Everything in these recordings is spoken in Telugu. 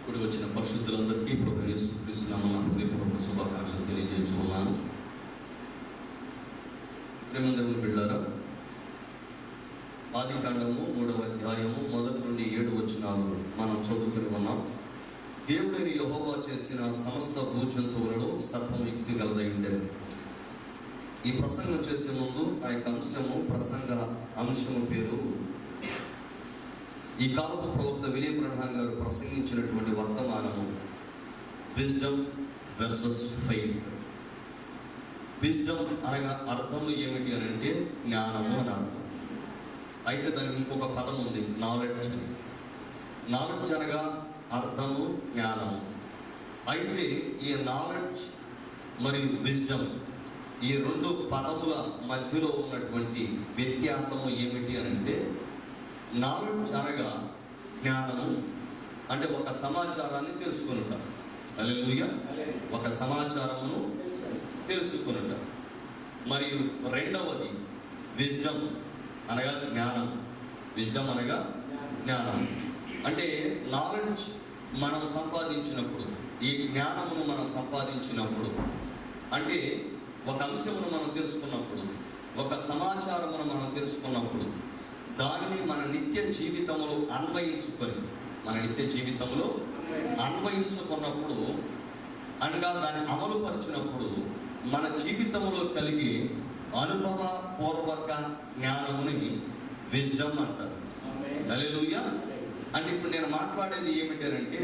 ఇప్పుడు వచ్చిన పరిశుద్ధులందరికీ ప్రభువు యేసు క్రీస్తు నామమున హృదయపూర్వక శుభాకాంక్షలు తెలియజేస్తున్నాను. ప్రేమందరూ బిడ్డలారా, ఆదికాండము 3వ అధ్యాయము 1 నుండి 7 వచనాలు మనం చదువుకుని ఉన్నాం. దేవుడైన యెహోవా చేసిన సమస్త భూజంతువులలో సర్పము యుక్తి గలదై ఉండెను. ఈ ప్రసంగం చేసే ముందు ఆ యొక్క ప్రసంగ అంశము పేరు ఈ కాలపు ప్రవక్త విలియం బ్రన్హాం గారు ప్రసంగించినటువంటి వర్తమానము విజ్డమ్ వర్సెస్ ఫెయిత్. విజ్డమ్ అనగా అర్థము ఏమిటి అని అంటే జ్ఞానము అని అర్థం. అయితే దానికి ఇంకొక పదం ఉంది, నాలెడ్జ్ అని. నాలెడ్జ్ అనగా అర్థము, జ్ఞానము. అయితే ఈ నాలెడ్జ్ మరియు విజ్డమ్ ఈ రెండు పదముల మధ్యలో ఉన్నటువంటి వ్యత్యాసము ఏమిటి అని అంటే, నాలెడ్జ్ అనగా జ్ఞానము అంటే ఒక సమాచారాన్ని తెలుసుకునుట. హల్లెలూయా. ఒక సమాచారమును తెలుసుకునుట. మరియు రెండవది విజ్డమ్ అనగా జ్ఞానం. విజ్డమ్ అనగా జ్ఞానం అంటే నాలెడ్జ్ మనం సంపాదించినప్పుడు, ఈ జ్ఞానమును మనం సంపాదించినప్పుడు, అంటే ఒక అంశమును మనం తెలుసుకున్నప్పుడు, ఒక సమాచారమును మనం తెలుసుకున్నప్పుడు, దానిని మన నిత్య జీవితంలో అన్వయించుకున్నప్పుడు అనగా దాన్ని అమలుపరిచినప్పుడు మన జీవితంలో కలిగే అనుభవపూర్వక జ్ఞానముని విజ్డమ్ అంటారు. హల్లెలూయా. అంటే ఇప్పుడు నేను మాట్లాడేది ఏమిటంటే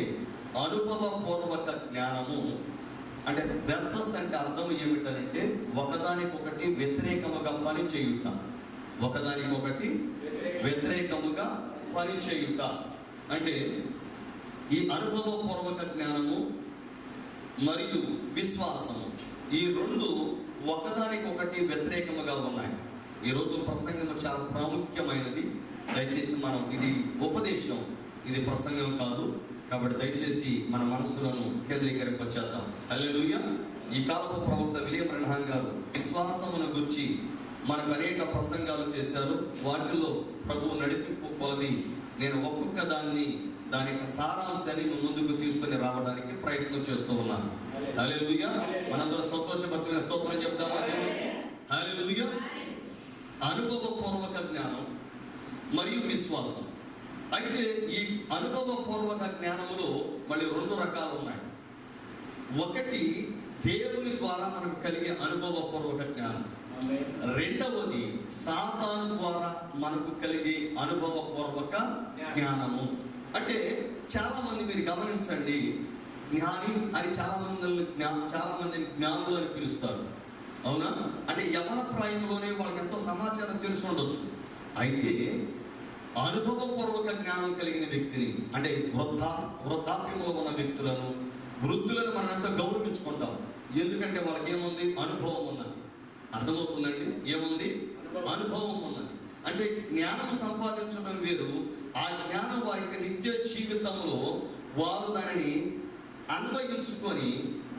అనుభవపూర్వక జ్ఞానము అంటే వెర్సెస్ అంటే అర్థం ఏమిటంటే ఒకదానికొకటి వ్యతిరేకముగా పని చేయుట. ఒకదానికొకటి వ్యతిరేకముగా పని చేయుట అంటే ఈ అనుభవపూర్వక జ్ఞానము మరియు విశ్వాసము ఈ రెండు ఒకదానికొకటి వ్యతిరేకముగా ఉన్నాయి. ఈరోజు ప్రసంగం చాలా ప్రాముఖ్యమైనది. దయచేసి మనం ఇది ఉపదేశం, ఇది ప్రసంగం కాదు. కాబట్టి దయచేసి మన మనస్సులను కేంద్రీకరింపచేద్దాం. హల్లెలూయా. ఈ కాలపు ప్రవక్త విలియం బ్రన్హాం గారు విశ్వాసమును గురించి మనకు అనేక ప్రసంగాలు చేశారు. వాటిలో ప్రభువు నడిపింపు కొలది నేను ఒక్కొక్క దాని యొక్క సారాంశాన్ని ముందుకు తీసుకొని రావడానికి ప్రయత్నం చేస్తూ ఉన్నాను. హల్లెలూయా. మనందరూ సంతోషపడుతున్న స్తోత్రం చెప్తామా? హల్లెలూయా. అనుభవపూర్వక జ్ఞానం మరియు విశ్వాసం. అయితే ఈ అనుభవపూర్వక జ్ఞానములో మళ్ళీ 2 రకాలు ఉన్నాయి. ఒకటి దేవుని ద్వారా మనకు కలిగే అనుభవపూర్వక జ్ఞానం. రెండవది సాతాను ద్వారా మనకు కలిగే అనుభవపూర్వక జ్ఞానము. అంటే చాలా మంది మీరు గమనించండి, జ్ఞాని అని చాలా మందిని జ్ఞానులు అని పిలుస్తారు. అవునా? అంటే యవన ప్రాయంలోనే వాళ్ళకి ఎంతో సమాచారం తెలిసి ఉండొచ్చు. అయితే అనుభవపూర్వక జ్ఞానం కలిగిన వ్యక్తిని అంటే వృద్ధాప్యంలో ఉన్న వ్యక్తులను, వృద్ధులను మనం ఎంతో గౌరవించుకుంటాం. ఎందుకంటే వాళ్ళకి ఏముంది? అనుభవం ఉన్నది. అర్థమవుతుందండి? ఏముంది? అనుభవం ఉన్నది. అంటే జ్ఞానం సంపాదించడం వేరు, ఆ జ్ఞానం వారికి నిత్య జీవితంలో వారు దానిని అన్వయించుకొని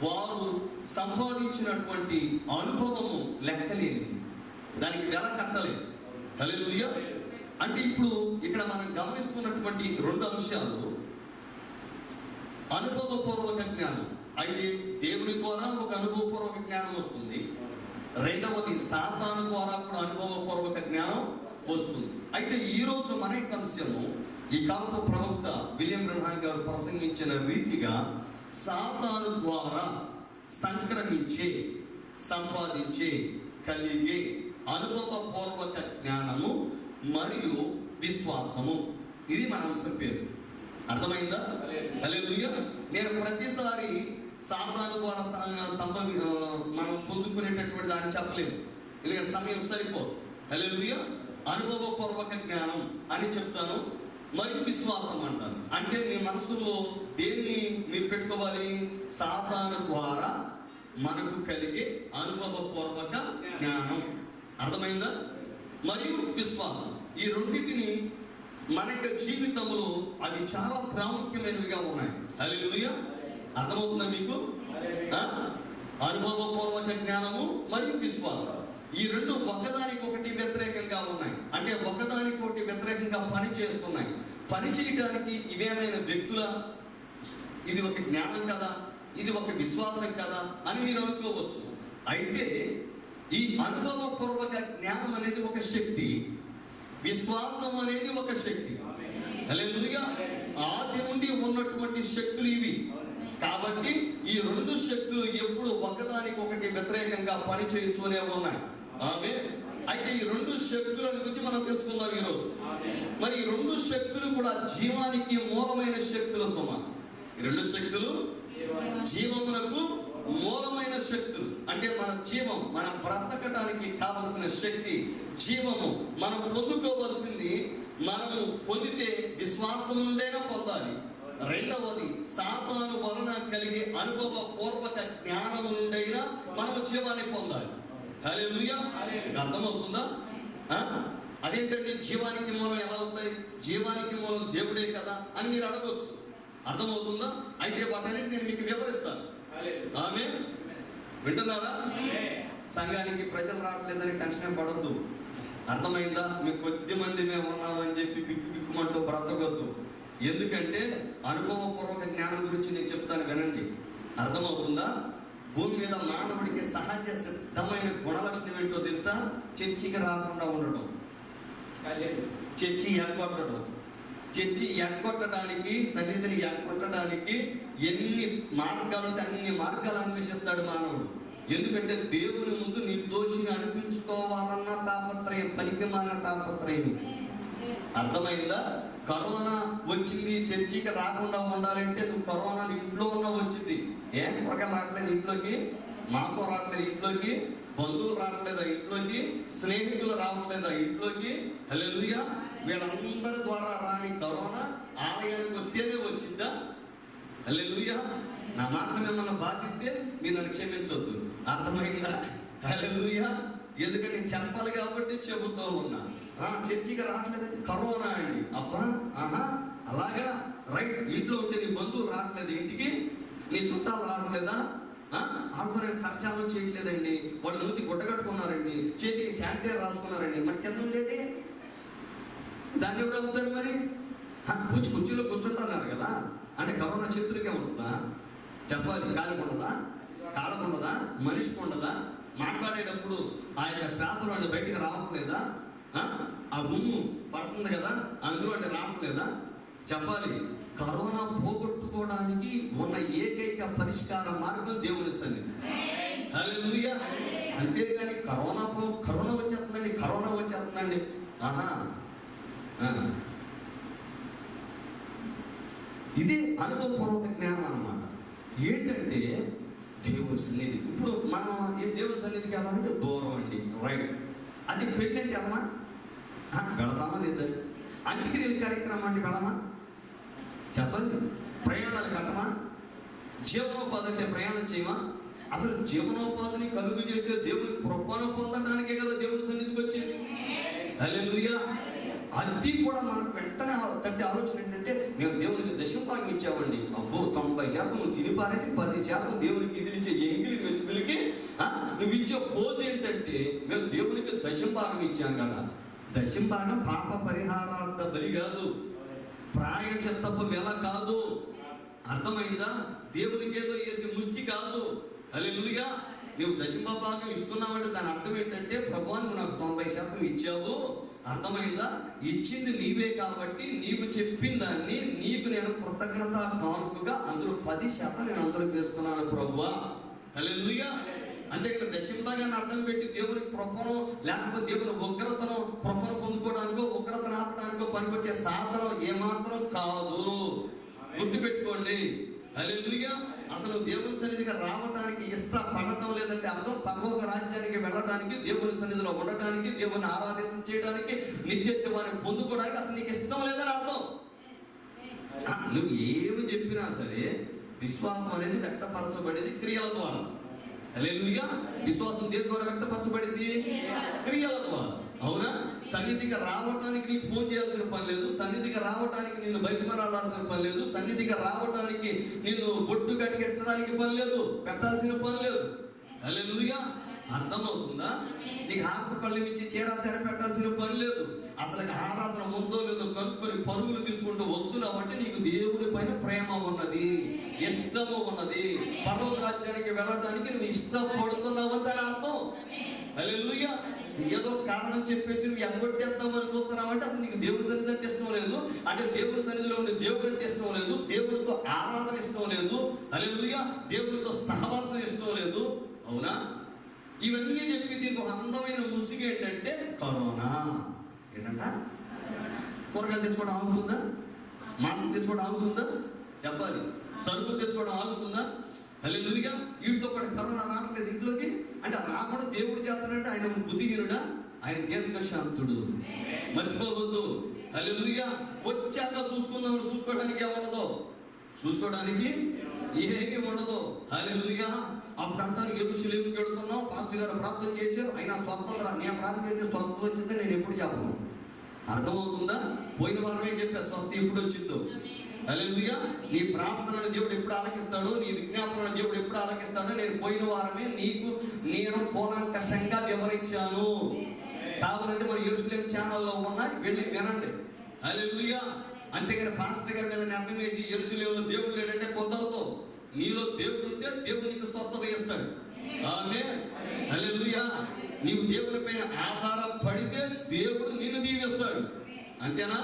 వారు సంపాదించినటువంటి అనుభవము లెక్కలేనిది, దానికి వెల కట్టలేదు. హల్లెలూయా. అంటే ఇప్పుడు ఇక్కడ మనం గమనిస్తున్నటువంటి 2 అంశాలు అనుభవపూర్వక జ్ఞానం. అయితే దేవుని ద్వారా ఒక అనుభవపూర్వక జ్ఞానం వస్తుంది. రెండవది సాతాను ద్వారా కూడా అనుభవపూర్వక జ్ఞానం వస్తుంది. అయితే ఈరోజు మన యొక్క అంశము ఈ కాలపు ప్రవక్త విలియం బ్రన్హాం గారు ప్రసంగించిన రీతిగా సాతాను ద్వారా సంపాదించే కలిగే అనుభవపూర్వక జ్ఞానము మరియు విశ్వాసము. ఇది మన అంశం పేరు. అర్థమైందా? హల్లెలూయా. నేను ప్రతిసారి సాతాను ద్వారా మనం పొందుకునేటటువంటి దాన్ని చెప్పలేదు, ఎందుకంటే సమయం సరిపోదు. హల్లెలూయా. అనుభవపూర్వక జ్ఞానం అని చెప్తాను, మరియు విశ్వాసం అంటాను. అంటే మీ మనసులో దేన్ని మీరు పెట్టుకోవాలి? సాతాను ద్వారా మనకు కలిగే అనుభవపూర్వక జ్ఞానం. అర్థమైందా? మరియు విశ్వాసం. ఈ రెండింటిని మన యొక్క జీవితంలో అవి చాలా ప్రాముఖ్యమైనవిగా ఉన్నాయి. హల్లెలూయా. అర్థమవుతుందా మీకు? అనుభవపూర్వక జ్ఞానము మరియు విశ్వాసం ఈ రెండు ఒకదానికొకటి వ్యతిరేకంగా ఉన్నాయి. అంటే ఒకదానికొకటి వ్యతిరేకంగా పని చేస్తున్నాయి. పని చేయడానికి ఇవేమైనా వ్యక్తుల ఇది ఒక జ్ఞానం కదా, ఇది ఒక విశ్వాసం కదా అని మీరు అనుకోవచ్చు. అయితే ఈ అనుభవపూర్వక జ్ఞానం అనేది ఒక శక్తి, విశ్వాసం అనేది ఒక శక్తి. హల్లెలూయా. ఆది నుండి ఉన్నటువంటి శక్తులు ఇవి. కాబట్టి ఈ రెండు శక్తులు ఎప్పుడు ఒకదానికొకటి వ్యతిరేకంగా పనిచేస్తూనే ఉన్నాయి. ఆమేన్. అయితే ఈ రెండు శక్తుల గురించి మనం తెలుసుకుందాం ఈరోజు. మరి ఈ రెండు శక్తులు కూడా జీవానికి మూలమైన శక్తులు సుమ. ఈ రెండు శక్తులు జీవమునకు మూలమైన శక్తులు. అంటే మన జీవం, మనం బ్రతకడానికి కావలసిన శక్తి, జీవము మనం పొందుకోవలసింది. మనము పొందితే విశ్వాసం నుండైనా పొందాలి. రెండవది సాతాను వలన కలిగే అనుభవ పూర్వక జ్ఞానము నుండైనా మనము జీవాన్ని పొందాలి. హల్లెలూయా. అర్థమవుతుందా? అదేంటంటే జీవానికి మూలం ఎలా అవుతాయి? జీవానికి మూలం దేవుడే కదా అని మీరు అడగవచ్చు. అర్థమవుతుందా? అయితే వాటన్నిటి నేను మీకు వివరిస్తాను. ఆమేన్. వింటున్నారా? సంఘానికి ప్రజలు రావట్లేదని టెన్షన్ పడొద్దు. అర్థమైందా? మీకు కొద్ది మంది మేము ఉన్నామని చెప్పి బిక్కుమంటూ బ్రతకొద్దు. ఎందుకంటే అనుభవపూర్వక జ్ఞానం గురించి నేను చెప్తాను, వినండి. అర్థమవుతుందా? భూమి మీద మానవుడికి సహజ సిద్ధమైన గుణలక్షణం ఏంటో తెలుసా? చర్చికి రాకుండా ఉండడం, చర్చి ఎగ్గొట్టడం. చర్చి ఎగ్గొట్టడానికి, సన్నిధిని ఎగ్గొట్టడానికి ఎన్ని మార్గాలు ఉంటే అన్ని మార్గాలు అన్వేషిస్తాడు మానవుడు. ఎందుకంటే దేవుని ముందు నిర్దోషిని అనిపించుకోవాలన్న తాపత్రయం, పనికిమాలిన తాపత్రయం. అర్థమైందా? కరోనా వచ్చింది, చర్చికి రాకుండా ఉండాలంటే నువ్వు కరోనా ఇంట్లో ఉన్నా వచ్చింది. ఏం ప్రకారం రావట్లేదు ఇంట్లోకి, మాసం రావట్లేదు ఇంట్లోకి, బంధువులు రావట్లేదా ఇంట్లోకి, స్నేహితులు రావట్లేదా ఇంట్లోకి. హల్లెలూయా. వీళ్ళందరి ద్వారా రాని కరోనా ఆలయానికి వస్తేనే వచ్చిందా? హల్లెలూయా. నా మాటలు మిమ్మల్ని బాధిస్తే మీరు నన్ను క్షమించొద్దు. అర్థమైందా? హల్లెలూయా. ఎందుకంటే నేను చెప్పాలి కాబట్టి చెబుతూ ఉన్నా. చర్చికి రావట్లేదండి, కరోనా అండి. అబ్బా, ఆహా, అలాగా, రైట్. ఇంట్లో ఉంటే నీ బంధువులు రావట్లేదు ఇంటికి, నీ చుట్టాలు రావట్లేదా? వాళ్ళతో నేను ఖర్చాలు చేయట్లేదండి, వాళ్ళు నూతి గుడ్డ కట్టుకున్నారండి, చేతికి శానిటైజర్ రాసుకున్నారండి. మనకి ఎంత ఉండేది? దాన్ని ఎవరు అవుతారు మరి? కుర్చీలో కూర్చుంటున్నారు కదా. అంటే కరోనా చేతులకే ఉంటుందా? చెప్పాలి. కాలికి ఉండదా? కాళ్ళకు ఉండదా? మనిషికి ఉండదా? మాట్లాడేటప్పుడు ఆ యొక్క శ్వాసలో అంటే బయటికి రావట్లేదా? ఆ ఉమ్ము పడుతుంది కదా, అందులో అంటే రావట్లేదా? చెప్పాలి. కరోనా పోగొట్టుకోవడానికి ఉన్న ఏకైక పరిష్కార మార్గం దేవుని సన్నిధి. హల్లెలూయా. అంతేగాని కరోనా వచ్చేస్తుందండి, కరోనా వచ్చేస్తుందండి, ఆహా. ఇదే అనుభవపూర్వక జ్ఞానం అన్నమాట. ఏంటంటే దేవుని సన్నిధి. ఇప్పుడు మనం ఏ దేవుని సన్నిధికి వెళ్ళాలంటే దూరం అండి, రైట్. అది పెళ్ళంటే వెళ్ళమా? వెళతామా లేదా? అంత్యక్రియల కార్యక్రమం అంటే వెళ్ళమా? చెప్పండి. ప్రయాణాలు కట్టమా? జీవనోపాధి అంటే ప్రయాణం చేయమా? అసలు జీవనోపాధిని కలుగు చేసే దేవుని కృపను పొందడానికే కదా దేవుని సన్నిధికి వచ్చేది. హల్లెలూయా. అది కూడా మనకు వెంటనే తట్టి ఆలోచన ఏంటంటే, మేము దేవునికి దశంభాగం ఇచ్చామండి. అబ్బో, 90% నువ్వు తిని పారేసి 10% దేవునికి ఇదిలిచ్చే ఎంగిలి మెతుకులకి నువ్వు ఇచ్చే పోజ్ ఏంటంటే, మేము దేవునికి దశంభాగం ఇచ్చాం కదా. దశంభాగం పాప పరిహారార్థ బలి కాదు, ప్రాయశ్చిత్తపు వెల కాదు. అర్థమైందా? దేవునికి ఏదో చేసే ముష్టి కాదు. హల్లెలూయా. నువ్వు దశంభాగం ఇస్తున్నావంటే దాని అర్థం ఏంటంటే, ప్రభువా నువ్వు నాకు 90% ఇచ్చావు. అర్థమైందా? ఇచ్చింది నీవే కాబట్టి నీవు చెప్పిన దాన్ని నీకు నేను కృతజ్ఞత కానుకగా అందులో 10% నేను అందులో వేస్తున్నాను ప్రభువా. హల్లెలూయా. అంతేకాదు దశంభాగాన్ని అర్థం పెట్టి దేవునికి కృపను, లేకపోతే దేవుని ఉగ్రతను, కృపను పొందుకోవడానికో ఉగ్రతను ఆపడానికో పనికొచ్చే సాధనం ఏమాత్రం కాదు. గుర్తుపెట్టుకోండి. హల్లెలూయా. అసలు దేవుని సన్నిధికి రావడానికి ఇష్టపడటం లేదంటే అర్థం పరలోక రాజ్యానికి వెళ్ళడానికి, దేవుని సన్నిధిలో ఉండటానికి, దేవుని ఆరాధించడానికి, నిత్య జీవాన్ని పొందుకోవడానికి అసలు నీకు ఇష్టం లేదని అర్థం. నువ్వు ఏమి చెప్పినా సరే విశ్వాసం అనేది వ్యక్తపరచబడేది క్రియల ద్వారా. హల్లెలూయా. విశ్వాసం దేని ద్వారా వ్యక్తపరచబడింది? క్రియల ద్వారా. అవునా? సన్నిధికి రావడానికి నీకు ఫోన్ చేయాల్సిన పని లేదు, సన్నిధికి రావడానికి నిన్ను బయటపడాల్సిన పని లేదు, సన్నిధికి రావడానికి నిన్ను బొట్టు కట్టికెట్టడానికి పని లేదు, పెట్టాల్సిన పని లేదు. హల్లెలూయా. అర్థమవుతుందా? నీకు హారతి పళ్ళెం ఇచ్చి చీర సరి పెట్టాల్సిన పని లేదు. అసలు ఆరాధన ఉందో లేదో కనుక్కొని పరుగులు తీసుకుంటూ వస్తున్నావు అంటే నీకు దేవుడి పైన ప్రేమ ఉన్నది, ఇష్టము ఉన్నది. పరలోక రాజ్యానికి వెళ్ళడానికి నువ్వు ఇష్టపడుతున్నావు అని దాని అర్థం. హల్లెలూయా. ఏదో కారణం చెప్పేసి నువ్వు ఎగ్గొట్టేద్దామని చూస్తున్నావంటే అసలు నీకు దేవుడి సన్నిధి అంటే ఇష్టం లేదు, అంటే దేవుడి సన్నిధిలో ఉండే దేవుడు అంటే ఇష్టం లేదు, దేవుడితో ఆరాధన ఇష్టం లేదు, హల్లెలూయా, దేవుడితో సహవాసం ఇష్టం లేదు. అవునా? ఇవన్నీ చెప్పి దీనికి ఒక అందమైన ముసుగు ఏంటంటే కరోనా. ఏంటంట? కూరగాయలు తెచ్చుకోవడం ఆగుతుందా? మాంసం తెచ్చుకోవడం ఆగుతుందా? చెప్పాలి. సరుకులు తెచ్చుకోవడం ఆగుతుందా? హల్లెలూయా. వీటితో పాటు కరోనా రావట్లేదు ఇంట్లోకి అంటే రాకుండా దేవుడు చేస్తాడంటే ఆయన బుద్ధిహీనుడా? ఆయన దీర్ఘశాంతుడు. మర్చిపోవద్దు. హల్లెలూయా. వచ్చాక చూసుకోవడానికి ఏముండదు, చూసుకోవడానికి ఏమీ ఉండదు. హల్లెలూయా. అప్పుడు అంటాను యెరూషలేముకి వెళ్తున్నాం, పాస్టర్ గారు ప్రార్థన చేశారు, అయినా స్వస్థత నేను ప్రార్థన చేస్తే స్వస్థత వచ్చింది నేను ఎప్పుడు చెప్పను. అర్థమవుతుందా? పోయిన వారమే చెప్పా స్వస్థ ఎప్పుడు వచ్చిందో. హల్లెలూయా. నీ ప్రార్థనను దేవుడు ఎప్పుడు ఆలకిస్తాడో, నీ విజ్ఞాపనను దేవుడు ఎప్పుడు ఆలకిస్తాడో నేను పోయిన వారమే నేను కూలంకషంగా వివరించాను. కావాలంటే మన యెరూషలేము ఛానల్లో ఉన్నాయి, వెళ్ళి వినండి. హల్లెలూయా. అంతేగాని పాస్టర్ గారి మీద నెపం వేసి యెరూషలేములో దేవుడు లేడంటే కుదరదు. నీలో దేవుడు ఉంటే దేవుడు నీకు స్వస్థత ఇస్తాడు. ఆమేన్. హల్లెలూయా. నీవు దేవుని పైన ఆధారపడితే దేవుడు నిన్ను దీవిస్తాడు. అంతేనా?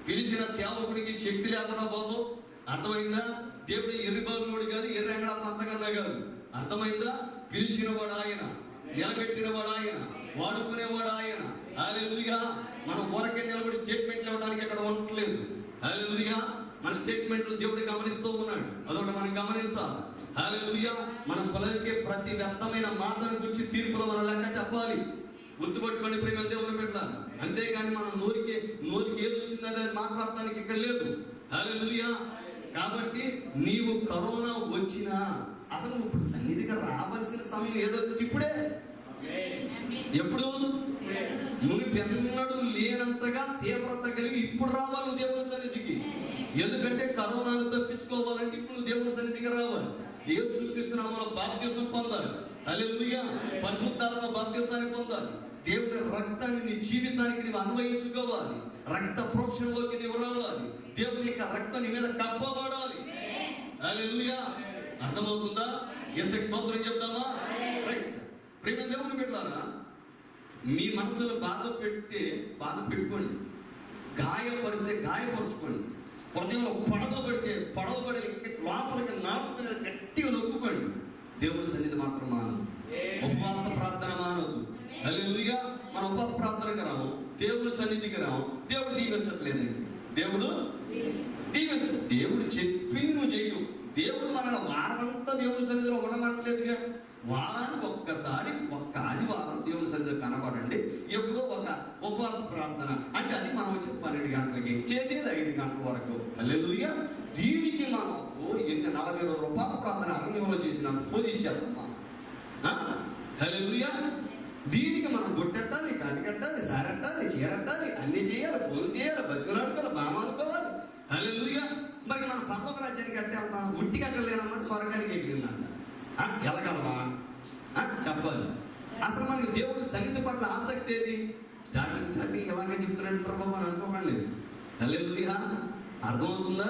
పిలిచిన సేవకుడికి శక్తి లేకుండా పోదు. అర్థమైందా? దేవుడు ఎర్రిబాబులోడు కాదు, ఎర్రంగడ పంతకన్నా కాదు. అర్థమైందా? పిలిచిన వాడు ఆయన, నిలబెట్టిన వాడు ఆయన, వాడుకునేవాడు ఆయన. హల్లెలూయా. మనం ఊరకే నిలబడి స్టేట్మెంట్లు ఇవ్వడానికి అక్కడ ఉండట్లేదు. హల్లెలూయా. మన స్టేట్మెంట్లు దేవుడు గమనిస్తూ ఉన్నాడు, అదొకటి మనం గమనించాలి. హల్లెలూయా. మనం పలికే ప్రతి వ్యర్థమైన మాటను గురించి తీర్పులో మనం లెక్క చెప్పాలి. గుర్తుపట్టుకొని ప్రేమ దేవుని పెట్టాలి. అంతేగాని మనం నోరికి ఏది వచ్చిందని మాట్లాడటానికి ఇక్కడ లేదు. హల్లెలూయా. కాబట్టి నీవు కరోనా వచ్చినా అసలు ఇప్పుడు సన్నిధిగా రావాల్సిన సమయం ఏదో ఇప్పుడే. ఎప్పుడు? మునిపెన్నడూ లేనంతగా తీవ్రత కలిగి ఇప్పుడు రావాలి దేవుని సన్నిధికి. ఎందుకంటే కరోనాను తప్పించుకోవాలంటే ఇప్పుడు దేవుని సన్నిధికి రావాలి. యేసుక్రీస్తు నామములో బాప్తిసం పొందాలి. హల్లెలూయా. పరిశుద్ధాత్మ బాప్తిసాన్ని పొందాలి. దేవుని రక్తాన్ని నీ జీవితానికి నీవు అన్వయించుకోవాలి. రక్త ప్రోక్షణలోకి నీవు రావాలి. దేవుని యొక్క రక్తం నీ మీద కప్పబడాలి. హల్లెలూయా. అర్థమవుతుందా? యేసుకి స్తోత్రం చెప్తామా? రైట్. ప్రేమ దేవుని పెట్టారా? మీ మనసులో బాధ పెట్టుకోండి, గాయపరిస్తే గాయపరుచుకోండి, హృదయంలో పడవబడి లోపలికి నాపుగా గట్టిగా నొక్కుకోండి. దేవుని సన్నిధి మాత్రం మానొద్దు, ఉపవాస ప్రార్థన మానొద్దు. హల్లెలూయా. మన ఉపవాస ప్రార్థనకి రాము, దేవుని సన్నిధికి రాము, దేవుడు దీవించట్లేదండి. దేవుడు దీవించదు. దేవుడు చెప్పింది నువ్వు చెయ్యు. దేవుడు మనల్ని వారమంతా దేవుని సన్నిధిలో ఉండమంటలేదుగా. వారానికి ఒక్కసారి ఒక్క ఆదివారం దేవుని సన్నిధిలో కనబడండి. ఎప్పుడో ఒక ఉపవాస ప్రార్థన అంటే అది మనం వచ్చి 12 గంటలకి చేసేది 5 గంటల వరకు. హల్లెలూయా. దీనికి మనకు 40 రోజుల ఉపవాస ప్రార్థన అరణ్యంలో చేసినంత పూజించేద్దాం. హల్లెలూయా. దీనికి మనం బొట్టెట్టాలి, గంటకట్టాలి, సారెట్టాలి, చీరట్టాలి, అన్ని చేయాలి, ఫోన్ చేయాలి, బతుకులాడుకోవాలి, బాగా అనుకోవాలి. హల్లెలూయా. మరి మన పరలోక రాజ్యానికి కట్టే వెళ్తాం, ఉట్టి కట్టలేనమాట స్వర్గానికి ఎగిరిందంట. ఎలాగలవా? చెప్పాలి. అసలు మనకి దేవుడి సన్నిధి పట్ల ఆసక్తి ఏది? స్టార్టింగ్ ఎలాగే చెప్తున్నాడు ప్రభావం అని అనుకోకండి. హల్లెలూయా. అర్థమవుతుందా?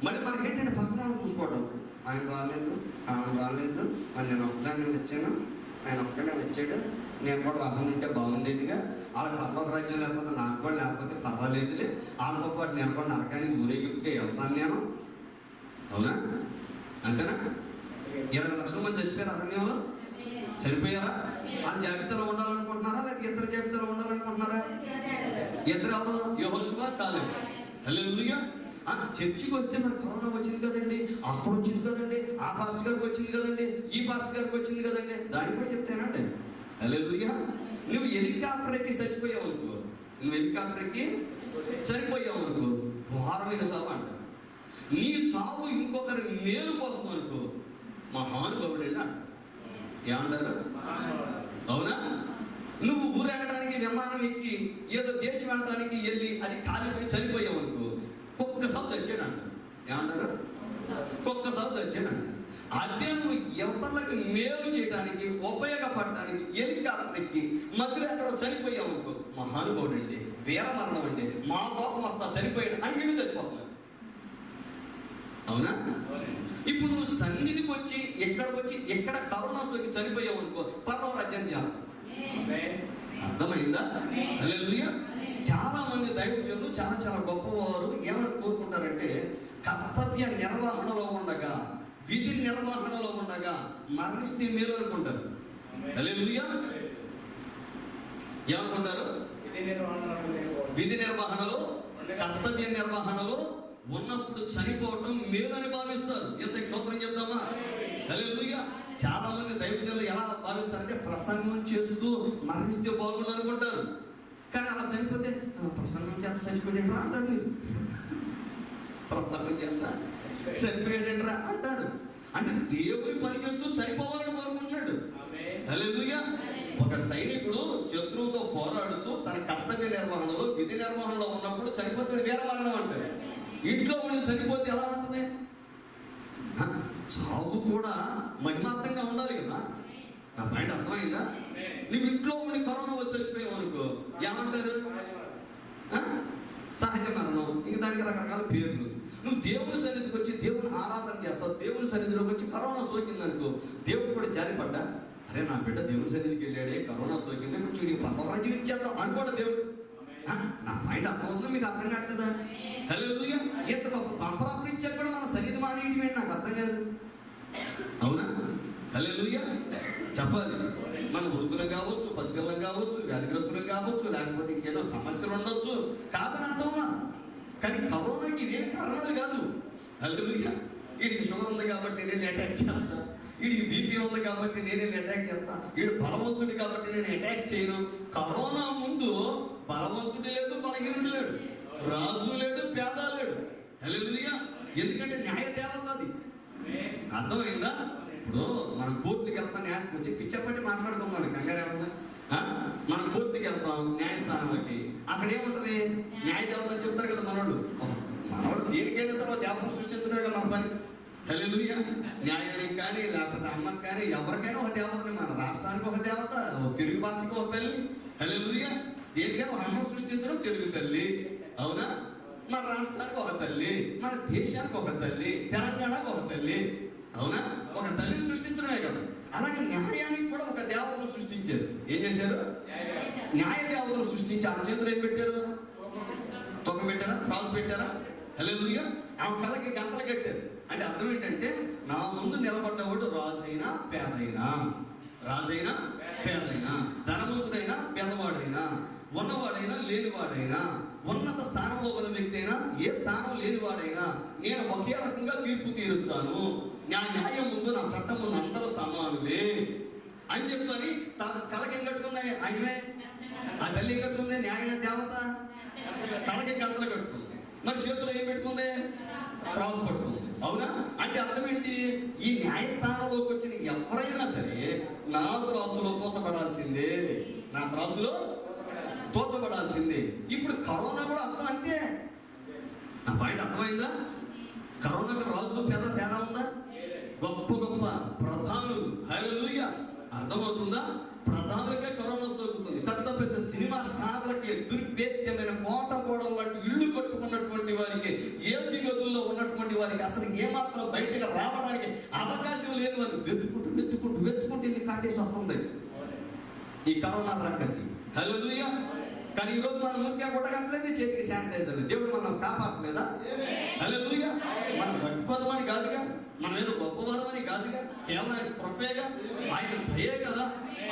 మరి మనకేంటంటే పక్కన చూసుకోవడం, ఆయన రాలేదు, ఆమె రాలేదు, మళ్ళీ నేను ఒక్కదాన్ని వచ్చాను, ఆయన ఒక్కడే వచ్చాడు, నేను కూడా అహం ఉంటే బాగుండేదిగా, వాళ్ళకి పర్వత రాజ్యం లేకపోతే నాకు కూడా లేకపోతే పర్వాలేదులే, వాళ్ళతో పాటు నేను కూడా నరకానికి ఊరేగింపుకే వెళ్తాను నేను. అవునా? అంతేనా? 20 లక్షల మంది చచ్చిపోయారు అరణ్యంలో. చనిపోయారా? ఆ జాబితాలో ఉండాలనుకుంటున్నారా లేకపోతే ఇద్దరు జాబితాలో ఉండాలనుకుంటున్నారా? ఇద్దరు ఎవరు? యెహోషువ, కాలేబు. హల్లెలూయా. చర్చికి వస్తే మరి కరోనా వచ్చింది కదండి, అప్పుడు వచ్చింది కదండి, ఆ పాస్టర్ గారికి వచ్చింది కదండి, ఈ పాస్టర్ గారికి వచ్చింది కదండి, దాన్ని కూడా చెప్తానండి. హల్లెలూయా. నువ్వు హెలికాప్టర్ ఎక్కి చచ్చిపోయావు అనుకో, చనిపోయావు అనుకో, ఘోరమైన సావు అంట. నీ చావు ఇంకొకరి మేలు కోసం అనుకో, మహానుభావుడు అంట. ఏమంటారు? అవునా? నువ్వు ఊరెగడానికి విమానం ఎక్కి ఏదో దేశం వెళ్ళడానికి వెళ్ళి అది కాలిపోయి చనిపోయావు అనుకో, కుక్క సాగు తెచ్చాడంట. ఏమంటారు? కుక్క సాగు తెచ్చాడంట. అదే నువ్వు ఇతరులకు మేలు చేయడానికి ఉపయోగపడటానికి హెలికాప్టర్ ఎక్కి మధ్యలో ఎక్కడో చనిపోయావు అనుకో, మహానుభావుడు అండి, వీర మరణం అంటే మా కోసం వస్తా చనిపోయాడు అని వీళ్ళు చచ్చిపోతున్నారు. అవునా? ఇప్పుడు నువ్వు సన్నిధికి వచ్చి ఎక్కడికి వచ్చి ఎక్కడ కరోనా సోకి చనిపోయావు అనుకో, పరలోక రాజ్యం చేస్తాం. అర్థమైందా? హల్లెలూయా. చాలా మంది దైవజనులు చాలా చాలా గొప్పవారు ఏమని కోరుకుంటారంటే, కర్తవ్య నిర్వహణలో ఉండగా, విధి నిర్వహణలో ఉండగా మరణిస్తే మేలు అనుకుంటారు. హల్లెలూయా. ఏమనుకుంటారు? విధి నిర్వహణలో, కర్తవ్య నిర్వహణలో ఉన్నప్పుడు చనిపోవటం మేలు అని భావిస్తారు. యేసుకి స్తోత్రం చెప్తామా? హల్లెలూయా. చాలా మంది దైవజనులు ఎలా భావిస్తారంటే, ప్రసంగం చేస్తూ మరణిస్తే బాగుండు అనుకుంటారు. కానీ అలా చనిపోతే ప్రసంగం చేత చనిపోయాడు రా అంటారు. మీరు ప్రసంగం చేత చనిపోయాడు రా అంటారు. అంటే దేవుని పని చేస్తూ చనిపోవాలని కోరుకుంటున్నాడు. హల్లెలూయా. ఒక సైనికుడు శత్రువుతో పోరాడుతూ తన కర్తవ్య నిర్వహణలో, విధి నిర్వహణలో ఉన్నప్పుడు చనిపోతే వీర మరణం అంటారు. ఇంట్లో ఉండి చనిపోతే ఎలా ఉంటుంది? చావు కూడా మహిమార్థంగా ఉండాలి కదా. నా పాయింట్ అర్థమైందా? నువ్వు ఇంట్లో ఉండి కరోనా వచ్చి చచ్చిపోయావు అనుకో, ఏమంటారు? సహజ మరణం. ఇంక దానికి రకరకాల పేర్లు. నువ్వు దేవుని సన్నిధికి వచ్చి దేవుని ఆరాధన చేస్తావు, దేవుని సన్నిధిలోకి వచ్చి కరోనా సోకింది అనుకో, దేవుడు కూడా జారిపడ్డా, అరే నా బిడ్డ దేవుని సన్నిధికి వెళ్ళాడే, కరోనా సోకింది, కొంచెం నీకు పర్వరాజ్యం ఇచ్చేద్దాం అనుకోండి దేవుడు. నా పాయింట్ అర్థం ఉందో మీకు అర్థం కాదు కదా? హల్లెలూయా. ఎంత బంపరాఫర్ ఇచ్చారు కూడా మన సన్నిధి మానేయటమేంటి? నాకు అర్థం కాదు. అవునా? హల్లెలూయా. చెప్పాలి. మన వృద్ధులం కావచ్చు, పసిపిల్లం కావచ్చు, వ్యాధిగ్రస్తులం కావచ్చు, లేకపోతే ఇంకేదో సమస్యలు ఉండొచ్చు, కాదని అంటామా? కానీ కరోనాకి ఇవేం కారణాలు కాదు. హల్లెలూయా. వీడికి షుగర్ ఉంది కాబట్టి నేను అటాక్ చేస్తా, వీడికి బీపీ ఉంది కాబట్టి నేనే అటాక్ చేస్తా, వీడు బలవంతుడి కాబట్టి నేను అటాక్ చేయను. కరోనా ముందు బలవంతుడు లేదు, బలహీనుడు లేడు, రాజు లేడు, పేద లేడు. హల్లెలూయా. ఎందుకంటే న్యాయ దేవత అది. అర్థమైందా? ఇప్పుడు మనం కోర్టుకి వెళ్తాం, న్యాయం వచ్చి పిచ్చప్పటి మాట్లాడుకుందాం, కంగారు ఏమన్నా. మనం కోర్టుకి వెళ్తాం, న్యాయస్థానాలకి, అక్కడ ఏముంటది? న్యాయ దేవత అని చెప్తారు కదా మనోళ్ళు. మనోళ్ళు దేనికైనా సరే దేవతను సృష్టించడం కదా మన పని. హల్లెలూయా. న్యాయానికి కానీ లేకపోతే అమ్మకి కానీ ఎవరికైనా ఒక దేవతని, మన రాష్ట్రానికి ఒక దేవత, తెలుగు భాషకు ఒక తల్లి. హల్లెలూయా. దేనికైనా ఒక అమ్మ సృష్టించడం తెలుగు తల్లి. అవునా? మన రాష్ట్రానికి ఒక తల్లి, మన దేశానికి ఒక తల్లి, తెలంగాణకు ఒక తల్లి. అవునా? ఒక తల్లిని సృష్టించడమే కదా. అలాగే న్యాయానికి కూడా ఒక దేవతను సృష్టించారు. ఏం చేశారు? న్యాయ దేవతను సృష్టించి ఆ చేతులు ఏం పెట్టారు? తొక్క పెట్టారా? త్రాసు పెట్టారా? హల్లెలూయా. ఆమె కళ్ళకి గంతలు కట్టారు. అంటే అర్థం ఏంటంటే, నా ముందు నిలబడ్డవాడు రాజైనా పేదైనా, రాజైనా పేదైనా, ధనవంతుడైనా పేదవాడైనా, ఉన్నవాడైనా లేనివాడైనా, ఉన్నత స్థానంలో ఉన్న వ్యక్తి అయినా ఏ స్థానం లేనివాడైనా నేను ఒకే రకంగా తీర్పు తీరుస్తాను. నా న్యాయం ముందు, నా చట్టం ముందు అందరూ సమానులే అని చెప్పని కళ్ళకి కట్టుకున్నాయి. ఆయనే ఆ తల్లి కట్టుకుంది, న్యాయ దేవత కళ్ళకి గంతలు కట్టుకుంది. మరి చేతులు ఏం పెట్టుకుంది? త్రాసు పట్టుకుంది. అవునా? అంటే అర్థం ఏంటి? ఈ న్యాయస్థానంలోకి వచ్చిన ఎవరైనా సరే నా త్రాసులో తోచబడాల్సిందే, నా త్రాసులో తోచబడాల్సిందే. ఇప్పుడు కరోనా కూడా అచ్చం అంతే. నా పాయింట్ అర్థమైందా? కరోనాకి రాజు పేద తేడా ఉందా? గొప్ప గొప్ప ప్రధానులు, హల్లెలూయా, అర్థమవుతుందా? ప్రధానులకే కరోనా సోకుతుంది. పెద్ద పెద్ద సినిమా స్టార్లకి, దుర్భేద్యమైన కోట గోడలు వంటి ఇళ్ళు కట్టుకున్నటువంటి వారికి, ఏసీ గదుల్లో ఉన్నటువంటి వారికి అసలు ఏమాత్రం బయటకు రావడానికి అవకాశం లేదు. అని వెతుకుంటూ వెతుకుంటూ వెతుకుంటూ ఇది కాటేసి వస్తుంది ఈ కరోనా రాకసి. హల్లెలూయా. కానీ ఈ రోజు మనం ముందుగా కొట్టగట్లేదు, చేతికి శానిటైజర్. దేవుడు మనం కాపాడలేదా? హల్లెలూయా. మనం భక్తిపరం అని కాదుగా, మనం ఏదో గొప్పవారం అని కాదుగా, కేవలం ఆయన కృపేగా, ఆయన దయే కదా,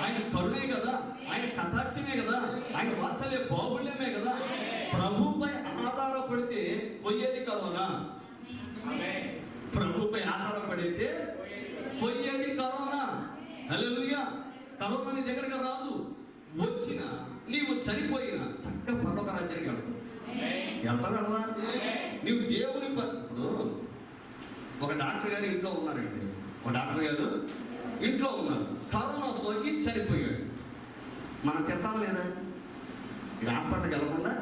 ఆయన కరుణే కదా, ఆయన కటాక్షమే కదా, ఆయన వాత్సల్య బాహుళ్యమే కదా. ప్రభుపై ఆధారపడితే పోయేది కరోనా. ప్రభుపై ఆధారపడితే పోయేది కరోనా. హల్లెలూయా. కరోనా నీ దగ్గరగా రాదు. వచ్చిన నీవు చనిపోయినా చక్కగా పరలోక రాజ్యానికి వెళ్తావు. వెళ్తావా? నీవు దేవుని ఇప్పుడు ఒక డాక్టర్ గారు ఇంట్లో ఉన్నారండి, ఒక డాక్టర్ గారు ఇంట్లో ఉన్నారు, కరోనా సోకి చనిపోయాడు. మనం తిడతామా లేదా? ఇది హాస్పిటల్కి వెళ్ళకుండా,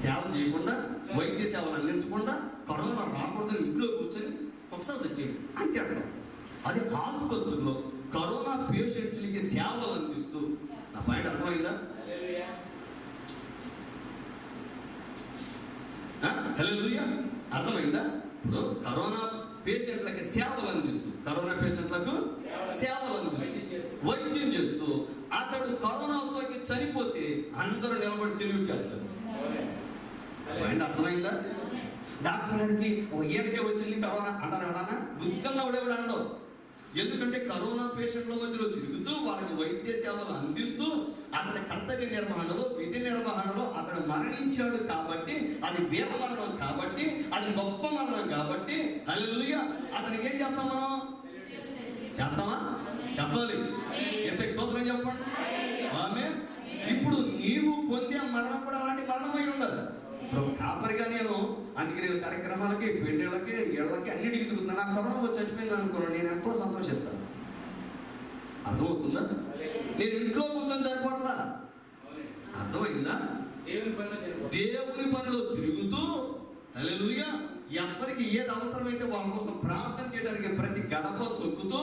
సేవ చేయకుండా, వైద్య సేవలు అందించకుండా, కరోనా రాకూడదని ఇంట్లో కూర్చొని ఒకసారి చచ్చాడు అని తిడతాం. అది ఆసుపత్రుల్లో కరోనా పేషెంట్లకి సేవలు అందిస్తూ. నా పాయింట్ అర్థమైందా? హల్లెలూయా. అర్థమైందా? ఇప్పుడు కరోనా పేషెంట్లకి సేవలు అందిస్తూ, కరోనా పేషెంట్లకు సేవలు అందిస్తూ, వైద్యం చేస్తూ, అతడు కరోనా సోకి చనిపోతే అందరూ నిలబడి సెల్యూట్ చేస్తారు. అర్థమైందా? డాక్టర్ గారికి ఈయనకే వచ్చింది కరోనా అంటారు ఎవడన్నా? బుద్ధున్నవాడు ఎవడు అనడం. ఎందుకంటే కరోనా పేషెంట్ల మధ్యలో తిరుగుతూ వాళ్ళకి వైద్య సేవలు అందిస్తూ అతని కర్తవ్య నిర్వహణలో, విధి నిర్వహణలో అతడు మరణించాడు కాబట్టి అది వీర మరణం, కాబట్టి అది గొప్ప మరణం, కాబట్టి హల్లెలూయా. అతనికి ఏం చేస్తాం మనం? చేస్తామా? చెప్పాలి. యేసుకి స్తోత్రం చెప్పండి. ఆమేన్. ఇప్పుడు నీవు పొందే మరణం కూడా అలాంటి మరణమై ఉండదు. ఇప్పుడు కాపరిగా నేను అందుకే కార్యక్రమాలకి, పెళ్ళిళ్ళకి, ఇళ్ళకి అన్నిటికీ తిరుగుతున్నాను. నాకు కరోనా వచ్చి చచ్చిపోయింది అనుకోండి, నేను ఎంతో సంతోషిస్తాను. అర్థమవుతుందా? నేను ఇంట్లో కూర్చొని సరిపోట్లా. అర్థమైందా? దేవుని పనిలో తిరుగుతూ హల్లెలూయా, ఎవరికి ఏది అవసరమైతే వాళ్ళ కోసం ప్రార్థన చేయడానికి ప్రతి గడప తొక్కుతూ,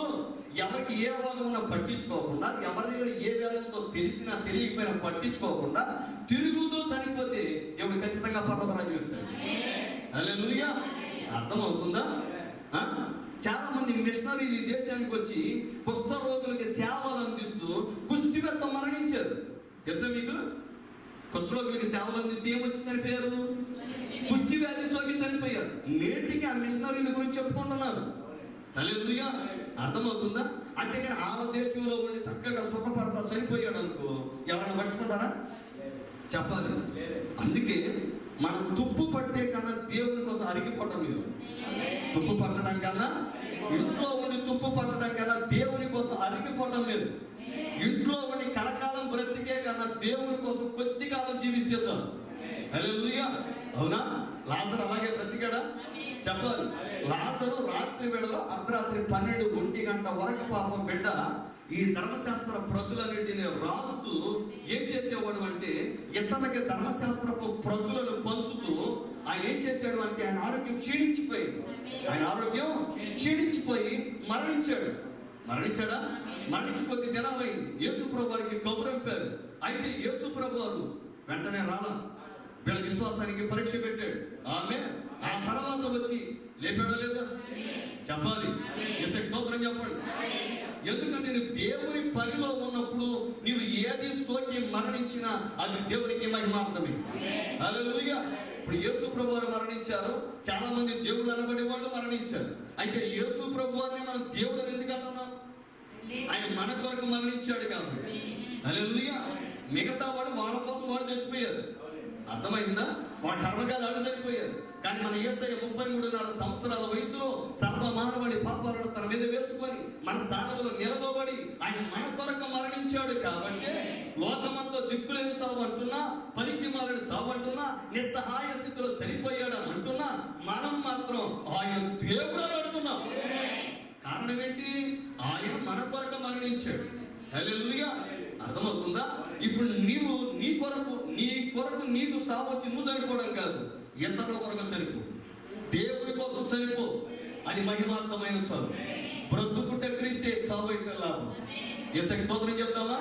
ఎవరికి ఏ రోగం పట్టించుకోకుండా, ఎవరి దగ్గర ఏ వేదంతో తెలిసినా తెలియకపోయినా పట్టించుకోకుండా తిరుగుతూ చనిపోతే దేవుడు ఖచ్చితంగా పర్వతరాజ్యం ఇస్తాడు. హల్లెలూయా. అర్థమవుతుందా? చాలా మంది మిషనరీలు ఈ దేశానికి వచ్చి కుష్ఠ రోగులకి సేవలు అందిస్తూ కుష్ఠివ్యాధితో మరణించారు. తెలుసా మీకు? కుష్ఠరోగులకి సేవలు అందిస్తూ ఏమొచ్చి చనిపోయారు? కుష్టి వ్యాధి సోకి చనిపోయారు. నేటికి ఆ మిషనరీల గురించి చెప్పుకుంటున్నారు. హల్లెలూయా. అర్థమవుతుందా? అంతేగాని ఆ దేశంలో ఉండి చక్కగా సుఖపడతా చనిపోయాడు అనుకో, ఎవరైనా పట్టించుకుంటారా? చెప్పాలి. అందుకే మనం తుప్పు పట్టే కన్నా దేవుని కోసం అరిగిపోవటం లేదు. తుప్పు పట్టడం కన్నా, ఇంట్లో ఉండి తుప్పు పట్టడం కన్నా దేవుని కోసం అరిగిపోవడం లేదు. ఇంట్లో ఉండి కలకాలం బ్రతికే కన్నా దేవుని కోసం కొద్ది కాలం జీవిస్తే చాలు. హల్లెలూయా. అవునా? లాజరు అలాగే బ్రతికాడా? చెప్పాలి. లాజరు రాత్రి వేళలో అర్ధరాత్రి 12-1 గంట వరకు పాపం బిడ్డ ఈ ధర్మశాస్త్ర ప్రతులన్నింటినీ రాస్తూ ఏం చేసేవాడు అంటే, ఇతనికి ధర్మశాస్త్రపు ప్రతులను పంచుతూ ఆయన ఏం చేశాడు అంటే, ఆయన ఆరోగ్యం క్షీణించిపోయింది. ఆయన ఆరోగ్యం క్షీణించిపోయి మరణించాడు. మరణించాడా? మరణించిపోతే దినమైంది. యేసుప్రభు వారికి కబురంపారు. అయితే యేసుప్రభు వారు వెంటనే రాలా. వీళ్ళ విశ్వాసానికి పరీక్ష పెట్టాడు. ఆమేన్. ఆ తర్వాత వచ్చి లేపాడో లేదా? చెప్పాలి. యేసుకి స్తోత్రం చెప్పండి. ఎందుకంటే నువ్వు దేవుని పనిలో ఉన్నప్పుడు నీవు ఏది సోకి మరణించినా అది దేవునికి మహిమార్థమే. హల్లెలూయా. ఇప్పుడు యేసు ప్రభు వారు మరణించారు. చాలా మంది దేవుడు అనబడే వాళ్ళు మరణించారు. అయితే యేసు ప్రభు వారిని మనం దేవుడు ఎందుకు అంటున్నాం? ఆయన మన కొరకు మరణించాడు కాబట్టి. హల్లెలూయా. మిగతా వాడు వాళ్ళ కోసం వాడు చచ్చిపోయారు. అర్థమైందా? వాళ్ళ కర్మకాలు అడు చనిపోయారు. కానీ మన యేసయ్య 33.5 సంవత్సరాల వయసులో సర్వ మానవుడి పాపాలను తన మీద వేసుకొని మన స్థానంలో నిలబడి ఆయన మన కొరకు మరణించాడు కాబట్టి లోకమంతా దిక్కులేని సావు అంటున్నా, పనికి మాలని సావు అంటున్నా, నిస్సహాయ స్థితిలో చనిపోయాడు అని అంటున్నా, మనం మాత్రం ఆయన దేవుడు అని అంటున్నాం. కారణం ఏంటి? ఆయన మన కొరకు మరణించాడు. హల్లెలూయా. అర్థమవుతుందా? ఇప్పుడు నీవు నీ కొరకు నీకు సావు వచ్చి నువ్వు చనిపోవడం కాదు, ఇతరుల కొరకు చనిపో, దేవుని కోసం చనిపో. అది మహిమార్థమైన చావు. బ్రతుకుట క్రీస్తే, చావు అయితే లాభం. యేసుకి స్తోత్రం చెప్తావా?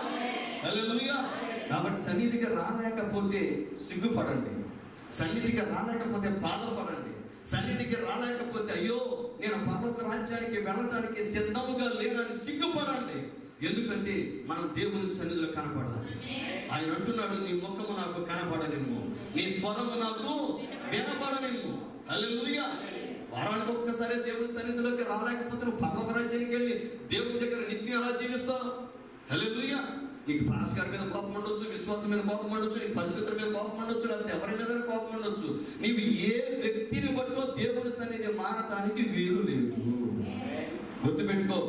హల్లెలూయా. కాబట్టి సన్నిధికి రాలేకపోతే సిగ్గుపడండి. సన్నిధికి రాలేకపోతే బాధపడండి. సన్నిధికి రాలేకపోతే అయ్యో నేను పరలోక రాజ్యానికి వెళ్ళటానికి సిద్ధముగా లేనని సిగ్గుపడండి. ఎందుకంటే మనం దేవుని సన్నిధిలో కనపడాలి. ఆయన అంటున్నాడు, నీ ముఖము నాకు కనపడనేమో, నీ స్వరము నాకు వినపడనేమో. హల్లెలూయా. వారానికి ఒక్కసారి దేవుని సన్నిధిలోకి రాలేకపోతే నువ్వు పరలోక రాజ్యానికి వెళ్ళి దేవుని దగ్గర నిత్యం ఎలా జీవిస్తావు? హల్లెలూయా. నీకు పాస్ గారి మీద కోపం ఉండొచ్చు, విశ్వాసం మీద కోపం ఉండొచ్చు, నీ పరిస్థితుల మీద కోపం ఉండొచ్చు, లేకపోతే ఎవరి మీద కోపం ఉండొచ్చు. నీవు ఏ వ్యక్తిని బట్టో దేవుని సన్నిధి మారటానికి వీలు లేదు. గుర్తుపెట్టుకో.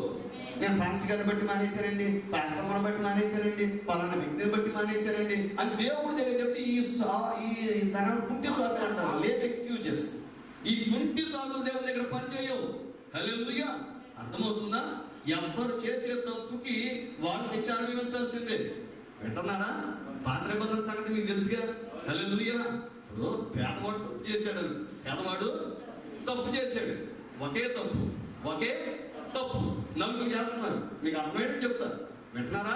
నేను పాస్టర్ గారిని బట్టి మానేశానండి, పాస్టర్ మనం బట్టి మానేశానండి, పలానా వ్యక్తిని బట్టి మానేశానండి అని దేవుడి దగ్గర చెప్తే ఈ కుంటి సాకులు అంటారు. Late excuses. ఈ కుంటి సాకులు దేవుడి దగ్గర పనిచేయవు. హల్లెలూయా. అర్థమవుతుందా? ఎవరు చేసే తప్పుకి వాడు శిక్ష అనుభవించాల్సిందే. వింటున్నారా? పాత నిబంధన సంగతి మీకు తెలుసుగా. హల్లెలూయా. ఇప్పుడు పేదవాడు తప్పు చేశాడు. పేదవాడు తప్పు చేశాడు. ఒకే తప్పు నలుగురు చేస్తున్నారు. మీకు అర్థమయ్యేట్టు చెప్తా. వింటున్నారా?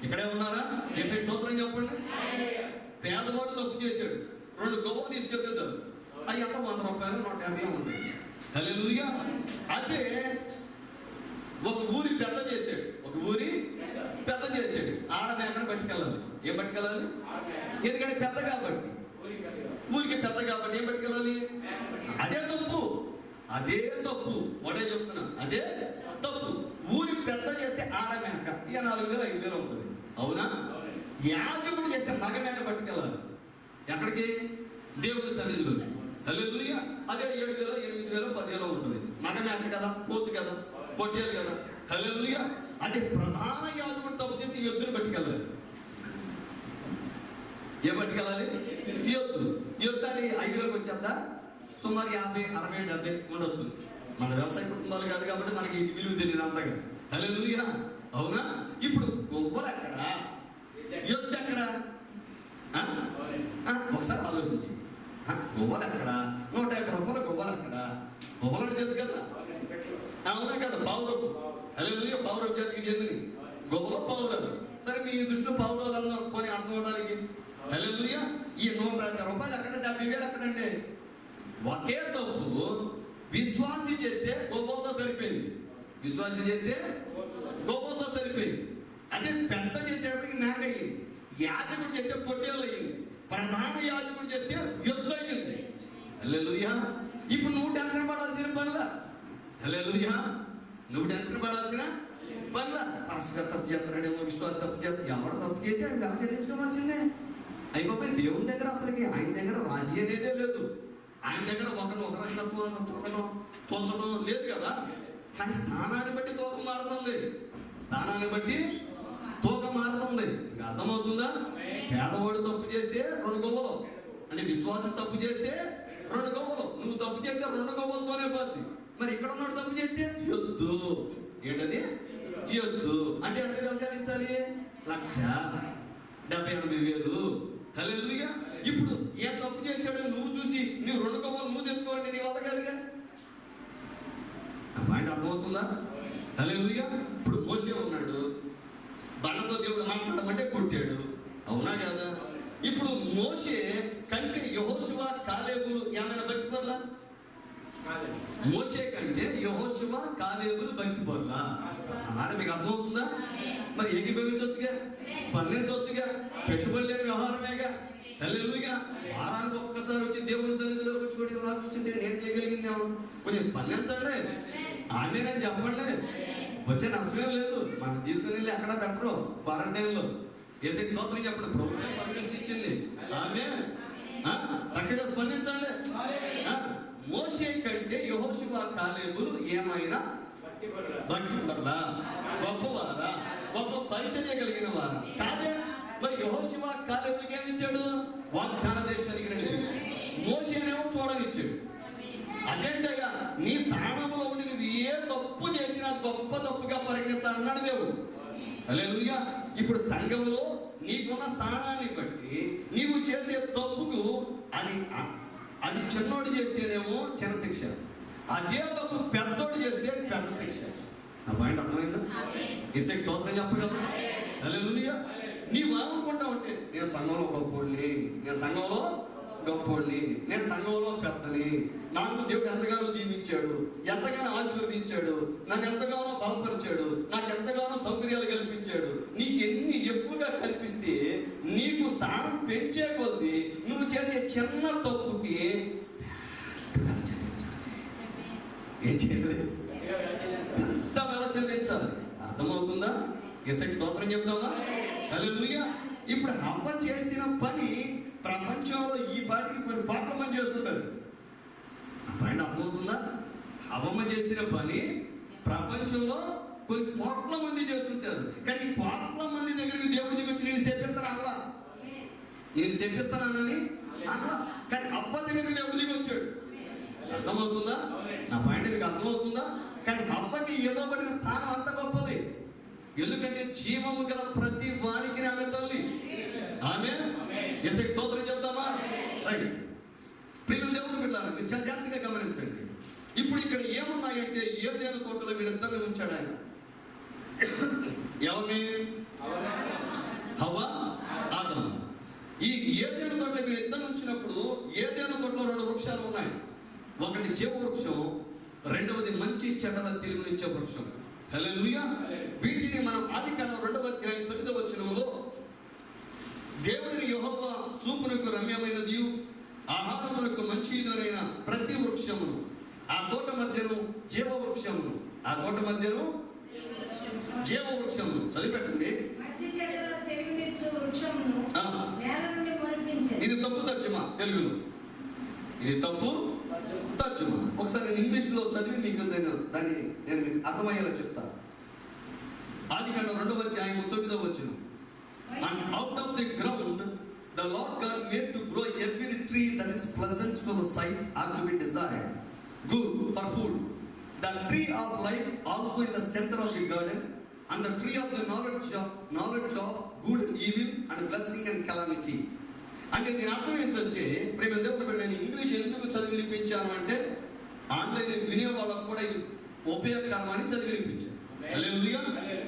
ఇక్కడే ఉన్నారా? యేసుకి స్తోత్రం చెప్పండి. పేదవాడు తప్పు చేశాడు. 2 గవ్వలు తీసుకెళ్తారు. అవి అంతా 100 రూపాయలు 150 ఉంటాయి. హల్లెలూయా. అదే ఒక ఊరి పెద్ద చేశాడు, ఒక ఊరి పెద్ద చేశాడు. ఆడ మేకను పట్టుకెళ్ళాలి. ఏం పట్టుకెళ్ళాలి? ఎందుకంటే పెద్ద కాబట్టి, ఊరికి పెద్ద కాబట్టి ఏం పట్టుకెళ్ళాలి? అదే తప్పు, అదే తప్పు. ఒకటే చెప్తున్నా, అదే తప్పు. ఊరి పెద్ద చేస్తే ఆడ మేక ఇక 4,000 5,000 ఉంటుంది. అవునా? యాజకుడు చేస్తే మగ మేక పట్టుకెళ్ళాలి. ఎక్కడికి? దేవుడి సన్నిధిలో. హల్లెలూయా. అదే 7,000 8,000 10,000 ఉంటుంది. మగ మేక కదా, పోతు కదా, పొట్టేలు కదా. హల్లెలూయా. అదే ప్రధాన యాజకుడు తప్పు చేస్తే ఎద్దును పట్టుకెళ్ళాలి. ఏ పట్టుకెళ్ళాలి? ఎద్దు అంటే 5,000 వచ్చేద్దా? సుమారు 50 60 70 ఉండొచ్చు. మన వ్యవసాయ కుటుంబాలు కాదు కాబట్టి మనకి ఇంటి విలువ తెలియదు అంతగా. హల్లెలూయా. అవునా? ఇప్పుడు గొప్పలు ఎక్కడ, ఎద్దు ఎక్కడ? ఒకసారి ఆలోచించి, గొవ్వలు ఎక్కడ? 150 రూపాయలు గొవ్వలు ఎక్కడ? గొవ్వలు తెలుసు కదా, అవునా కదా? పావురపు. హల్లెలూయా. పావురపు జాతికి చెందిన గొవ్వలు పావురాలు. సరే మీ దృష్టిలో పావురాలు అందరూ కొని అర్థం అవడానికి. హల్లెలూయా. ఈ 150 రూపాయలు అక్కడ 70,000 ఎక్కడండి? ఒకే తప్పు విశ్వాసి చేస్తే గొప్పలతో సరిపోయింది. విశ్వాసి చేస్తే గొప్పలతో సరిపోయింది. అంటే పెద్ద చేసేటప్పటికి మేక అయ్యింది. యాజకుడు చేస్తే పొట్టేళ్ళు అయ్యింది. ప్రధాన యాజకుడు చేస్తే యుద్ధం అయ్యింది. హల్లెలూయా. ఇప్పుడు నువ్వు టెన్షన్ పడాల్సిన పనిలా. హల్లెలూయా. నువ్వు టెన్షన్ పడాల్సిన పనిలా. పాస్టర్ గారు తప్పు చేస్తున్నాడేమో, విశ్వాస తప్పు చేస్తాడు. ఎవడ తప్పు చేస్తే ఆయన ఆచరించుకోవాల్సిందే. అయిపోయి దేవుని దగ్గర అసలుకి ఆయన దగ్గర రాజీ అనేదే లేదు. ఆయన దగ్గర ఒకరినొకరు తోచడం లేదు కదా. కానీ స్థానాన్ని బట్టి తూకం మారుతుంది. స్థానాన్ని బట్టి తూకం మారుతుంది. మీకు అర్థమవుతుందా? పేదవాడు తప్పు చేస్తే 2 గొవ్వలు, అంటే విశ్వాసం తప్పు చేస్తే 2 గొవ్వలు. నువ్వు తప్పు చేస్తే 2 గొవ్వలతోనే పోద్ది. మరి ఇక్కడ ఉన్నాడు తప్పు చేస్తే యొద్దు. ఏంటది? యొద్దు అంటే ఎంత వ్యవసాయించాలి? 1,70,000 హల్లెలూయా. ఇప్పుడు ఏ తప్పు చేశాడో నువ్వు చూసి నువ్వు 2 గొవ్వలు నువ్వు తెచ్చుకోవాలంటే నీ వల్ల కాదుగా. ఆ పాయింట్ అర్థమవుతుందా? హల్లెలూయా. ఇప్పుడు మోషే ఉన్నాడు, బండతో దేవుడు మాట్లాడమంటే కొట్టాడు. అవునా కదా? ఇప్పుడు మోషే కంటే యెహోషువ కాలేబులు ఏమైనా భక్తి పర్లా? మోషే కంటే యెహోషువ కాలేబులు భక్తి పర్లా. అన్నమాట మీకు అర్థమవుతుందా? మరి ఏకీభవించవచ్చుగా, స్పందించవచ్చుగా. పెట్టుబడి లేని వ్యవహారమేగా. హల్లెలూయా. వారానికి ఒక్కసారి వచ్చి దేవుని సన్నిధిలో కూర్చోటి ఇలా కూర్చుంటే నేను చేయగలిగిందేమో. కొంచెం స్పందించండి. ఆమెనని చెప్పండి. వచ్చే నష్టమేం లేదు. మనం తీసుకుని వెళ్ళి అక్కడ పెట్టరు క్వారంటైన్లో. యేసుకి స్తోత్రం చెప్పండి. ప్రభుత్వం పర్మిషన్ ఇచ్చింది. ఆమె చక్కగా స్పందించండి. మోషే కంటే యెహోషువ కాలేబులు ఏమైనా భక్తి పర్లా, గొప్పవారా, గొప్ప పరిచర్య కలిగిన వారా కాదే? మరి యెహోషువ కాలేబులకి ఏమి ఇచ్చాడు? వాగ్దాన దేశానికి నడిపించాడు. మోషేనేమో చూడనిచ్చాడు. అదేంటయ్యా, నీ స్థానంలో ఉండి నువ్వు ఏ తప్పు చేసినా గొప్ప తప్పుగా పరిగణిస్తా అన్నాడు దేవుడు. హల్లెలూయా. ఇప్పుడు సంఘంలో నీకున్న స్థానాన్ని బట్టి నీవు చేసే తప్పుకు అది చిన్నోడు చేస్తేనేమో చిన్న శిక్ష, అదే తప్పు పెద్దోడు చేస్తే పెద్ద శిక్ష. నా పాయింట్ అర్థమైందా? యేసుకి స్తోత్రం చెప్పగలరు. హల్లెలూయా. నీవు అనుకుంటా ఉంటే నేను సంఘంలో గొప్పోడిని, నేను సంఘంలో గొప్పోడిని, నేను సంఘంలో పెద్దని, నాకు దేవుడు ఎంతగానో దీవించాడు, ఎంతగానో ఆశీర్వదించాడు, నన్ను ఎంతగానో బలపరిచాడు, నాకు ఎంతగానో సౌకర్యాలు కల్పించాడు. నీకు ఎన్ని ఎక్కువగా కల్పిస్తే నీకు స్థానం పెంచే కొద్దీ నువ్వు చేసే చిన్న తప్పుకి ఏం చేయాలి? పెద్ద వెల చెల్లించాలి. అర్థమవుతుందా? యేసుకి స్తోత్రం చెప్తామా? హల్లెలూయా. ఇప్పుడు హవ్వ చేసిన పని ప్రపంచంలో ఈ పాటికి కొన్ని కోట్ల మంది చేసుకుంటారు. ఆ పాయింట్ అర్థమవుతుందా? హవ్వ చేసిన పని ప్రపంచంలో కొన్ని కోట్ల మంది చేస్తుంటారు. కానీ ఈ కోట్ల మంది దగ్గరికి దేవుడి దగ్గర వచ్చి నేను చెప్పిస్తాను అలా, నేను చెప్పిస్తానని అలా. కానీ హవ్వ దగ్గరికి దేవుడి దగ్గర వచ్చాడు. అర్థమవుతుందా? నా పాయింట్ మీకు అర్థమవుతుందా? కానీ హవ్వకి ఇవ్వబడిన స్థానం అంత గొప్పది. ఎందుకంటే జీవము గల ప్రతి వారికి ఆమె తల్లి. ఆమె యేసుకి స్తోత్రం చెప్తామా? రైట్. ప్రియులు దేవుడు బిడ్డలారా, మీరు చాలా జాగ్రత్తగా గమనించండి. ఇప్పుడు ఇక్కడ ఏమున్నాయంటే ఏదైనా తోటలో వీళ్ళిద్దరిని ఉంచాడు ఆయన. ఎవరిని? హవ్వ, ఆదాము. ఈ ఏదైనా తోటలో మీరు ఇద్దరు ఉంచినప్పుడు ఏదైనా తోటలో 2 వృక్షాలు ఉన్నాయి. ఒకటి జీవ వృక్షం, రెండవది మంచి చెడ్డల తెలివినిచ్చే వృక్షం. హల్లెలూయా. వీటిని మనం ఆదికాండం 2వ అధ్యాయం 9వ వచనములో దేవుని యెహోవా చూపునకు రమ్యమైనది ఆహారమునకు మంచిదైన ప్రతి వృక్షమును ఆ తోట మధ్యను జీవ వృక్షమును చదివిపెట్టండి. ఇది తప్పు తర్జుమా తెలుగులో, ఇది తప్పు తర్జుమా. ఒకసారి నేను ఇంగ్లీష్లో చదివి మీకు దాన్ని నేను మీకు అర్థమయ్యేలా చెప్తా. ఆదికాండం 2వ అధ్యాయం 9వ వచనం. And out of the ground the Lord God made to grow every tree that is pleasant to the sight and to be desired, good for food. The tree of life also in the center of the garden, and the tree of the knowledge of good and evil, and blessing and calamity. అంటే దీని అర్థం ఏంటంటే, ప్రేమ దేవుడు నేను ఇంగ్లీష్ ఎందుకు చదివి వినిపించాను అంటే ఆన్లైన్ వినే వాళ్ళకు కూడా ఇది ఉపయోగకరమని చదివి వినిపించాను. హల్లెలూయా.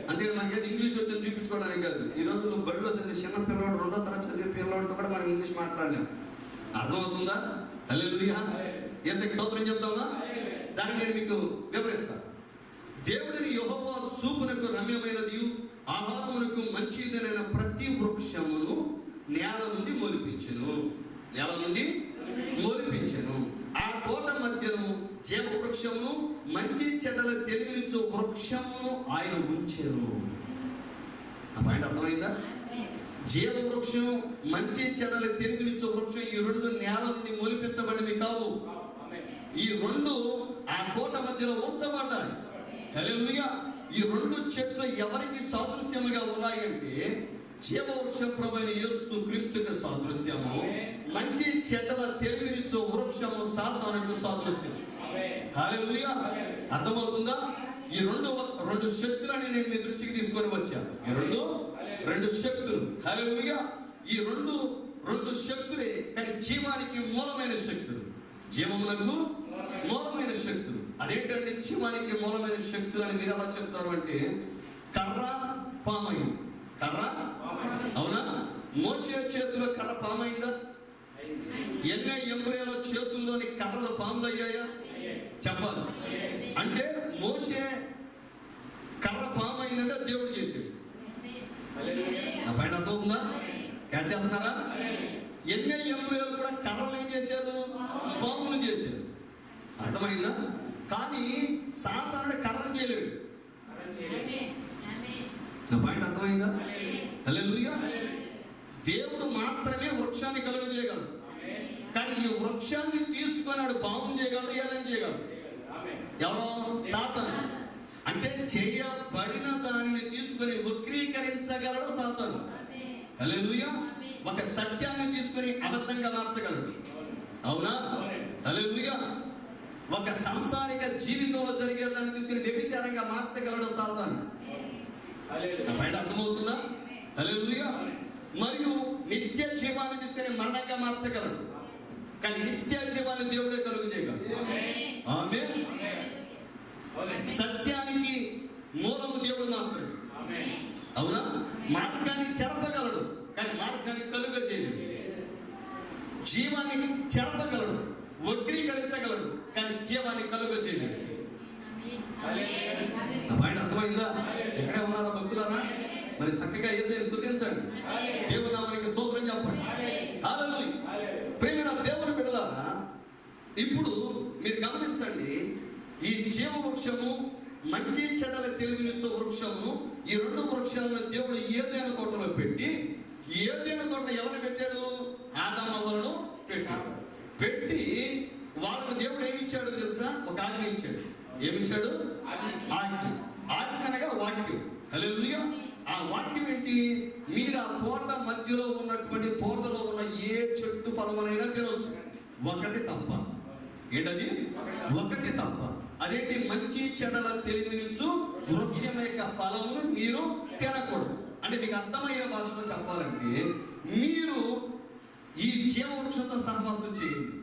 అంతే మనకి ఇంగ్లీష్ వచ్చి చూపించుకోవడానికి కాదు. ఈ రోజు నువ్వు బడిలో చదివే చిన్న పిల్లవాడు 2వ తరగతి చదివే పిల్లవాడితో కూడా మనం ఇంగ్లీష్ మాట్లాడలేము. అర్థమవుతుందా? హల్లెలూయా. యేసుకి స్తోత్రం చెప్తావా? దాన్ని నేను మీకు వివరిస్తాను. దేవుడిని యెహోవా చూపునకు రమ్యమైనది ఆహారమునకు మంచిదైన ప్రతి వృక్షమును నేల నుండి మొలిపించెను. ఆ తోట మధ్యను జీవ వృక్షమును మంచి చెడ్డల తెలివినిచ్చు వృక్షమును ఆయన ఉంచెను. ఆ పాయింట్ అర్థమైందా? జీవ వృక్షం, మంచి చెడ్డల తెలివినిచ్చు వృక్షం, ఈ 2 నేల నుండి మొలిపించబడినవి కావు. ఈ 2 ఆ తోట మధ్యలో ఉంచబడ్డాయి. హల్లెలూయా. ఈ 2 చెట్లు ఎవరికి సాదృశ్యముగా ఉన్నాయంటే జీవ వృక్షం ప్రభువైన యేసు క్రీస్తుకి సాదృశ్యము, మంచి చెడ్డల తెలివినిచ్చు వృక్షము సాతానుకు సాదృశ్యం. హల్లెలూయా. అర్థమవుతుందా? ఈ 2 శక్తులని నేను మీ దృష్టికి తీసుకొని వచ్చాను. ఈ 2 శక్తులు. హల్లెలూయా. ఈ 2 శక్తులే, కానీ జీవానికి మూలమైన శక్తులు, జీవములకు మూలమైన శక్తులు. అదేంటంటే జీవానికి మూలమైన శక్తులు అని మీరు ఎలా చెప్తారు అంటే, కర్ర పామైంది. కర్ర, అవునా? మోషే చేతిలో కర్ర పామైందా? ఎన్నో ఎంబ్రయాల చేతుల్లోని కర్రలు పాములు అయ్యాయా? చెప్పాలి. అంటే మోషే కర్ర పామైందంటే దేవుడు చేసాడు. నా పైన అర్థం ఉందా? క్యాచ్ చేస్తున్నారా? ఎన్నో ఎంబ్రయాలు కూడా కర్రలు ఏం చేశారు? పాములు చేశారు. అర్థమైందా? కానీ సాతానుడు కర్రను చేయలేడు. నా పాయింట్ అర్థమైందా? హల్లెలూయా. దేవుడు మాత్రమే వృక్షాన్ని కలుగజేయగలడు. కానీ ఈ వృక్షాన్ని తీసుకున్నాడు పాము చేయగలడు, ఏదైనా చేయగలడు. ఎవరో? సాతాను. అంటే చేయబడిన దానిని తీసుకుని వక్రీకరించగలడు సాతాను. హల్లెలూయా. ఒక సత్యాన్ని తీసుకుని అబద్ధంగా మార్చగలడు. అవునా? హల్లెలూయా. ఒక సంసారిక జీవితంలో జరిగే దాన్ని తీసుకుని వ్యభిచారంగా మార్చగలడు సాతాను. బయట అర్థమవుతుందా? హల్లెలూయా. మరియు నిత్య జీవాన్ని తీసుకుని మరణంగా మార్చగలడు. కానీ నిత్య జీవాన్ని దేవుడే కలుగు చేయగలడు. ఆమేన్. సత్యానికి మూలము దేవుడు మాత్రమే. అవునా? మార్గాన్ని చెరపగలడు, కానీ మార్గాన్ని కలుగ చేయలేడు. జీవాన్ని చెరపగలడు, వక్రీకరించగలడు, కానీ జీవాన్ని కలుగ చేయలేడు. బయట అర్థమైందా? ఎక్కడే ఉన్నారా భక్తులారా? మరి చక్కగా యేసుని స్తుతించండి, దేవుని నామానికి స్తోత్రం చెప్పండి. హల్లెలూయా. ప్రియమైన దేవుని బిడ్డలారా, ఇప్పుడు మీరు గమనించండి, ఈ జీవ వృక్షము, మంచి చెడ్డల తెలివినిచ్చే వృక్షము, ఈ 2 వృక్షాలను దేవుడు ఏదైనా తోటలో పెట్టి, ఏదైనా తోటలో ఎవరిని పెట్టాడు? ఆదాము హవ్వలను పెట్టి వాళ్ళకు దేవుడు ఏమి ఇచ్చాడో తెలుసా? ఒక ఆజ్ఞ ఇచ్చాడు. ఏమిచ్చాడు? ఆజ్ఞ. ఆజ్ఞ అనగా వాక్యం. హల్లెలూయా. ఆ వాక్యం ఏంటి? మీరు ఆ తోట మధ్యలో ఉన్నటువంటి తోటలో ఉన్న ఏ చెట్టు ఫలమునైనా తినవచ్చు, ఒకటి తప్ప. ఏంటది? ఒకటి తప్ప. అదేంటి? మంచి చెడ్డల తెలివినిచ్చు వృక్షం యొక్క ఫలమును మీరు తినకూడదు. అంటే మీకు అర్థమయ్యే భాషలో చెప్పాలంటే, మీరు ఈ జీవ వృక్షంతో సహవాసం చేయండి,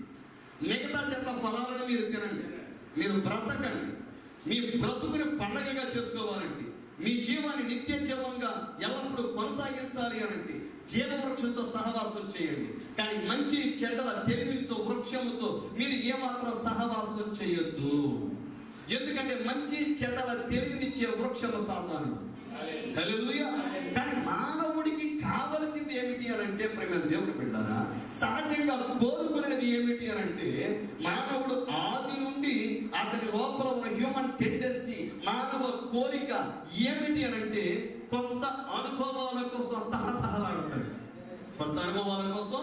మిగతా చెట్ల ఫలాలను మీరు తినండి, మీరు బ్రతకండి. మీ బ్రతుకుని పండగగా చేసుకోవాలంటే, మీ జీవాన్ని నిత్య జీవంగా ఎల్లప్పుడూ కొనసాగించాలి అంటే జీవవృక్షంతో సహవాసం చేయండి. కానీ మంచి చెడ్డల తెలివించే వృక్షముతో మీరు ఏమాత్రం సహవాసం చేయొద్దు. ఎందుకంటే మంచి చెడ్డల తెలివినిచ్చే వృక్షము సాతాను. హల్లెలూయా. కానీ మానవుడికి కావలసింది ఏమిటి అని అంటే, ప్రేమ దేవుని బిడ్డారా, సహజంగా కోరుకునేది ఏమిటి అని అంటే, మానవుడు ఆది నుండి అతని లోపల ఉన్న హ్యూమన్ టెండెన్సీ, మానవ కోరిక ఏమిటి అని అంటే, కొత్త అనుభవాల కోసం తహతహలాడతాడు. కొత్త అనుభవాల కోసం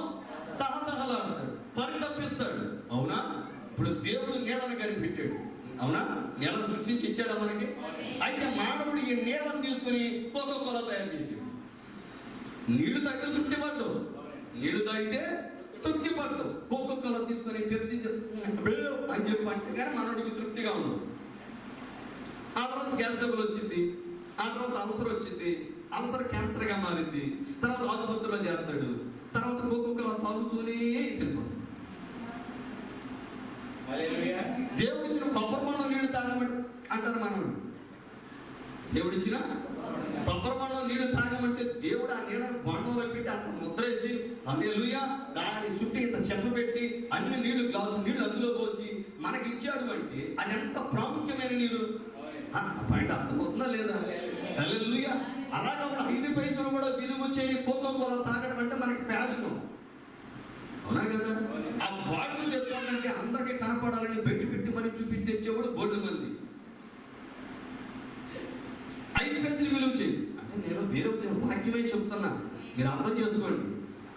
తహతహలాడతాడు, పరితపిస్తాడు. అవునా? ఇప్పుడు దేవుడు నీళ్ళను కనిపెట్టాడు. అవునా? నీళ్ళను సృష్టించి ఇచ్చాడా మనకి? అయితే మానవుడు ఈ నీళ్ళను తీసుకుని కోకోకోలా తయారు చేసాడు. నీళ్లు తాగితే తృప్తి పడ్డు, నీళ్లు తాగితే తృప్తి పడ్డు. కోకోకోలా తీసుకొని పెప్సీ అని చెప్పి అంటే కానీ మానవుడికి తృప్తిగా ఉండదు. ఆ తర్వాత గ్యాస్ ట్రబుల్ వచ్చింది, ఆ తర్వాత అల్సర్ వచ్చింది, అల్సర్ క్యాన్సర్గా మారింది, తర్వాత ఆసుపత్రిలో చేస్తాడు, తర్వాత కోకోకోలా తాగుతూనే వెళ్ళిపోతుంది. దేవుడిచ్చిన కొబ్బరిమండం నీళ్లు తాగమంటే అంటారు మనోడు. దేవుడిచ్చిన కొబ్బరిమండం నీళ్లు తాగమంటే దేవుడు ఆ నీళ్ళని బండంలో పెట్టి అంత ముద్ర వేసి హల్లెలూయా దాని చుట్టూ ఇంత చెప్ప పెట్టి అన్ని నీళ్లు గ్లాసు నీళ్లు అందులో పోసి మనకి ఇచ్చాడు అంటే అది ఎంత ప్రాముఖ్యమైన నీరు. పాయింట్ అర్థమవుతుందా లేదా? హల్లెలూయా. అలాగే 5 పైసలు కూడా విలువ చేయని కోకోకోలా తాగడం అంటే మనకి ఫ్యాషన్. అవునా కదా? ఆ బాటిల్ తెచ్చుకోవాలంటే అందరికీ కనపడాలని పెట్టి మరి చూపించి తెచ్చేవాడు బోర్డు మంది. 5 పైసలు విలువ చేయి అంటే నేను వేరే వాక్యమే చెప్తున్నా, మీరు అర్థం చేసుకోండి.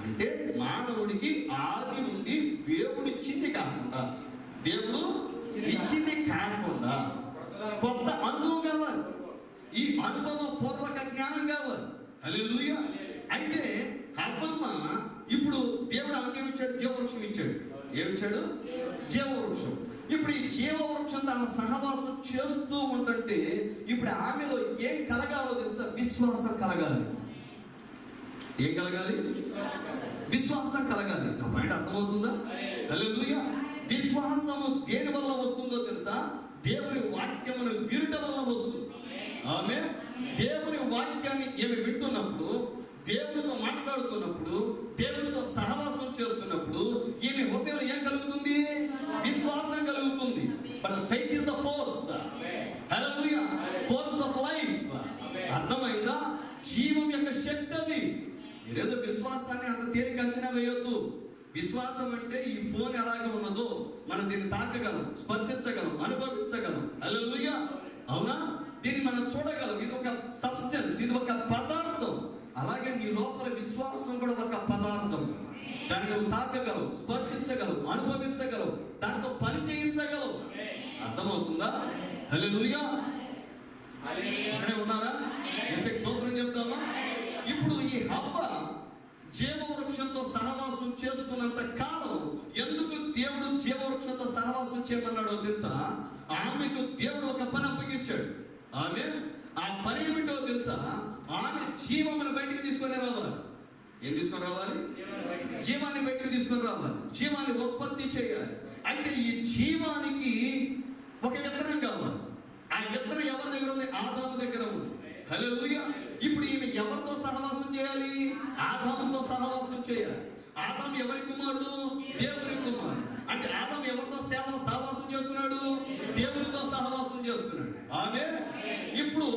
అంటే మానవుడికి ఆది నుండి దేవుడు ఇచ్చింది కాకుండా కొత్త అనుభవం కావాలి, ఈ అనుభవ పూర్వక జ్ఞానం కావాలి. హల్లెలూయా. అయితే హవ్వమ్మ ఇప్పుడు దేవుడు అనుభవించాడు, జీవవృక్షం ఇచ్చాడు. ఏమిచ్చాడు? జీవవృక్షం. ఇప్పుడు ఈ జీవవృక్షం తన సహవాసం చేస్తూ ఉంటుంటే ఇప్పుడు ఆమెలో ఏం కలగాలో తెలుసా? విశ్వాసం కలగాలి. ఏం కలగాలి? విశ్వాసం కలగాలి. నా పాయింట్ అర్థమవుతుందా? హల్లెలూయా. విశ్వాసము దేని వల్ల వస్తుందో తెలుసా? దేవుని వాక్యమును వినుట వల్ల వస్తుంది. ఆమేన్. దేవుని వాక్యాన్ని ఏమి వింటున్నప్పుడు, దేవునితో మాట్లాడుతున్నప్పుడు, దేవునితో సహవాసం చేస్తున్నప్పుడు ఈమె హృదయంలో ఏం కలుగుతుంది? విశ్వాసం కలుగుతుంది. But faith is the force. Hallelujah. Force of life. అర్థమైందా? జీవం యొక్క శక్తి అది. మీరేదో విశ్వాసాన్ని అంత తేలిక అంచనా వేయొద్దు. విశ్వాసం అంటే ఈ ఫోన్ ఎలాగ ఉన్నదో మనం దీన్ని తాకగలం, స్పర్శించగలం, అనుభవించగలం. హల్లెలూయా. అవునా? దీన్ని మనం చూడగలం. ఇది ఒక సబ్స్టెన్స్, ఇది ఒక పదార్థం. అలాగే నీ లోపల విశ్వాసం కూడా ఒక పదార్థం. దాన్ని నువ్వు తాకగలవు, స్పర్శించగలవు, అనుభవించగలవు, దాంతో పని చేయించగలవు. అర్థమవుతుందా? హల్లెలూయా. ఇక్కడే ఉన్నారా? స్తోత్రం చెప్తామా? ఇప్పుడు ఈ హవ్వ జీవవృక్షంతో సహవాసం చేస్తున్నంత కాలం ఎందుకు దేవుడు జీవవృక్షంతో సహవాసం చేయమన్నాడో తెలుసా? ఆమెకు దేవుడు ఒక పని అప్పగించాడు. ఆమె ఆ పని ఏమిటో తెలుసా? ఆమె జీవమును బయటికి తీసుకొని రావాలి. ఏం తీసుకొని రావాలి? జీవాన్ని బయటికి తీసుకొని రావాలి, జీవాన్ని ఉత్పత్తి చేయాలి. అయితే ఈ జీవానికి ఒక విత్తనం కావాలి. ఆ విత్తనం ఎవరి దగ్గర ఉంది? ఆదాము దగ్గర ఉంది. హల్లెలూయా. ఇప్పుడు ఈమె ఎవరితో సహవాసం చేయాలి? ఆదాముతో సహవాసం చేయాలి. ఆదాము ఎవరి కుమారుడు? దేవుని కుమారుడు. అంటే ఆదాము ఎవరితో సహవాసం చేస్తున్నాడు? దేవునితో సహవాసం చేస్తున్నాడు. ఆమేన్. ఇప్పుడు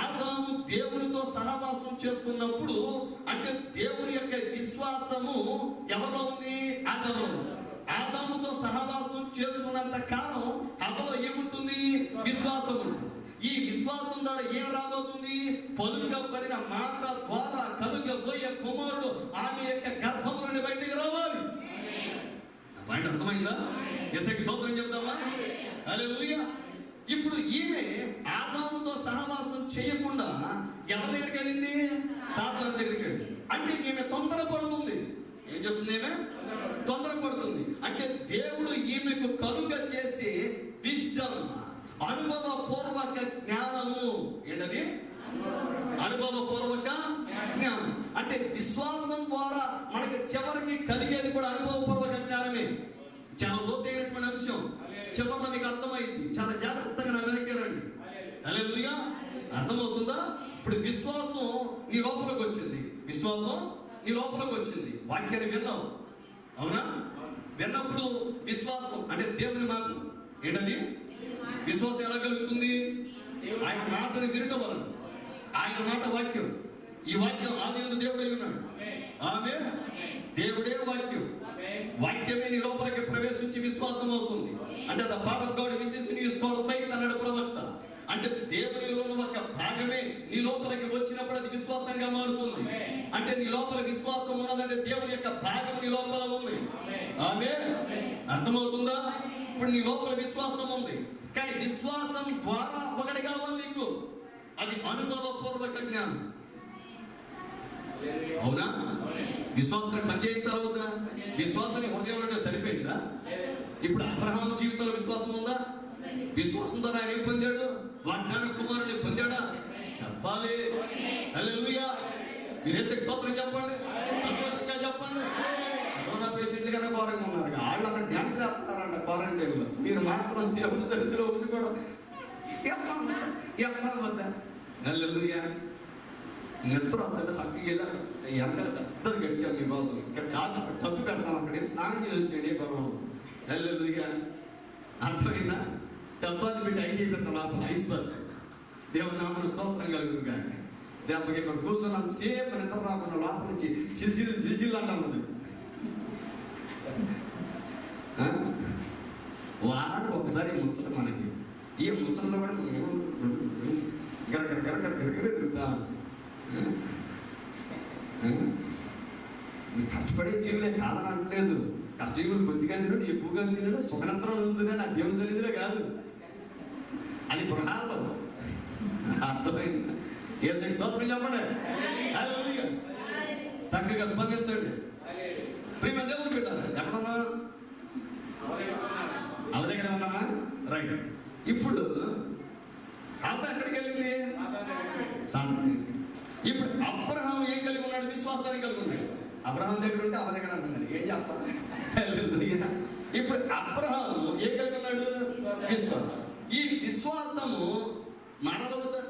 ఆదాము దేవునితో సహవాసం చేస్తున్నప్పుడు అంటే దేవుని యొక్క విశ్వాసము ఎవరిలో ఉంది? ఆదాములో. ఆదాముతో సహవాసం చేస్తున్నంత కాలం హవ్వలో ఏముంటుంది? విశ్వాసం ఉంటుంది. ఈ విశ్వాసం ద్వారా ఏం రాబోతుంది? పలుకబడిన మాట ద్వారా కలుగబోయే కుమారుడు ఆమె యొక్క గర్భం నుండి బయటికి రావాలి. పాయింట్ అర్థమైందా? యేసుకి స్తోత్రం చెప్తామా? హల్లెలూయా. ఇప్పుడు ఈమె ఆదాముతో సహవాసం చేయకుండా ఎవరి దగ్గరికి వెళ్ళింది? సాతాను దగ్గరికి వెళ్ళింది. అంటే ఈమె తొందరపడుతుంది. ఏం చేస్తుంది? ఈమె తొందరపడుతుంది. అంటే దేవుడు ఈమెకు కలుగ చేసే విజ్డమ్, అనుభవ పూర్వక జ్ఞానము. ఏంటది? అనుభవ పూర్వక జ్ఞానం. అంటే విశ్వాసం ద్వారా మనకి చివరికి కలిగేది కూడా అనుభవ పూర్వక జ్ఞానమే. చాలా లోతైనటువంటి అంశం. చివరిలో మీకు అర్థమైంది. చాలా జాగ్రత్తగా నా వెనక్కి రండి. హల్లెలూయా. అర్థమవుతుందా? ఇప్పుడు విశ్వాసం నీ లోపలికి వచ్చింది, విశ్వాసం నీ లోపలికి వచ్చింది, వాక్యాన్ని విన్నావు, అవునా? విన్నప్పుడు విశ్వాసం అంటే దేవుని మాట. ఏంటది విశ్వాసం? ఎలా కలుగుతుంది? ఆయన మాటని వినటం వలన. ఆయన మాట వాక్యం. ఈ వాక్యం ఆదియందు దేవుడై ఉన్నాడు. ఆమేన్. దేవుడే వాక్యం. వాక్యమే నీ లోపలికి ప్రవేశించి విశ్వాసం అవుతుంది. అంటే the part of God which is in you is called faith అన్నాడు ప్రవక్త. అంటే దేవునిలో ఒక భాగమే నీ లోపలికి వచ్చినప్పుడు అది విశ్వాసంగా మారుతుంది. అంటే నీ లోపల విశ్వాసం ఉన్నదంటే దేవుని యొక్క భాగం నీ లోపల ఉంది. ఆమేన్. అర్థమవుతుందా? ఇప్పుడు నీ లోపల విశ్వాసం ఉంది, కానీ విశ్వాసం ద్వారా ఒకటి కావాలి నీకు, అది అనుభవపూర్వక జ్ఞానం. అవునా? విశ్వాసాన్ని పనిచేయించాలి వద్దా? విశ్వాసాన్ని హృదయంలో అంటే సరిపోయిందా? ఇప్పుడు అబ్రహాం జీవితంలో విశ్వాసం ఉందా? విశ్వాసం ద్వారా ఆయన ఏం పొందాడు? వాగ్దాన కుమారుని పొందాడా? చెప్పాలి. హల్లెలూయా. మీరు యేసుకి స్తోత్రం చెప్పండి, సంతోషంగా చెప్పండి. కరోనా పేషెంట్లు కన్నా ఘోరంగా ఉన్నారు, వాళ్ళు అక్కడ డ్యాన్స్ వేస్తున్నారంట క్వారంటైన్ లో. మీరు మాత్రం దేవుని సన్నిధిలో ఉండి కూడా వద్దా? హల్లెలూయా. నిద్ర వస్తుంటే చక్కగా ఎంత పెద్దది కట్టాం మీకోసం. ఇక్కడ తప్పు పెడతాం, అక్కడ స్నానం చేసి వచ్చేయండి గొడవ. హల్లెలూయా. అర్థమైందా? డబ్బాది పెట్టి ఐస్ అయిపోతాం లోపల, ఐస్ బర్త్. దేవుని నామమున స్తోత్రం కలుగును గాక. దేవుడికి ఇక్కడ కూర్చొని సేపు నిద్ర రాకుండా లోపల నుంచి జిల్జిల్ అంటున్నది. వారానికి ఒకసారి ముచ్చట మనకి. ఈ ముచ్చటలో కూడా గరగర తిరుగుతా. కష్టపడే జీవులే కాదని అంటలేదు. కష్టజీవులు కొద్దిగా తినడు, ఎక్కువగా తినడు, సుఖనత్రం అవుతుంది. నా దేవుని సన్నిధిలో కాదు, అది గృహాల్లో. అర్థమైంది? యేసుకి స్తోత్రం చెప్పండి. హల్లెలూయా. చక్కగా స్పందించండి. ప్రియమైన దేవుని బిడ్డలారా, ఎక్కడున్నా? అవ దగ్గర ఉన్నామా? రైట్. ఇప్పుడు అబ్బ ఎక్కడికి వెళ్ళింది? సాతాను. ఇప్పుడు అబ్రహాం ఏం కలిగి ఉన్నాడు? విశ్వాసాన్ని కలిగి ఉన్నాడు. అబ్రహాం దగ్గర ఉంటే అవ దగ్గర అంటున్నారు. ఏం చెప్పాలి? ఇప్పుడు అబ్రహాం ఏం కలిగి ఉన్నాడు? విశ్వాసం. ఈ విశ్వాసము మారదవుతా?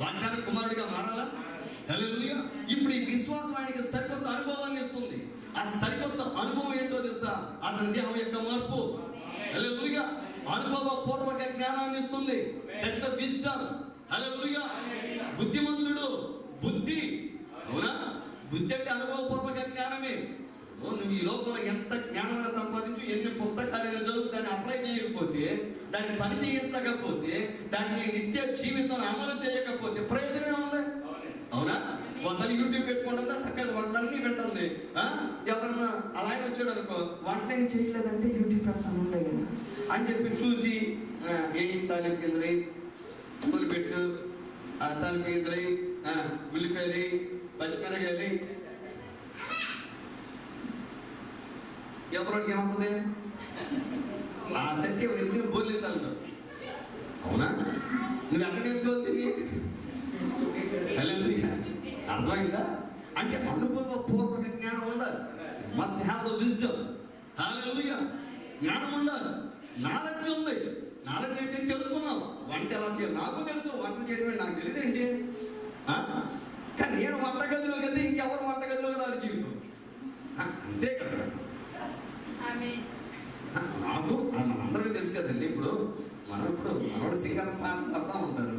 వాగ్దాన కుమారుడిగా మారాలా? హల్లెలూయా. ఇప్పుడు ఈ విశ్వాసం ఆయనకి సరికొత్త అనుభవాన్ని ఇస్తుంది. ఆ సరికొత్త అనుభవం ఏంటో తెలుసా? అతని దేహం యొక్క మార్పు. హల్లెలూయా. అనుభవ పూర్వక జ్ఞానాన్ని ఇస్తుంది. That's the wisdom. హల్లెలూయా. బుద్ధిమంతుడు, బుద్ధి. అవునా? బుద్ధి అంటే అనుభవపూర్వక జ్ఞానమే. నువ్వు ఈ లోపల ఎంత జ్ఞానాన్ని సంపాదించు, ఎన్ని పుస్తకాలను చదువు, దాన్ని అప్లై చేయకపోతే, దాన్ని పని చేయించకపోతే, దాన్ని నిత్య జీవితం అమలు చేయకపోతే ప్రయోజనం ఉంది? అవునా? వంటలు యూట్యూబ్ పెట్టుకుంటుందా, చక్కగా వంటలన్నీ వింటుంది. ఎవరన్నా అలా వచ్చాడు అనుకో, వంట ఏం చేయట్లేదంటే యూట్యూబ్ పెడతాను ఉండే కదా అని చెప్పి చూసి ఏ తాలింపు గింజలై, పెట్టు, తాలింపు గింజలై, ఉల్లిపాయలు, పచ్చిమిరకాయలు, ఎవరికి ఏమవుతుంది? ఆ శక్తి ఎందుకు బోర్లించాలి. అవునా? నువ్వు ఎక్కడ నేర్చుకోవాలి? అర్థమైందా? అంటే అనుభవపూర్వక జ్ఞానం ఉండాలి. Must have the wisdom. Hallelujah. జ్ఞానం ఉండాలి. నాలెడ్జ్ ఉంది. నాలెడ్జ్ ఏంటి? తెలుసుకున్నావు. వంట ఎలా చేయాలి నాకు తెలుసు, వంట చేయడం నాకు తెలియదు ఏంటి. కానీ నేను వంటగదిలోకి వెళ్తే ఇంకెవరు వంటగదిలోకి రాదు జీవితం. అంతే కదా. నాకు మనందరికీ తెలుసు కదండి. ఇప్పుడు మనోడు సింగర్స్ పాటలు పాడుతూ ఉంటారు.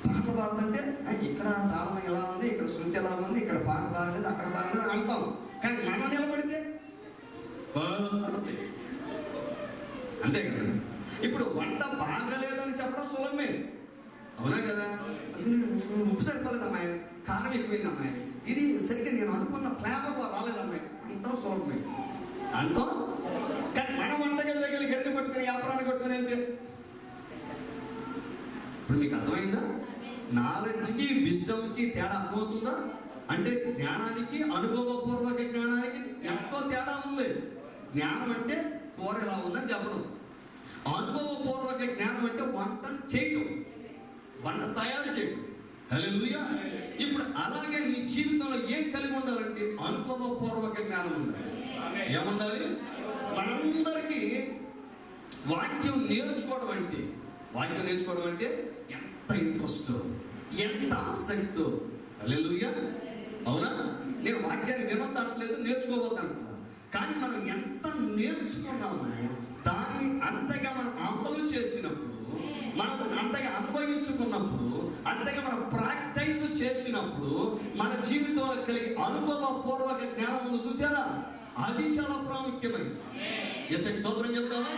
పాటలు పాడుతుంటే ఇక్కడ తాళం ఎలా ఉంది, ఇక్కడ శృతి ఎలా ఉంది, ఇక్కడ పాట బాగలేదు, అక్కడ బాగలేదు అని అంటాం. కానీ మనం నిలబడితే అంతే కదా. ఇప్పుడు వంట బాగలేదని చెప్పడం సులభమే, అవునా కదా? ఉప్పు సరిపోలేదు అమ్మాయి, కారం ఎక్కువైంది అమ్మాయి, ఇది సరిగ్గా నేను అనుకున్న ఫ్లేవర్ రాలేదు అమ్మాయి అంటాం సులభమే అంటాం. కానీ మనం వంటగది దగ్గర గడ్డి పట్టుకుని వ్యాపారాన్ని కొట్టుకుని వెళ్తే ఇప్పుడు మీకు అర్థమైందా? నాలెడ్జ్కి విజ్డమ్కి తేడా అర్థమవుతుందా? అంటే జ్ఞానానికి, అనుభవపూర్వక జ్ఞానానికి ఎంతో తేడా ఉంది. జ్ఞానం అంటే కూర ఎలా ఉందని చెప్పడం, అనుభవపూర్వక జ్ఞానం అంటే వంట చేయటం, వంట తయారు చేయటం. హల్లెలూయా. ఇప్పుడు అలాగే నీ జీవితంలో ఏం కలిగి ఉండాలంటే అనుభవపూర్వక జ్ఞానం ఉండాలి. ఏముండాలి? మనందరికీ వాక్యం నేర్చుకోవడం అంటే ఎంత ఇంట్రెస్ట్, ఎంత ఆసక్తితో. హల్లెలూయా. అవునా? నేను వాక్యాన్ని వినొద్దనట్లేదు, నేర్చుకోవద్దంటున్నా. కానీ మనం ఎంత నేర్చుకున్నామో దాన్ని అంతగా మనం అమలు చేసినప్పుడు, మనం అంతగా అన్వయించుకున్నప్పుడు, అంతగా మనం ప్రాక్టీస్ చేసినప్పుడు మన జీవితంలో కలిగి అనుభవపూర్వక జ్ఞానం ఉందో చూసారా, అది చాలా ప్రాముఖ్యమైనది. యేసుకి స్తోత్రం చెప్తాను.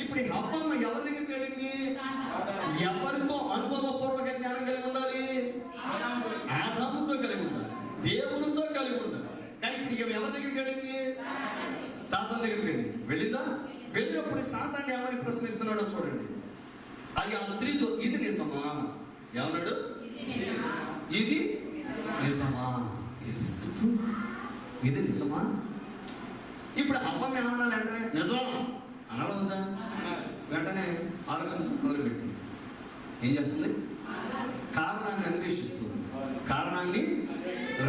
ఇప్పుడు ఈ హవ్వమ్మ ఎవరి దగ్గరికి వెళ్ళింది? ఎవరితో అనుభవపూర్వక జ్ఞానం కలిగి ఉండాలి? ఆదాముతో కలిగి ఉండాలి, దేవునితో కలిగి ఉండాలి. కానీ ఇప్పుడు ఎవరి దగ్గరికి వెళ్ళింది? సాతాను దగ్గరికి వెళ్ళింది. వెళ్ళిందా? వెళ్ళినప్పుడు సాతాన్ని ఏమని ప్రశ్నిస్తున్నాడో చూడండి. అది ఆ స్త్రీతో, ఇది నిజమా? ఏమన్నాడు? ఇది నిజమా? ఇది నిజమా? ఇప్పుడు హవ్వ ఏమన్నా వెంటనే నిజం అనాలి ఉందా? వెంటనే ఆలోచించడం మొదలుపెట్టింది. ఏం చేస్తుంది? కారణాన్ని అన్వేషిస్తుంది. కారణాన్ని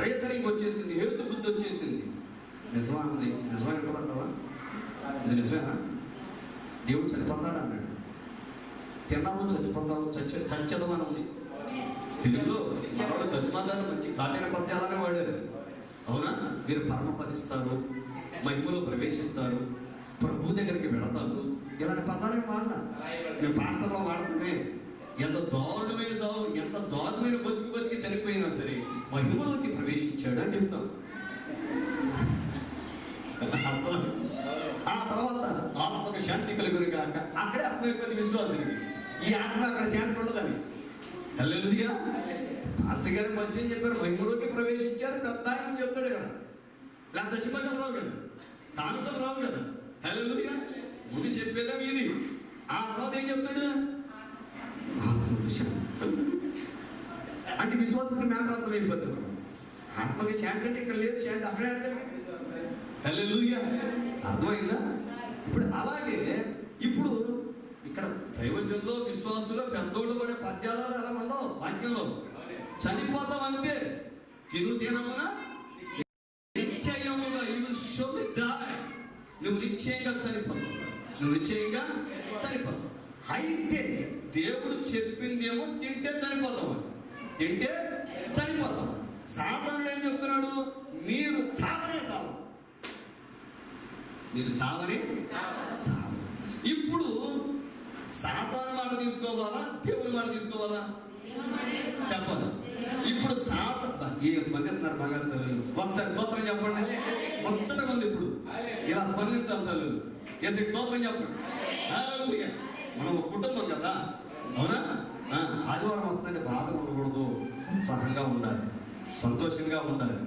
రీజనింగ్ వచ్చేసింది, హేతు బుద్ధి వచ్చేసింది. నిజమా అంది? నిజమా ఉంటుందంటావా? ఇది నిజమేనా? దేవుడు చనిపోతాడు అన్నాడు. తిన్నాము, చచ్చిపోతాము, చచ్చేదమని ఉంది తెలుగులో. మనవాడు గజమాదాలు మంచి కాటైన పద్యాలనే వాడారు. అవునా? మీరు పరమపదిస్తారు, మహిమలో ప్రవేశిస్తారు, ప్రభు దగ్గరికి వెళతారు, ఇలాంటి పదాలే వాడినా. మేము పాస్టర్లో వాడతామే. ఎంత దారుణమైన సాగు, ఎంత దారుణమైన బతికి చనిపోయినా సరే మహిమలోకి ప్రవేశించాడు అని చెప్తాం. ఆ తర్వాత ఆత్మకు శాంతి కలుగురుగాక. అక్కడే ఆత్మైపోయింది విశ్వాసునికి. ఈ ఆత్మ అక్కడ శాంతి ఉండదని. హల్లెలూయా. పాస్టర్ గారు మంచి చెప్పారు, మహిమలోకి ప్రవేశించారు పెద్ద ఆయన చెప్తాడు ఇక్కడ. లేదా దశపథం రావు కదా, కానుకలు రావు కదా. హల్లెలూయా. ముందు చెప్పేదా ఇది. ఆ తర్వాత ఏం చెప్తాడు? ఆత్మకు శాంతి అంటే విశ్వాసంతో మేక అర్థమైపోతాడు. ఆత్మకి శాంతి అంటే ఇక్కడ లేదు, శాంతి అక్కడే అంటే. హల్లెలూయా. అర్థమైందా? ఇప్పుడు అలాగే ఇప్పుడు ఇక్కడ దైవజనులో విశ్వాసులో పెద్దోళ్ళు పడే పద్యాలు ఎలా ఉండవు వాక్యంలో. చనిపోతాం అంతే. తిను దినమున నిశ్చయముగా నువ్వు నిశ్చయంగా చనిపోతావు. నువ్వు నిశ్చయంగా చనిపోతావు. అయితే దేవుడు చెప్పిందేమో తింటే చనిపోతావు, తింటే చనిపోతావు. సాతానుడు ఏం చెప్తున్నాడు? మీరు చావనే చావు, మీరు చావని చావు. ఇప్పుడు సాతాను మాట తీసుకోవాలా, దేవుని మాట తీసుకోవాలా? చెప్పాలి. ఇప్పుడు ఏ స్పందిస్తున్నారు బాగా తల్లులు? ఒకసారి స్తోత్రం చెప్పండి. ముచ్చటగా ఉంది ఇప్పుడు. ఇలా స్పందించాలి తల్లులు. యేసుకి స్తోత్రం చెప్పండి. హల్లెలూయా. మనం ఒక కుటుంబం కదా, అవునా? ఆదివారం వస్తుందంటే బాధ ఉండకూడదు, ఉత్సాహంగా ఉండాలి, సంతోషంగా ఉండాలి.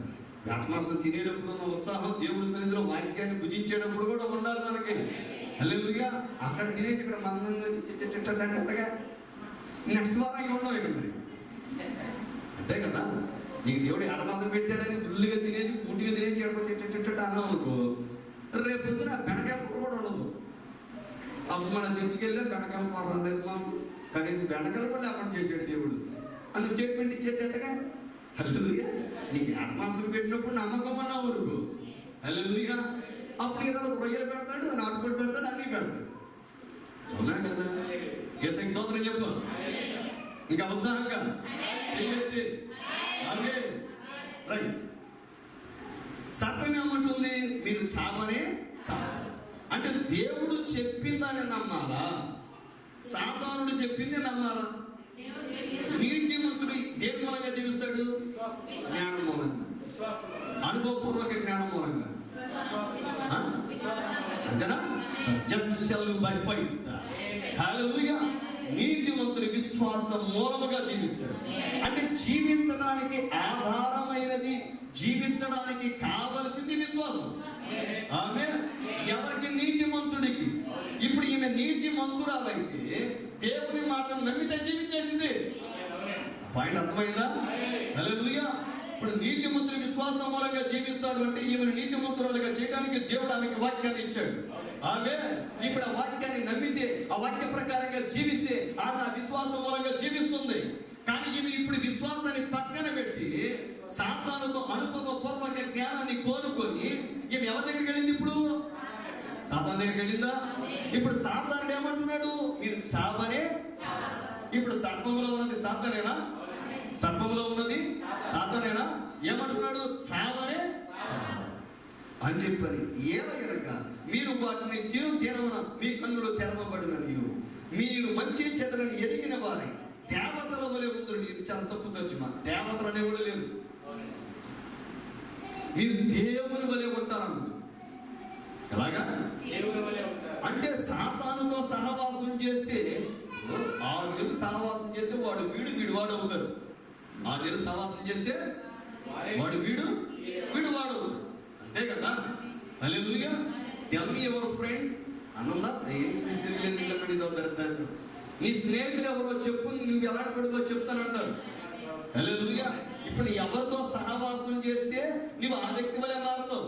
వేటమాసం తినేటప్పుడు ఉన్న ఉత్సాహం, దేవుడి సన్నిధిలో వాక్యాన్ని భుజించేటప్పుడు కూడా ఉండాలి మనకి. హల్లెలూయా. అక్కడ తినేసి ఇక్కడ మందంగా చిట్టగా నెక్స్ట్ వారం ఇక ఉండవు ఇక్కడ మరి. అంతే కదా. నీకు దేవుడు ఏటమాసం పెట్టాడని ఫుల్గా తినేసి పూర్తిగా తినేసి ఎక్కడికి అన్నాం అనుకో, రేపు పొద్దున బెండకాయ కూర కూడా ఉండదు. అప్పుడు మన చర్చికి వెళ్ళే బెండకాయ కూర రాలేదు మాకు, కనీసం బెండకాయలు కూడా లేకుండా చేసాడు దేవుడు అని స్టేట్మెంట్ ఇచ్చేటట్టుగా. హల్లెలూయా. నీకు ఏటమాసం పెట్టినప్పుడు నమ్మకం అన్నావు అనుకో. హల్లెలూయా. అప్పుడు ఏదో రొయ్యలు పెడతాడు, నాటుకోడి పెడతాడు, అన్నీ పెడతాడు. అవునా కదా? యేసుకి స్తోత్రం చెప్పు. ఇంకా ఉత్సాహంగా చెయ్యెత్తి. అదే రైట్. సత్యం ఏమంటుంది? మీరు చావనే చావు. అంటే దేవుడు చెప్పిందని నమ్మాలా, సాతానుడు చెప్పింది నమ్మాలా? నీతిమంతుడు దేని మూలంగా జీవిస్తాడు? జ్ఞానం మూలంగా, అనుభవపూర్వక జ్ఞానం మూలంగా. అంతేనా? Just shall by faith. Hallelujah. నీతిమంతుని విశ్వాసం మూలముగా జీవిస్తాడు. అంటే జీవించడానికి ఆధారమైనది, జీవించడానికి కావలసింది విశ్వాసం. ఆమేన్. ఎవరికి? నీతిమంతుడికి. ఇప్పుడు ఈమె నీతిమంతురాలైతే దేవుని మాటను నమ్మితే జీవించేసింది. పాయింట్ అర్థమైందా? హల్లెలూయా. ఇప్పుడు నీతిమంతుని విశ్వాసం మూలంగా జీవిస్తాడు అంటే ఈమెను నీతిమంతురాలుగా చేయడానికి దేవుడు ఆమెకి వాక్యాన్ని ఇచ్చాడు. ఆమేన్. ఇప్పుడు ఆ వాక్యాన్ని నమ్మితే, ఆ వాక్య ప్రకారంగా జీవిస్తే ఆమె ఆ విశ్వాసం మూలంగా జీవిస్తుంది. కానీ ఈమె ఇప్పుడు విశ్వాసాన్ని పక్కన పెట్టి సాతానుతో అనుభవపూర్వక జ్ఞానాన్ని కోరుకొని ఈమె ఎవరి దగ్గరికి వెళ్ళింది? ఇప్పుడు సాతాను దగ్గరికి వెళ్ళిందా? ఇప్పుడు సాతానుడు ఏమంటున్నాడు? మీరు చావనే. ఇప్పుడు సర్పంలో ఉన్నది సాతానేనా? సర్పములో ఉన్నది సాతానేనా? ఏమంటున్నాడు? సావనే అని చెప్పని. ఏమయ్యనగా మీరు వాటిని తినవన మీ కన్నులు తెరవబడిననియు మీరు మంచి చెడ్డలను ఎరిగిన వారై దేవతల వలె ఉందండి. ఇది చాలా తప్పు తర్జుమా. దేవతలు అనేవాడు లేదు, మీరు దేవుని వలె ఉంటారు. ఎలాగా అంటే సాతానుతో సహవాసం చేస్తే 6 నెలలు సహవాసం చేస్తే వాడు వాడు అవుతారు. 6 నెలలు సహవాసం చేస్తే వాడు వాడు అవుతారు. అంతే కదా? Hallelujah. Tell me your friend అన్నందా? నీ స్నేహితుడు ఎవరో చెప్పు, నువ్వు ఎలాంటి వాడివో చెప్తానంటారు. హల్లెలూయా. ఇప్పుడు ఎవరితో సహవాసం చేస్తే నువ్వు ఆ వ్యక్తి వలె మారుతావు.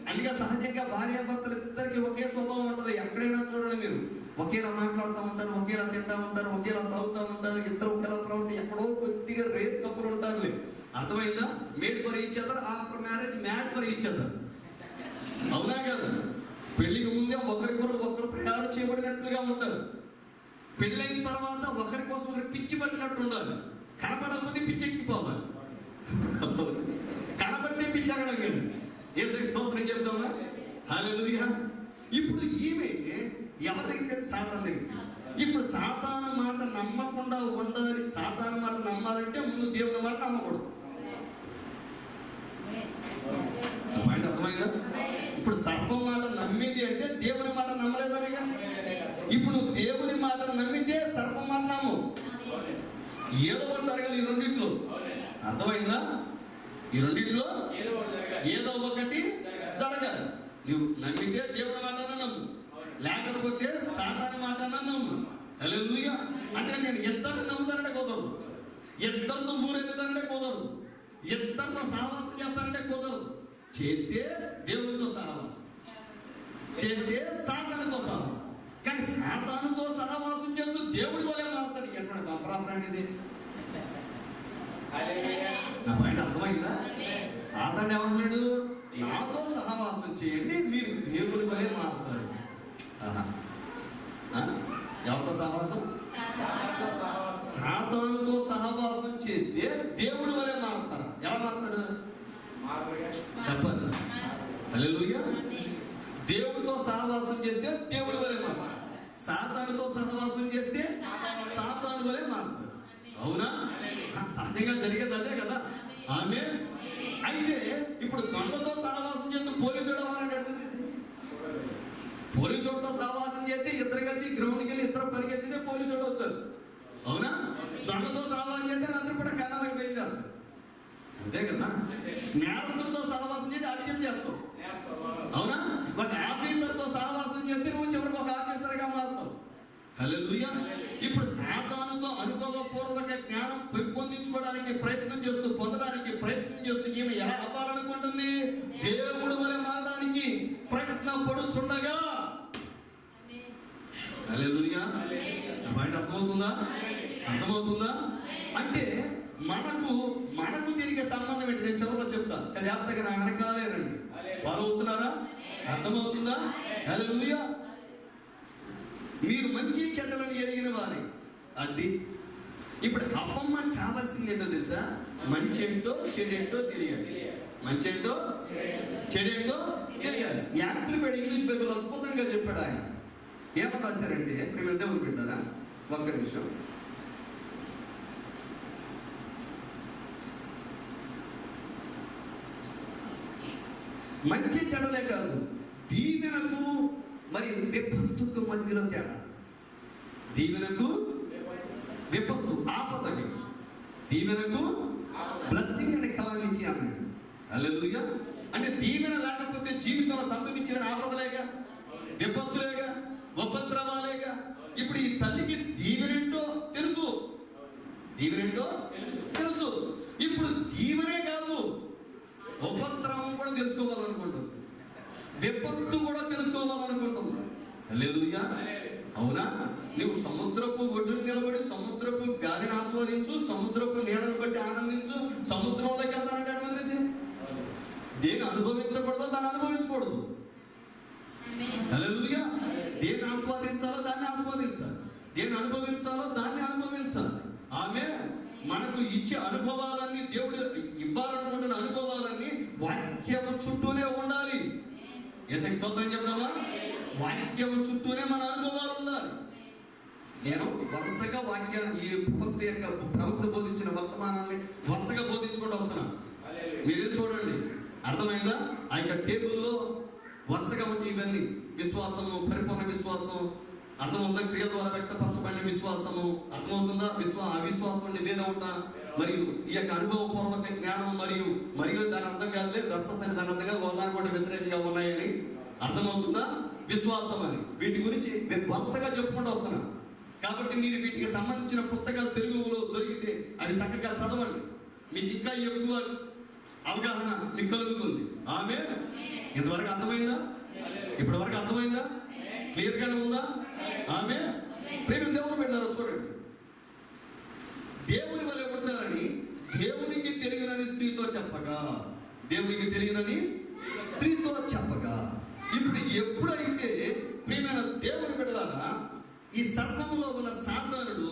అందుకే సహజంగా భార్యాభర్తలు ఇద్దరికి ఒకే స్వభావం ఉంటుంది. ఎక్కడైనా చూడండి, మీరు ఒకేలా మాట్లాడుతూ ఉంటారు, ఒకేలా తింటూ ఉంటారు, ఒకేలా తాగుతూ ఉంటారు, ఇద్దరు ఒకేలా ప్రవర్తి. ఎక్కడో కొద్దిగా రేర్ కప్పులు ఉంటారు. అర్థమైందా? Made for each other, after marriage mad for each other. అవునా కదా? పెళ్లికి ముందే ఒకరు తయారు చేయబడినట్లుగా ఉంటారు. పెళ్ళైన తర్వాత ఒకరి కోసం ఒకరు పిచ్చి పట్టినట్టు ఉండాలి. కనపడకపోతే పిచ్చి ఎక్కిపోవాలి, కనపడితే పిచ్చి అక్కడ కదా. యేసుకి స్తోత్రం చెప్తామా? హల్లెలూయా. ఇప్పుడు ఈమె ఎవరి దగ్గర? సాతాను దగ్గర. ఇప్పుడు సాతాను మాట నమ్మకుండా ఉండాలి. సాతాను మాట నమ్మాలంటే ముందు దేవుని మాట నమ్మకూడదు. పాయింట్ అర్థమైందా? ఇప్పుడు సర్పం మాట నమ్మింది అంటే దేవుని మాట నమ్మలేదనేగా. ఇప్పుడు దేవుని మాట నమ్మితే సర్పం మాట నమ్ము. ఏదో ఒకటి జరగాలి ఈ రెండిట్లో. అర్థమైందా? ఈ రెండిట్లో ఏదో ఒకటి జరగాలి. నువ్వు నమ్మితే దేవుని మాట నమ్ము, లేకపోతే సాతాను మాట నమ్ము. హల్లెలూయా. అంటే నేను ఇద్దరిని నమ్ముతానంటే కుదరదు, ఇద్దరితో ఊరెత్తుతానంటే కుదరదు, ఇద్దరితో సహవాసం చేస్తానంటే కుదరదు. చేస్తే దేవునితో సహవాసం, చేస్తే సాతానుతో సహవాసం. కానీ సాతానుతో సహవాసం చేస్తూ దేవుడి వల్లే మారుతాడు. ఎక్కడ బంపరాఫ్రాండ్ ఇది? నా పాయింట్ అర్థమైందా? సాతాను ఏమన్నాడు? నాతో సహవాసం చేయండి, మీరు దేవుడి వల్లే మారుతారు. ఎవరితో సహవాసం? సాతానుతో సహవాసం చేస్తే దేవుడి వల్లే మారుతారు. ఎలా మారుతారు చెప్పండి? హల్లెలూయా. దేవుడితో సహవాసం చేస్తే దేవుడి వలె మారుతారు. సాతానుతో సహవాసం చేస్తే సాతాను వలె మారుతారు. అవునా? సహజంగా జరిగేది అదే కదా. ఆమె అయితే ఇప్పుడు దొంగతో సహవాసం చేస్తే పోలీసుడు అవ్వాలని అడుగుతుంది. పోలీసుడితో సహవాసం చేస్తే ఇద్దరు కలిసి గ్రౌండ్కి వెళ్ళి ఇద్దరు పరిగెత్తితే పోలీసుడు అవుతారు. అవునా? దొంగతో సహవాసం చేస్తే అందరూ కూడా కన్నాలకు బయలుదేరుతారు. అంతే కదా? నేరస్తులతో సహవాసం చేసి హత్యం చేస్తావు. అవునా? ఒక ఆఫీసర్తో సహవాసం చేస్తే నువ్వు చివరికి ఒక ఆఫీసర్గా మారుతావు. హల్లెలూయా. ఇప్పుడు సాతానుతో అనుభవపూర్వక జ్ఞానం పెంపొందించుకోవడానికి ప్రయత్నం చేస్తూ, పొందడానికి ప్రయత్నం చేస్తూ ఈమె ఎలా అవ్వాలనుకుంటుంది? దేవుడు వలె మారడానికి ప్రయత్నం పడుచుండగా. హల్లెలూయా. బయట అర్థమవుతుందా? అంటే మనకు దీనికి సంబంధం ఏంటి? నేను చివరిలో చెప్తా, జాగ్రత్తగా నా వెనకాలే రండి. ఫాలో అవుతున్నారా? అర్థమవుతుందా? హల్లెలూయా. మీరు మంచి చెడ్డలను ఎరిగిన వారే. అది ఇప్పుడు అప్పమ్మకి కావాల్సింది ఏంటో తెలుసా? మంచి ఏంటో చెడేంటో తెలియాలి. మంచి ఏంటో చెడేంటో తెలియాలి. యాంప్లిఫైడ్ ఇంగ్లీష్ బైబిల్ అద్భుతంగా చెప్పాడు ఆయన. ఏమని రాశారంటే, మేము దేవుడు పెట్టారా? ఒక్క నిమిషం. మంచి చెడలే కాదు, దీవెనకు మరి విపత్తుకు మధ్యలో తేడా. దీవెనకు విపత్తు, ఆపదకి. దీవెనకు బ్లెస్సింగ్ అని కలామించి అన్నాడు. హల్లెలూయా. అంటే దీవెన లేకపోతే జీవితంలో సంభవించిన ఆపదలేగా, విపత్తులేగా, ఉపద్రవాలేగా. ఇప్పుడు ఈ తల్లికి దీవెనేంటో తెలుసు. ఇప్పుడు దీవెనే కాదు, ఉపద్రవం కూడా తెలుసుకోవాలనుకుంటుంది, విపత్తు కూడా తెలుసుకోవాలనుకుంటుంది. హల్లెలూయా. అవునా? నువ్వు సముద్రపు ఒడ్డును నిలబడి సముద్రపు గాలిని ఆస్వాదించు, సముద్రపు నీడను బట్టి ఆనందించు. సముద్రంలోకి వెళ్తానంటే అటువంటిది దేన్ని అనుభవించకూడదో దాన్ని అనుభవించకూడదు. హల్లెలూయా. దేన్ని ఆస్వాదించాలో దాన్ని ఆస్వాదించాలి, దేన్ని అనుభవించాలో దాన్ని అనుభవించాలి. ఆమె మనకు దేవుడు ఇచ్చే అనుభవాలన్నీ, దేవుడు ఇవ్వాలనుకుంటున్న అనుభవాలన్నీ వాక్యము చుట్టూనే ఉండాలి. యేసుకి స్తోత్రం చెప్తామా? వాక్యము చుట్టూనే మన అనుభవాలు ఉండాలి. నేను వరుసగా వాక్యాన్ని, ఈ ప్రవక్త బోధించిన వర్తమానాన్ని వరుసగా బోధించుకుంటూ వస్తున్నాను. మీరు చూడండి, అర్థమైందా? ఆ యొక్క టేబుల్లో వరుసగా ఉంటే ఇవన్నీ విశ్వాసము, పరిపూర్ణ విశ్వాసం, అర్థమవుతుందా? క్రియ ద్వారా వ్యక్తపరచబడిన విశ్వాసము, అర్థమవుతుందా? అవిశ్వాసం అంటే వేరే ఉంటా, మరియు ఈ యొక్క అనుభవపూర్వక జ్ఞానం, మరియు దాని అర్థం కాదులే, వెర్సెస్ అని దాని అర్థం కాదు, ఒకదాని కూడా వ్యతిరేకంగా ఉన్నాయని. అర్థమవుతుందా? విశ్వాసం అని, వీటి గురించి వరుసగా చెప్పుకుంటూ వస్తున్నాను. కాబట్టి మీరు వీటికి సంబంధించిన పుస్తకాలు తెలుగులో దొరికితే అవి చక్కగా చదవండి, మీకు ఇంకా ఎక్కువ అవగాహన మీకు కలుగుతుంది. ఆమేన్. ఇంతవరకు అర్థమైందా? ఇప్పటి వరకు అర్థమైందా? క్లియర్ గానే ఉందా? ఆమేన్. ప్రేమ దేవుని పెట్టారో చూడండి. దేవుని వలె ఉంటారని దేవునికి తెలియనని స్త్రీతో చెప్పగా, దేవునికి తెలియనని స్త్రీతో చెప్పగా, ఇప్పుడు ఎప్పుడైతే ప్రియమైన దేవుని బిడ్డలారా ఈ సర్పములో ఉన్న సాతానుడు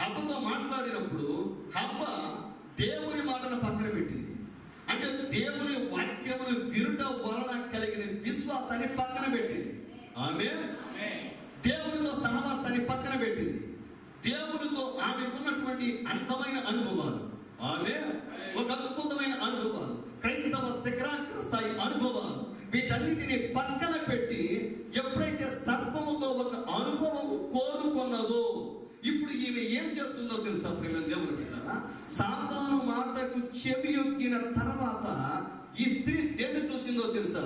హవ్వతో మాట్లాడినప్పుడు హవ్వ దేవుని మాటను పక్కన పెట్టింది. అంటే దేవుని వాక్యమును వినుట వలన కలిగిన విశ్వాసాన్ని పక్కన పెట్టింది. ఆమేన్. దేవునితో సహవాసాన్ని పక్కన పెట్టింది. దేవునితో ఆమెకున్నటువంటి అందమైన అనుభవాలు, ఆమేన్, ఒక అద్భుతమైన అనుభవాలు, క్రైస్తవ శిఖరాగ్ర స్థాయి అనుభవాలు, వీటన్నిటిని పక్కన పెట్టి ఎప్పుడైతే సర్పముతో ఒక అనుభవం కోరుకున్నదో, ఇప్పుడు ఈమె ఏం చేస్తుందో తెలుసా ప్రియమైన దేవుని బిడ్డలారా? సాతాను మాటకు చెవి యొక్కిన తర్వాత ఈ స్త్రీ దేన్ని చూసిందో తెలుసా?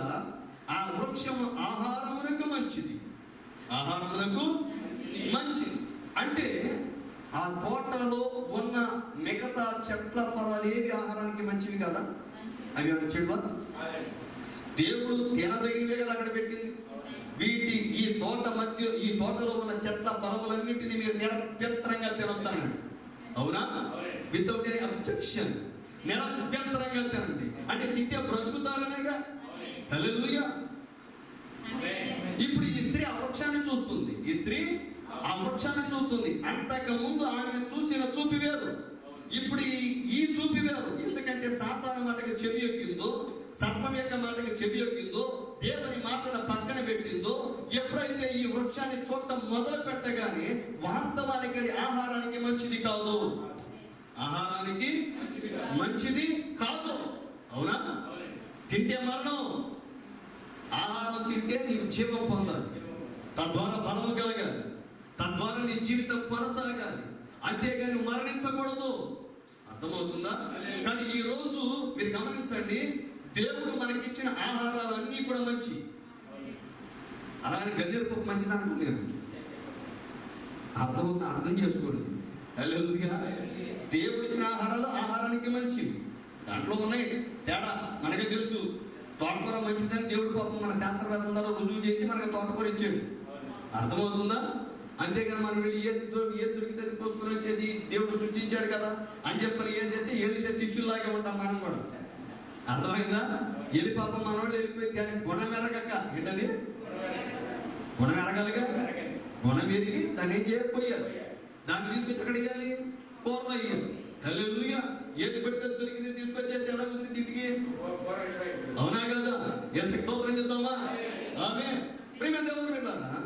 ఆ వృక్షము ఆహారమునకు మంచిది, ఆహారమునకు మంచిది. అంటే ఆ తోటలో ఉన్న మిగతా చెట్ల ఫలాలు ఏవి ఆహారానికి మంచివి కదా? అవి ఒక చెడువా? దేవుడు తినదగినవే కదా అక్కడ పెట్టింది. ఈ తోటలో ఉన్న చెట్ల ఫలములన్నింటినీ మీరు నిరభ్యంతరంగా తినొచ్చు అన్నాడు. అవునా? వితౌట్ ఎనీ అబ్జెక్షన్ నిరభ్యంతరంగా తినండి. అంటే తింటే బ్రతుకుతారనేగా. హల్లెలూయా. ఇప్పుడు ఈ స్త్రీ ఆ వృక్షాన్ని చూస్తుంది. అంతకు ముందు ఆమె చూసిన చూపి వేరు, ఇప్పుడు ఈ చూపి వేరు. ఎందుకంటే సాతాను మాటకు చెవి ఎక్కిందో, సర్పం యొక్క మాటకు చెవి ఎక్కిందో, దేవుని మాటను పక్కన పెట్టిందో, ఎప్పుడైతే ఈ వృక్షాన్ని చూడటం మొదలు పెట్టగానే వాస్తవానికి అది ఆహారానికి మంచిది కాదు, ఆహారానికి మంచిది కాదు. అవునా? తింటే మరణం, ఆహారం తింటే నీకు జీవం పొందాలి, తద్వారా బలము కలగాలి, తద్వారా నీ జీవితం కొనసాగాలి, అంతేగాని మరణించకూడదు. అర్థమవుతుందా? కానీ ఈ రోజు మీరు గమనించండి, దేవుడు మనకిచ్చిన ఆహారాలు అన్నీ కూడా మంచి, అలాగే గన్నేరు పప్పు మంచిది అనుకున్నాను. అర్థం చేసుకోండి. హల్లెలూయా. దేవుడు ఇచ్చిన ఆహారాలు ఆహారానికి మంచివి, దాంట్లో ఉన్నాయి తేడా మనకే తెలుసు. తోటకూర మంచిదని దేవుడు పాపం మన శాస్త్రవేత్తల ద్వారా రుజువు చేయించి మనకి తోటకూర ఇచ్చాడు. అర్థమవుతుందా? అంతేగాని మనం వెళ్ళి ఏది దొరికితే అది కోసుకొని వచ్చేసి దేవుడు సృష్టించాడు కదా అని చెప్పని ఏసేస్తే ఏలిసే శిష్యుల్లాగే ఉంటాం మనం కూడా. అర్థమైందా? ఎలి పాపం మన వాళ్ళు వెళ్ళిపోయి దానికి గుణం ఎరగక ఏంటది? గుణం ఎరగాలిగా. గుణం ఎరిగి దాన్ని ఏం చేయకపోయారు, దాన్ని తీసుకొచ్చి అక్కడ వేయాలి, కూరలో వేయాలి. హల్లెలూయా. ఏది పెడితే దొరికింది తీసుకొచ్చేది ఎలా కుదిరింది ఇంటికి? అవునా కదా? యేసుకి స్తోత్రం చెప్తామా? ఆమేన్. ప్రియమైన దేవుని బిడ్డలారా,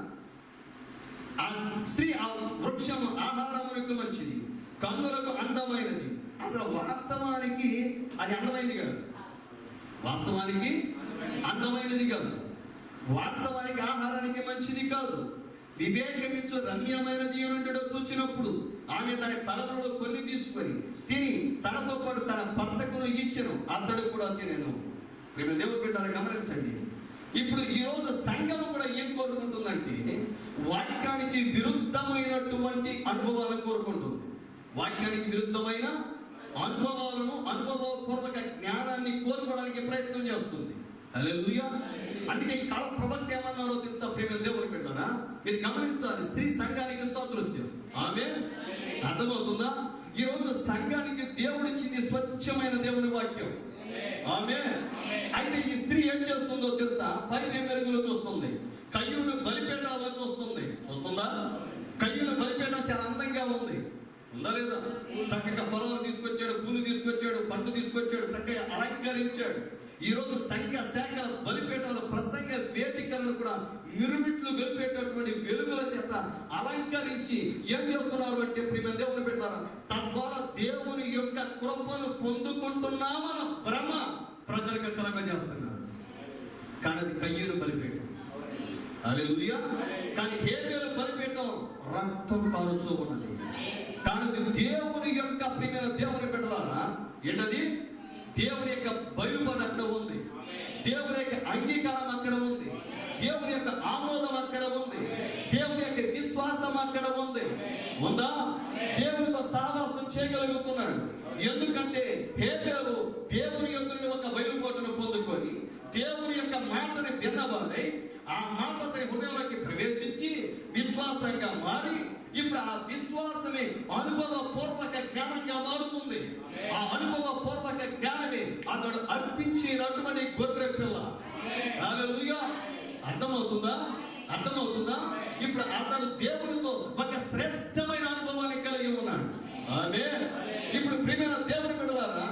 ఆ స్త్రీ ఆ వృక్షం ఆహారమునకు మంచిది, కన్నులకు అందమైనది. అసలు వాస్తవానికి అది అందమైనది కాదు, వాస్తవానికి అందమైనది కాదు, వాస్తవానికి ఆహారానికి మంచిది కాదు. వివేకమిచ్చు రమ్యమైనది ఏమిటో చూచినప్పుడు ఆమె తన ఫలములలో కొన్ని తీసుకొని తిని తనతో పాటు తన భర్తకును ఇచ్చెను, అతడు కూడా తినెను. ప్రేమ దేవుని బిడ్డలారా గమనించండి. ఇప్పుడు ఈ రోజు సంఘం కూడా ఏం కోరుకుంటుందంటే వాక్యానికి విరుద్ధమైనటువంటి అనుభవాలను కోరుకుంటుంది. వాక్యానికి విరుద్ధమైన అనుభవాలను, అనుభవపూర్వక జ్ఞానాన్ని కోరుకోవడానికి ప్రయత్నం చేస్తుంది. హల్లెలూయా. అందుకే ఈ కాల ప్రవక్త ఏమన్నారో తెలుసా ప్రేమ దేవుని బిడ్డలారా? మీరు గమనించాలి, స్త్రీ సంఘానికి సాదృశ్యం. ఆమేన్. అర్థమవుతుందా? ఈ రోజు సంఘానికి దేవుడిచ్చింది స్వచ్ఛమైన దేవుని వాక్యం. ఆమేన్. అయితే ఈ స్త్రీ ఏం చేస్తుందో తెలుసా? పై మెరుగులు చూస్తుంది, కయ్యూను బలిపీఠాలను చూస్తుందా? కయ్యూను బలిపీఠం చాలా అందంగా ఉంది. ఉందా లేదా? చక్కగా ఫలాలు తీసుకొచ్చాడు, పూలు తీసుకొచ్చాడు, పండు తీసుకొచ్చాడు, చక్కగా అలంకరించాడు. ఈ రోజు సంఘ శాఖల బలిపీఠాలు, ప్రసంగ వేదికలను కూడా మిరుమిట్లు గొలిపేటటువంటి వెలుగుల చేత అలంకరించి ఏం చేస్తున్నారు అంటే ప్రియమైన దేవుని పెట్టారా, తద్వారా దేవుని యొక్క కృపను పొందుకుంటున్నామన్న భ్రమ ప్రజలకు కలగ చేస్తున్నారు. కానీ అది కయ్యూరు బలిపీఠం. హల్లెలూయా. కానీ హేబేలు బలిపీఠం రక్తం కారుచూ ఉన్నది. కానీ దేవుని యొక్క ప్రియమైన దేవుని పెట్టారా ఏంటది? దేవుని యొక్క బయలుపాటు అక్కడ ఉంది, దేవుని యొక్క అంగీకారం అక్కడ ఉంది, దేవుని యొక్క ఆమోదం అక్కడ ఉంది, దేవుని యొక్క విశ్వాసం అక్కడ ఉంది. ఉందా? దేవునితో సహవాసం చేయగలుగుతున్నాడు. ఎందుకంటే హేబేలు దేవుని యొక్క ఒక బయలుపాటును పొందుకొని దేవుని యొక్క మాటని విన్నవాడై ఆ మాట హృదయంలోకి ప్రవేశించి విశ్వాసంగా మారి ఇప్పుడు ఆ విశ్వాసమే అనుభవపూర్వక జ్ఞానంగా మారుతుంది. ఆ అనుభవపూర్వక జ్ఞానమే అతడు అర్పించినటువంటి గొర్రె పిల్ల. హల్లెలూయా. అర్థమవుతుందా? అర్థమవుతుందా? ఇప్పుడు అతడు దేవునితో ఒక శ్రేష్టమైన అనుభవాన్ని కలిగి ఉన్నాడు. ఆమేన్. ఇప్పుడు ప్రియమైన దేవుని బిడ్డలారా,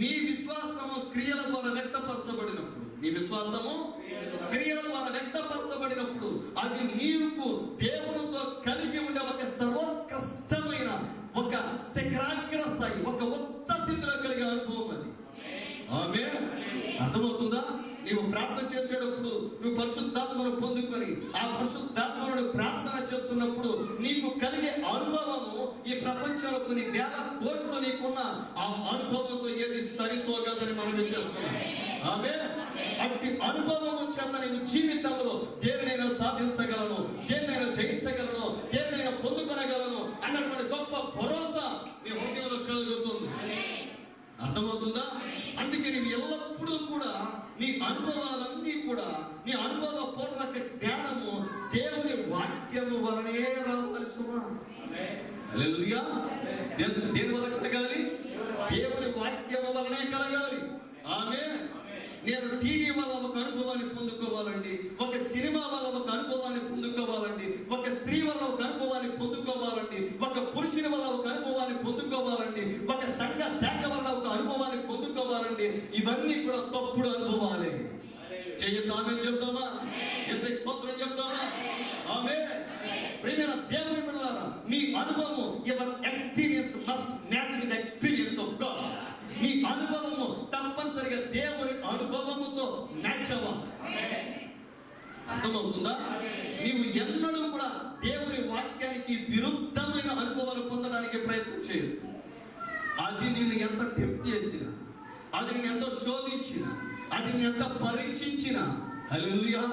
నీ విశ్వాసము క్రియల ద్వారా వ్యక్తపరచబడినప్పుడు, నీ విశ్వాసము క్రియల ద్వారా వ్యక్తపరచబడినప్పుడు అది నీకు దేవునితో కలిగి ఉండే ఒక సర్వోత్కృష్టమైన ఒక శిఖరాగ్ర స్థాయి, ఒక ఉచ్చ స్థితిలో కలిగే అనుభవం అది. ఆమేన్. అర్థమవుతుందా? నీవు ప్రార్థన చేసేటప్పుడు నువ్వు పరిశుద్ధాత్మను పొందుకొని ఆ పరిశుద్ధాత్మను ప్రార్థన చేస్తున్నప్పుడు నీకు కలిగే అనుభవము ఈ ప్రపంచంలో కొన్ని వేల కోట్లు నీకున్న ఆ అనుభవంతో ఏది సరితోగదని మనం చేస్తున్నాం. ఆమేన్. అట్టి అనుభవము చేత నేను జీవితంలో దేనినైనా సాధించగలను, దేనినైనా జయించగలను, దేనినైనా పొందుకొనగలను అన్నటువంటి గొప్ప భరోసా నీ హృదయంలో కలుగుతుంది. అర్థమవుతుందా? అందుకే నీవు ఎల్లప్పుడూ కూడా నీ అనుభవాలన్నీ కూడా నీ అనుభవ పూర్వక జ్ఞానము దేవుని వాక్యము వలనే రావాలి సుమా. హల్లెలూయా. దేని వల్ల కలగాలి? దేవుని వాక్యము వలనే కలగాలి. ఆమేన్. నేను టీవీ వల్ల ఒక అనుభవాన్ని పొందుకోవాలండి, ఒక సినిమా వల్ల ఒక అనుభవాన్ని పొందుకోవాలండి, ఒక స్త్రీ వల్ల ఒక అనుభవాన్ని పొందుకోవాలండి, ఒక పురుషుని వల్ల ఒక అనుభవాన్ని పొందుకోవాలండి, ఒక సంఘ శాఖ వల్ల ఒక అనుభవాన్ని పొందుకోవాలండి. ఇవన్నీ కూడా తప్పుడు అనుభవాలే. చెయ్యొద్దు. ఆమేన్ చెప్తామా? యేసుకి స్తోత్రం చెప్తామా? ఆమేన్. ప్రియమైన దేవుని బిడ్డలారా, నీ అనుభవం, your experience must match with experience of God. నీ అనుభవము తప్పనిసరిగా దేవుని అనుభవముతో మ్యాచ్ అవ్వాలి. అర్థమవుతుందా? నీవు ఎన్నడూ కూడా దేవుని వాక్యానికి విరుద్ధమైన అనుభవాలు పొందడానికి ప్రయత్నం చేయదు. అది నిన్ను ఎంత టెంప్ట్ చేసినా, అది నిన్ను ఎంత శోధించినా, అది నిన్ను ఎంత పరీక్షించినా. హల్లెలూయా.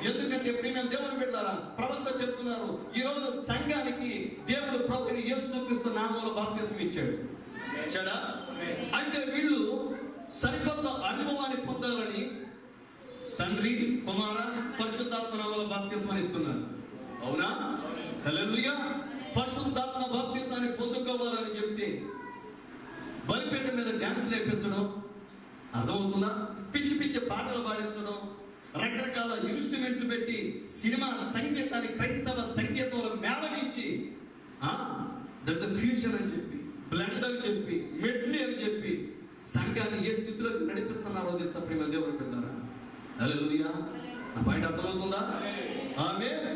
ఎందుకంటే ప్రియమైన దేవుని బిడ్డలారా, ప్రవక్త చెప్తున్నారు, ఈరోజు సంఘానికి దేవుడు ప్రభువైన యేసుక్రీస్తు నామములో బాప్తిసం ఇచ్చాడు. అయితే వీళ్ళు సరికొత్త అనుభవాన్ని పొందాలని తండ్రి, కుమార, పరిశుద్ధాత్మ నామములో బాప్తిసం ఇస్తున్నారు. అవునా? హల్లెలూయా. పరిశుద్ధాత్మ బాప్తిసాన్ని పొందుకోవాలని చెప్తే బలిపీఠ మీద డ్యాన్స్ నేర్పించడం, అర్థమవుతుందా? పిచ్చి పిచ్చి పాటలు పాడించడం, రకరకాల ఇన్స్ట్రుమెంట్స్ పెట్టి సినిమా సంగీతాన్ని క్రైస్తవ సంగీతంలో మేళవించి ఫ్యూజన్ అని చెప్పి, బ్లెండ్ అని చెప్పి, మెడ్లీ అని చెప్పి సంఘాన్ని ఏ స్థితిలోకి నడిపిస్తున్నారో తెలుసా ప్రియమైన దేవుని బిడ్డలారా? హల్లెలూయా. నా పాయింట్ అర్థమవుతుందా? ఆమేన్.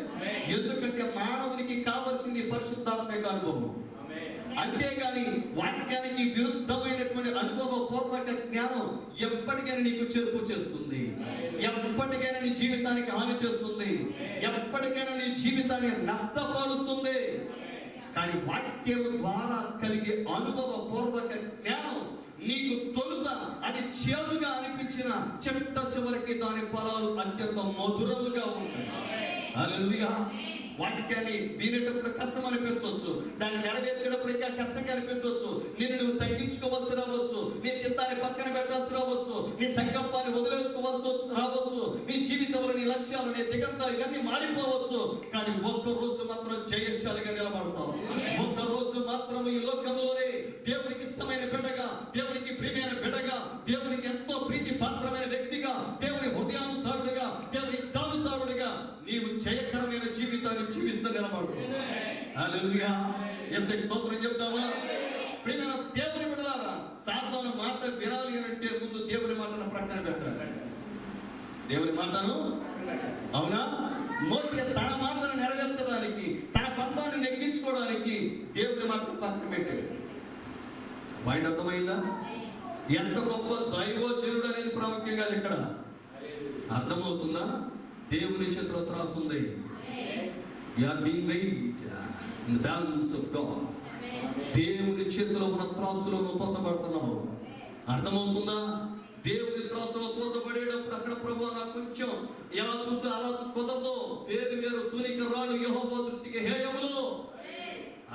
ఎందుకంటే మానవునికి కావలసింది పరిశుద్ధాత్మ యొక్క అనుభవం. అంతేగాని వాక్యానికి విరుద్ధమైనటువంటి అనుభవ పూర్వక జ్ఞానం ఎప్పటికైనా నీకు చెరుపు చేస్తుంది, ఎప్పటికైనా నీ జీవితానికి హాని చేస్తుంది, ఎప్పటికైనా నీ జీవితాన్ని నష్టపరుస్తుంది. కానీ వాక్యం ద్వారా కలిగే అనుభవ పూర్వక జ్ఞానం నీకు తొలుత అది చేదుగా అనిపించిన చిట్ట చివరికి దాని ఫలాలు అత్యంత మధురముగా ఉంటాయి. హల్లెలూయా. వాక్యాన్ని వినేటప్పుడు కష్టం అనిపించవచ్చు, దాన్ని నెరవేర్చేటప్పుడు ఇంకా కష్టంగా అనిపించవచ్చు, నేను నువ్వు తగ్గించుకోవాల్సి రావచ్చు, నీ చిత్తాన్ని పక్కన పెట్టాల్సి రావచ్చు, నీ సంకల్పాన్ని వదిలేసుకోవాల్సి రావచ్చు, నీ జీవితంలో నీ లక్ష్యాలు, నీ దిగంతాలు ఇవన్నీ మారిపోవచ్చు. కానీ ఒక్క రోజు మాత్రం జయశాలిగా నిలబడతావు. ఒక్క రోజు మాత్రం ఈ లోకంలోనే దేవునికి ఇష్టమైన బిడ్డగా, దేవునికి ప్రియమైన బిడ్డగా, దేవునికి ఎంతో ప్రీతి పాత్రమైన వ్యక్తిగా, దేవుని హృదయానుసారుడిగా, దేవుని ఇష్టానుసారుడిగా నీవు జయకరమైన జీవితాన్ని జీవిస్తూ నిలబడుతుంది. హల్లెలూయా. యేసుకి స్తోత్రం. చెప్తామా? ప్రియమైన దేవుని బిడ్డలారా, సాతాను మాట వినాలి అంటే ముందు దేవుని మాటను ప్రక్కన పెట్టాలి. దేవుని మాటను, అవునా, మోసే తన మాటను నెరవేర్చడానికి, తన పంతాన్ని నెగ్గించుకోవడానికి దేవుని మాటను పక్కన పెట్టాడు. పాయింట్ అర్థమైందా? ఎంత గొప్ప దైవజనుడు అనేది ప్రాముఖ్యం కాదు ఇక్కడ. అర్థమవుతుందా? దేవుని చేతిలో త్రాసు ఉంది. You are being weighed in the balance of God. దేవుని చేతిలో ఉన్న త్రాసులో తోచబడుతున్నావు. అర్థమవుతుందా? దేవుని త్రాసులో తోచబడేటప్పుడు అక్కడ ప్రభు నాకు కొంచెం ఎలా కూర్చో అలా కుదరదు. వేరు వేరు తునిక రాళ్ళు యెహోవా దృష్టికి హేయములు.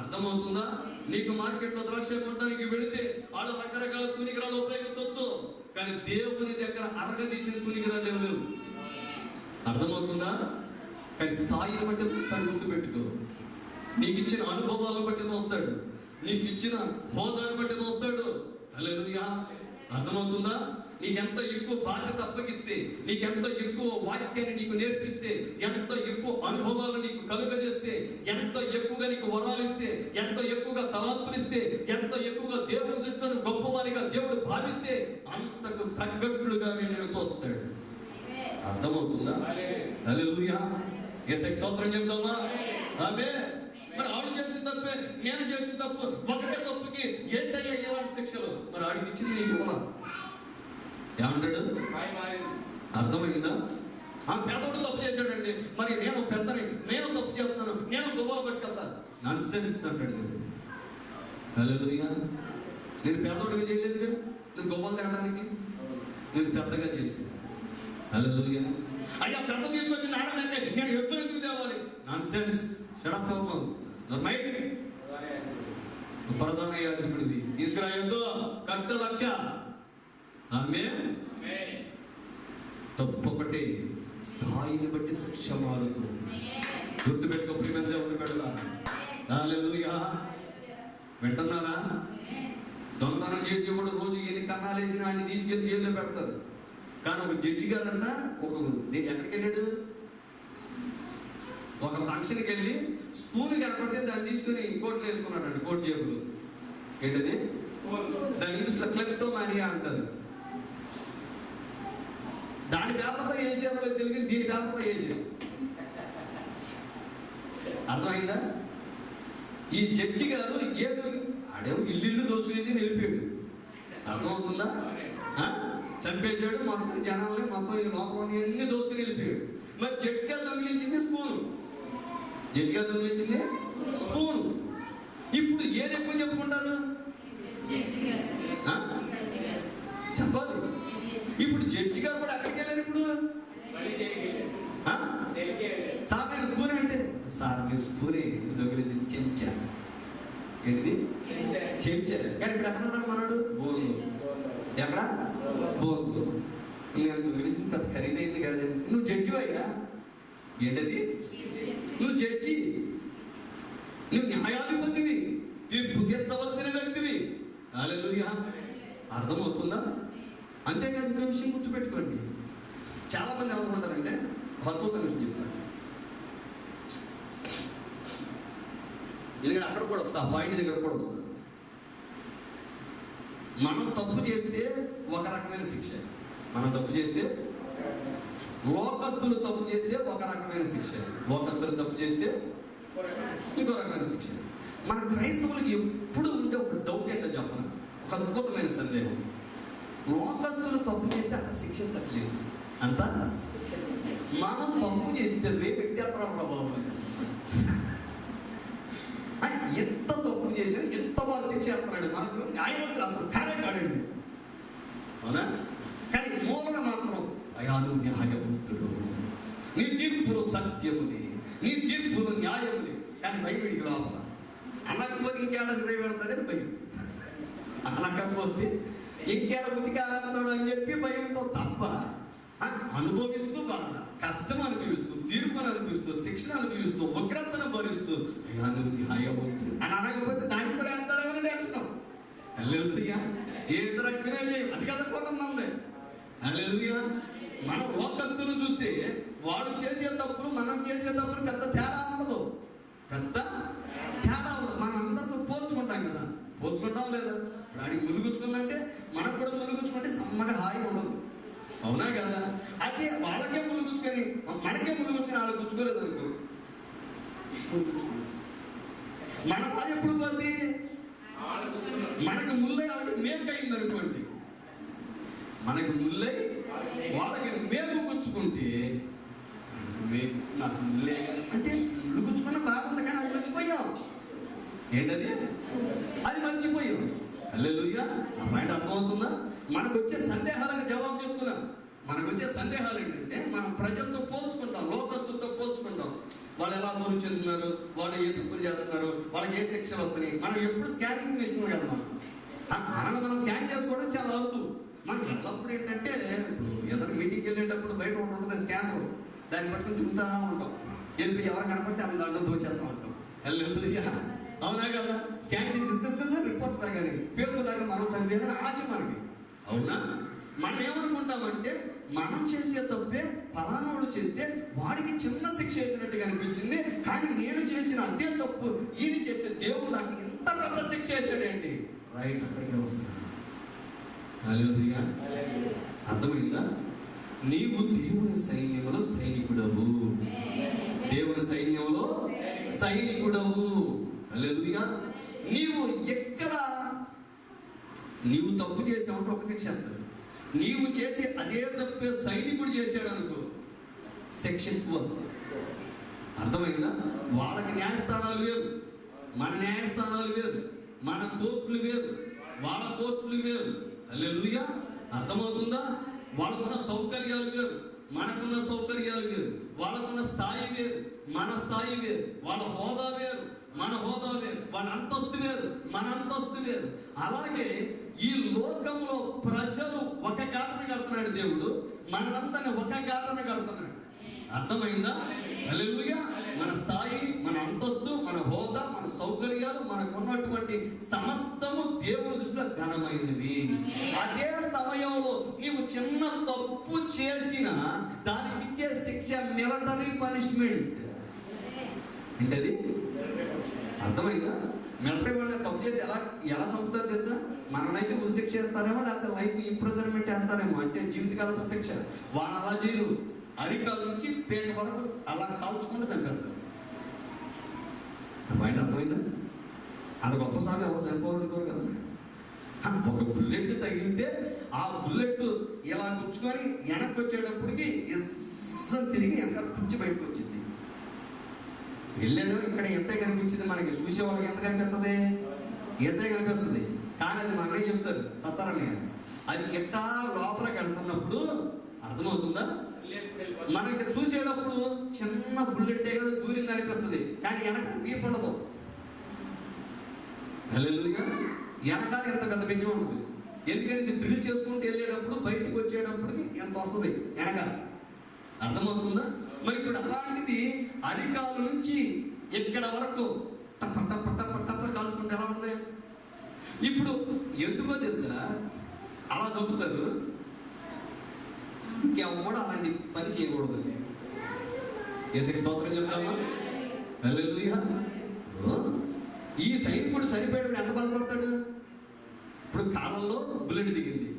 అర్థమవుతుందా? నీకు మార్కెట్లో ద్రాక్ష కొనడానికి వెళితే వాళ్ళు రకరకాల తునికిరాలు ఉపయోగించవచ్చు, కానీ దేవుని దగ్గర అరగదీసిన తునికిరాలు ఏమి లేవు. అర్థమవుతుందా? కానీ స్థాయిని బట్టి చూస్తాడు. గుర్తుపెట్టుకో. నీకు ఇచ్చిన అనుభవాలను బట్టి చూస్తాడు, నీకు ఇచ్చిన హోదాను బట్టి చూస్తాడు. హల్లెలూయా. అర్థమవుతుందా? నీకెంత ఎక్కువ బాధ్యత అప్పగిస్తే, నీకెంత ఎక్కువ వాక్యాన్ని నీకు నేర్పిస్తే, ఎంత ఎక్కువ అనుభవాలు నీకు కలుగజేస్తే, ఎంత ఎక్కువగా నీకు వరాలు ఇస్తే, ఎంత ఎక్కువగా తలాంపులిస్తే, ఎంత ఎక్కువగా దేవుని దృష్టిని గొప్పవారిగా దేవుడు భావిస్తే అంతకు తగ్గట్లుగా నేను తోస్తాడు. అర్థమవుతుందా? హల్లెలూయా. యేసుకి స్తోత్రం చెప్తామా? ఆమేన్. మరి ఆడు చేసిన తప్పే, నేను చేసిన తప్పు, ఒకటే తప్పుకి ఏంటయ్యా ఎలాంటి శిక్షలు? మరి ఆడికి ఇచ్చింది నీకు ఇవ్వనా? ఏమంటాడు? అర్థమైందా? ఆ పేదోడు తప్పు చేశాడండి, మరి నేను పెద్దని, నేను తప్పు చేస్తున్నాను, నేను గొప్పలు పట్టుకెళ్తాను. నన్ను సెన్స్ అంటాడు. హల్లెలూయా. నేను పేదోడిగా చేయలేదుగా, నేను గొప్పలు తినడానికి, నేను పెద్దగా చేశాను. హల్లెలూయా. అయ్యా పెద్ద తీసుకొచ్చి నాడమంటే నేను ఎత్తున ఎందుకు తేవాలి? Non sense. షడప్ ప్రధాన యాజకుడిది తీసుకురా, ఎంతో కట్ట లక్ష. ఆమేన్. తప్పొకటి స్థాయిని బట్టి శిక్ష మారుతుంది. గుర్తుపెట్టుకో ప్రియమైన దేవుని బిడ్డలారా. హల్లెలూయా. వింటున్నారా? దొంగతనం చేసి కూడా రోజు ఎన్ని కన్నాలు వేసిన వాడిని తీసుకెళ్లి జైల్లో పెడతారు. కానీ ఒక జడ్జి గారంట ఎక్కడికి వెళ్ళాడు? ఒక ఫంక్షన్కి వెళ్ళి స్పూన్ కనపడితే దాన్ని తీసుకుని కోట్లు వేసుకున్నాడు. కోట్ జేబులు. ఏంటది? దాని ఇంగ్లీష్లో క్లెప్టోమానియా అంటారు. దాని పేపర్లో వేసారో తెలియదు, దీని పేపర్లో వేసారు. అర్థమైందా? ఈ జడ్జి గారు ఏదో ఆడేమో ఇల్లు దోసుకేసి నిలిపాడు. అర్థమవుతుందా? చంపేశాడు, మొత్తం జనాలని మొత్తం ఈ లోపల అన్ని దోసుకుని వెళ్ళిపోయాడు. మరి జడ్జి గారు దొంగిలించింది స్పూను. జడ్జి గారు దొంగిలించింది స్పూను. ఇప్పుడు ఏది ఎక్కువ చెప్పుకుంటారు? చెప్పాలి. ఇప్పుడు జడ్జి గారు కూడా ఎక్కడికి వెళ్ళారు? ఇప్పుడు సార్ నేను స్పూన్ అంటే, సార్ మీరు స్పూనే దొంగిలించింది చెంచా. ఏంటిది? చెంచా. కానీ ఇప్పుడు ఎక్కడ ఉన్నారు మనడు? బోన్లు. ఎక్కడ? బోన్లు. నేను దొంగిలించింది పెద్ద ఖరీదైంది కాదండి. నువ్వు జడ్జి అయ్యా. ఏంటది? నువ్వు జడ్జి, నువ్వు న్యాయాధిపతివి, తీర్పు తీర్చవలసిన వ్యక్తివి. హల్లెలూయా. అర్థమవుతుందా? అంతేకాదు, ఇంకో విషయం గుర్తుపెట్టుకోండి. చాలా మంది ఏమనుకుంటారంటే, అద్భుతమైన విషయం చెప్తారు. ఎందుకంటే అక్కడ కూడా వస్తా, ఆ పాయింట్ దగ్గర కూడా వస్తుంది. మనం తప్పు చేస్తే ఒక రకమైన శిక్ష. మనం తప్పు చేస్తే, లోకస్తులు తప్పు చేస్తే ఒక రకమైన శిక్ష, లోకస్తులు తప్పు చేస్తే ఇంకో రకమైన శిక్ష. మన క్రైస్తవులకు ఎప్పుడు ఉండే ఒక డౌట్ ఏంటో చెప్పను, ఒక అద్భుతమైన సందేహం. లోకస్తులు తప్పు చేస్తే అక్కడ శిక్షించట్లేదు అంతా, మనం తప్పు చేస్తే రేపెట్టేస్తారా బాబు. ఎంత తప్పు చేసినా ఎంత బాగా శిక్ష చేస్తున్నాడు. మనకు న్యాయవంతులు అసలు కానే కాడండి, అవునా? కానీ మూలన మాత్రం అయాను న్యాయవంతుడు, నీ తీర్పులు సత్యముని, నీ తీర్పులు న్యాయముని. కానీ భయవిడికి లోపల అనకపోతే ఇంకేడా శ్రీ పెడతాడని భయం, అనకపోతే ఇంకేడ ఉతికాలన్నాడు అని చెప్పి భయంతో తప్ప అనుభవిస్తూ బాధ, కష్టం అనిపిస్తూ, తీర్పును అనిపిస్తూ, శిక్షణ అనిపిస్తూ, ఉగ్రతను భరిస్తూ అయాను న్యాయవంతుడు అని అనకపోతే దానికి కూడా ఎంతడని టెన్షన్. హల్లెలూయా. ఏసు రక్తమే చేయం, అది కదనుకోవడం మంది. హల్లెలూయా. మనం లోకస్తులను చూస్తే వాడు చేసే తప్పులు మనం చేసే తప్పులు పెద్ద తేడా ఉండదు, పెద్ద తేడా ఉండదు. మనం అందరితో పోల్చుకుంటాం కదా. పోల్చుకుంటాం లేదా? వాడికి ములుగుచ్చుకుందంటే మనకు కూడా ములుగుచ్చుకుంటే సమ్మగా హాయి ఉండదు, అవునా కదా? అదే వాళ్ళకే ములుగుచ్చుకొని మనకే ములుగుచ్చుకొని వాళ్ళకి గుచ్చుకోలేదు అనుకో, మన బాధ ఎప్పుడు పోద్ది? మనకు ముల్లై వాళ్ళకి మేలు అయింది అనుకోండి, మనకు ముల్లై వాళ్ళకి మేలు గుచ్చుకుంటే నాకు ముల్లే అంటే ముళ్ళు గుచ్చుకున్న బాధ ఉంది, కానీ అది మర్చిపోయాం. ఏంటది? అది మర్చిపోయాం. హల్లెలూయా. ఆ పాయింట్ అర్థమవుతుందా? మనకు వచ్చే సందేహాలకు జవాబు చెప్తున్నా. మనకు వచ్చే సందేహాలు ఏంటంటే మనం ప్రజలతో పోల్చుకుంటాం, లోకస్తులతో పోల్చుకుంటాం. వాళ్ళు ఎలా అభివృద్ధి చెందుతున్నారు, వాళ్ళు ఏ తప్పులు చేస్తున్నారు, వాళ్ళకి ఏ శిక్షలు వస్తున్నాయి. మనం ఎప్పుడు స్కానింగ్ మిషన్ కదా, మనం స్కాన్ చేసుకోవడం చాలా అవుతుంది. మనం ఎల్లప్పుడు ఏంటంటే ఏదైనా మీటింగ్కి వెళ్ళేటప్పుడు బయట ఒకటి ఉంటుంది స్కానర్, దాన్ని పట్టుకుని తిరుగుతూ ఉంటాం. వెళ్ళి ఎవరు కనపడితే అలా దండం దోచేస్తూ ఉంటాం. హల్లెలూయా. అవునా కదా? స్కాన్ చేసి డిస్కస్ రిపోర్ట్ లాగానే పేరులాగా మనం చదివేయాలని ఆశ మనకి, అవునా? మనం ఏమనుకుంటామంటే మనం చేసే తప్పే పలానాడు చేస్తే వాడికి చిన్న శిక్ష వేసినట్టుగా అనిపించింది, కానీ నేను చేసిన అదే తప్పు ఇది చేస్తే దేవుడు నాకు ఎంత పెద్ద శిక్ష వేసాడేంటి? రైట్, అక్కడికే వస్తున్నాను. హల్లెలూయా. అర్థమైందా? నీవు దేవుని సైన్యంలో సైనికుడవు, దేవుని సైన్యంలో సైనికుడవు. హల్లెలూయా. నీవు ఎక్కడ నీవు తప్పు చేసావంటే ఒక శిక్ష అంటారు, నీవు చేసే అదే తప్పే సైనికుడు చేశాడు అనుకో శిక్ష ఎక్కువ. అర్థమైందా? వాళ్ళకి న్యాయస్థానాలు వేరు, మన న్యాయస్థానాలు వేరు, మన కోర్టులు వేరు, వాళ్ళ కోర్టులు వేరు. హల్లెలూయా. అర్థమవుతుందా? వాళ్ళకున్న సౌకర్యాలు వేరు, మనకున్న సౌకర్యాలు వేరు, వాళ్ళకున్న స్థాయి వేరు, మన స్థాయి వేరు, వాళ్ళ హోదా వేరు, మన హోదా వేరు, వాళ్ళ అంతస్తు వేరు, మన అంతస్తు వేరు. అలాగే ఈ లోకంలో ప్రజలు ఒక ఘటన కడుతున్నాడు దేవుడు, మనందరినీ ఒక ఘటన కడుతున్నాడు. అర్థమైందా? హల్లెలూయా. మన స్థాయి, మన అంతస్తు, మన హోదా, మన సౌకర్యాలు, మనకు ఉన్నటువంటి సమస్తము దేవుని దృష్టిలో ఘనమైనవి. అదే సమయంలో నీవు చిన్న తప్పు చేసిన దానికి ఇచ్చే శిక్ష మిలిటరీ పనిష్మెంట్. ఏంటది? అర్థమైందా? మిలిటరీ వాళ్ళ తప్పు చేస్తే ఎలా చంపుతారు తెలుసా? మననైతే ఉరి శిక్ష చేస్తారేమో, లేకపోతే లైఫ్ ఇంప్రిజన్మెంట్ వేస్తారేమో, అంటే జీవితకాలపు శిక్ష. వాళ్ళు అలా చేయరు, అరికాల నుంచి పేక వరకు అలా కాల్చుకుంటూ చంపేస్తారు. బయట అర్థమైందా? అది గొప్పసారి ఎవరు చనిపోవాలనుకోరు కదా. ఒక బుల్లెట్ తగిలితే ఆ బుల్లెట్ ఇలా గుచ్చుకొని వెనక్కి వచ్చేటప్పటికి ఇస్సం తిరిగి వెనకాల పుచ్చి బయటకు వచ్చింది. వెళ్ళేదో ఇక్కడ ఎంతే కనిపించింది, మనకి చూసేవాళ్ళకి ఎంత కనిపిస్తుంది? ఎంతే కనిపిస్తుంది. కానీ అది మనమే చెప్తారు సత్తారని, అది ఎట్టా లోపలికి వెళ్తున్నప్పుడు అర్థమవుతుందా? మనకి చూసేటప్పుడు చిన్న బుల్లెట్ కదా దూరింది అనిపిస్తుంది, కానీ వెనక వీపు ఉండదు. హల్లెలూయా. వెనకాల ఎంత పెద్ద పెంచి ఉంటుంది. ఎందుకని ఇది డ్రిల్ చేసుకుంటూ వెళ్ళేటప్పుడు బయటకు వచ్చేటప్పటికి ఎంత వస్తుంది వెనక. అర్థమవుతుందా? మరి ఇప్పుడు అలాంటిది అరికాల నుంచి ఎక్కడ వరకు టప్ప టప్ప టప్ప టప్ప కాల్చుకుంటే ఎలా ఉంటుంది? ఇప్పుడు ఎందుకో తెలుసా అలా చంపుతారు? ఇంకెవరు కూడా అలాంటి పని చేయకూడదు. యేసుకి స్తోత్రం చెప్తామా? హల్లెలూయా. ఈ సైనికుడు చనిపోయేటప్పుడు ఎంత బాధపడతాడు? ఇప్పుడు కాలంలో బుల్లెట్ దిగింది,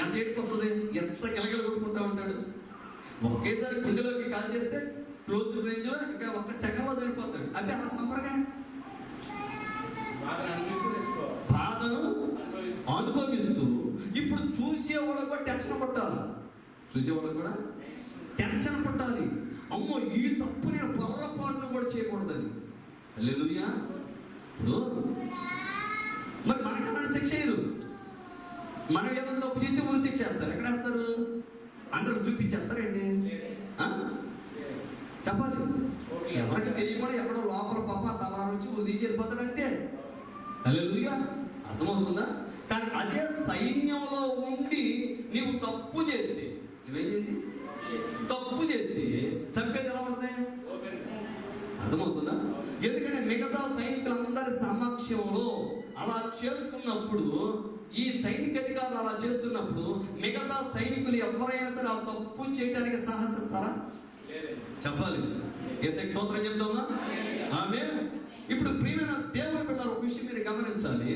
ఎంత ఏడుపు వస్తుంది, ఎంత గిలగిల కొట్టుకుంటా ఉంటాడు. ఒకేసారి గుండెలోకి కాల్ చేస్తే క్లోజ్ రేంజ్ లో ఇంకా ఒక్క సెకండ్లో చనిపోతాడు. అంటే అలా సంపర్గా బాధను అనుభవిస్తూ ఇప్పుడు చూసేవాళ్ళకు కూడా టెన్షన్ పట్టాలి, చూసేవాళ్ళకు కూడా టెన్షన్ పట్టాలి. అమ్మో ఈ తప్పు నేను పొరపాటును కూడా చేయకూడదని. హల్లెలూయా. ఇప్పుడు మరి మనకన్నా శిక్ష చేయరు. మనం ఏదైనా తప్పు చేస్తే ఊరు శిక్ష చేస్తారు. ఎక్కడ వేస్తారు? అందరికి చూపించేస్తారండి. చెప్పాలి, ఎవరికి తెలియకుండా ఎక్కడో లోపల పాప తల నుంచి ఊరు తీసి వెళ్ళిపోతాడు అంతే. హల్లెలూయా. అర్థమవుతుందా? కానీ అదే సైన్యంలో ఉండి నీవు తప్పు చేస్తే, నువ్వేం చేసి తప్పు చేస్తే చంపేది ఎలా ఉంటుంది? అర్థమవుతుందా? ఎందుకంటే మిగతా సైనికులందరి సమక్షంలో అలా చేస్తున్నప్పుడు, ఈ సైనిక అధికారులు అలా చేస్తున్నప్పుడు మిగతా సైనికులు ఎవరైనా సరే ఆ తప్పు చేయడానికి సాహసిస్తారా? చెప్పాలి. యేసుకి స్తోత్రం చెప్తామా? ఆమేన్. ఇప్పుడు ప్రియమైన దేవుని బిడ్డలారా, ఒక విషయం మీరు గమనించాలి.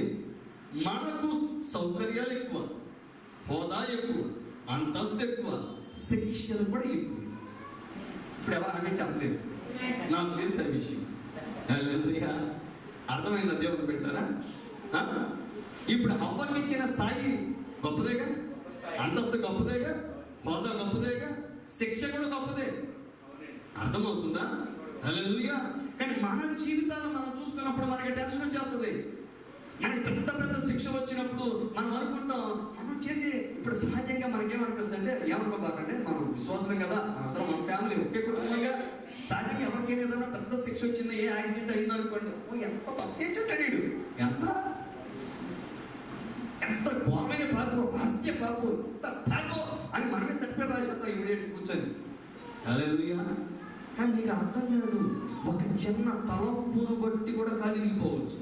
మనకు సౌకర్యాలు ఎక్కువ, హోదా ఎక్కువ, అంతస్తు ఎక్కువ, శిక్షలు కూడా ఎక్కువ. ఇప్పుడు ఎవరు ఆమె చెప్పలేదు, నాకు తెలిసి ఆ విషయం. అర్థమైందా దేవుడు పెట్టారా? ఇప్పుడు హవ్వకి ఇచ్చిన స్థాయి గొప్పదేగా, అంతస్తు గొప్పదేగా, హోదా గొప్పదేగా, శిక్ష కూడా గొప్పదే. అర్థమవుతుందా? హల్లెలూయా. కానీ మన జీవితాలు మనం చూసుకున్నప్పుడు మనకి టెన్షన్ వచ్చేస్తుంది. మనకి పెద్ద పెద్ద శిక్ష వచ్చినప్పుడు మనం అనుకుంటాం, మనం చేసి ఇప్పుడు సహజంగా మనకేమనిపిస్తుంది అంటే, ఏమనుకోకండి, మనం విశ్వాసం కదా, మనందరం మన ఫ్యామిలీ ఒకే కుటుంబంగా, సహజంగా ఎవరికైనా ఏదైనా పెద్ద శిక్ష వచ్చింది, ఏ యాక్సిడెంట్ అయింది అనుకోండి, ఎంత తప్పు చేస్తుంటాడు వీడు, ఎంత ఘోరమైన పాపం, హాస్య పాపం, ఎంత పాపం అని మనమే సర్టిఫికేట్ రాసేస్తాం ఇమీడియట్ కూర్చొని. హల్లెలూయా. కానీ నీకు అర్థం కాదు, ఒక చిన్న తలంపును బట్టి కూడా కలిగిపోవచ్చు.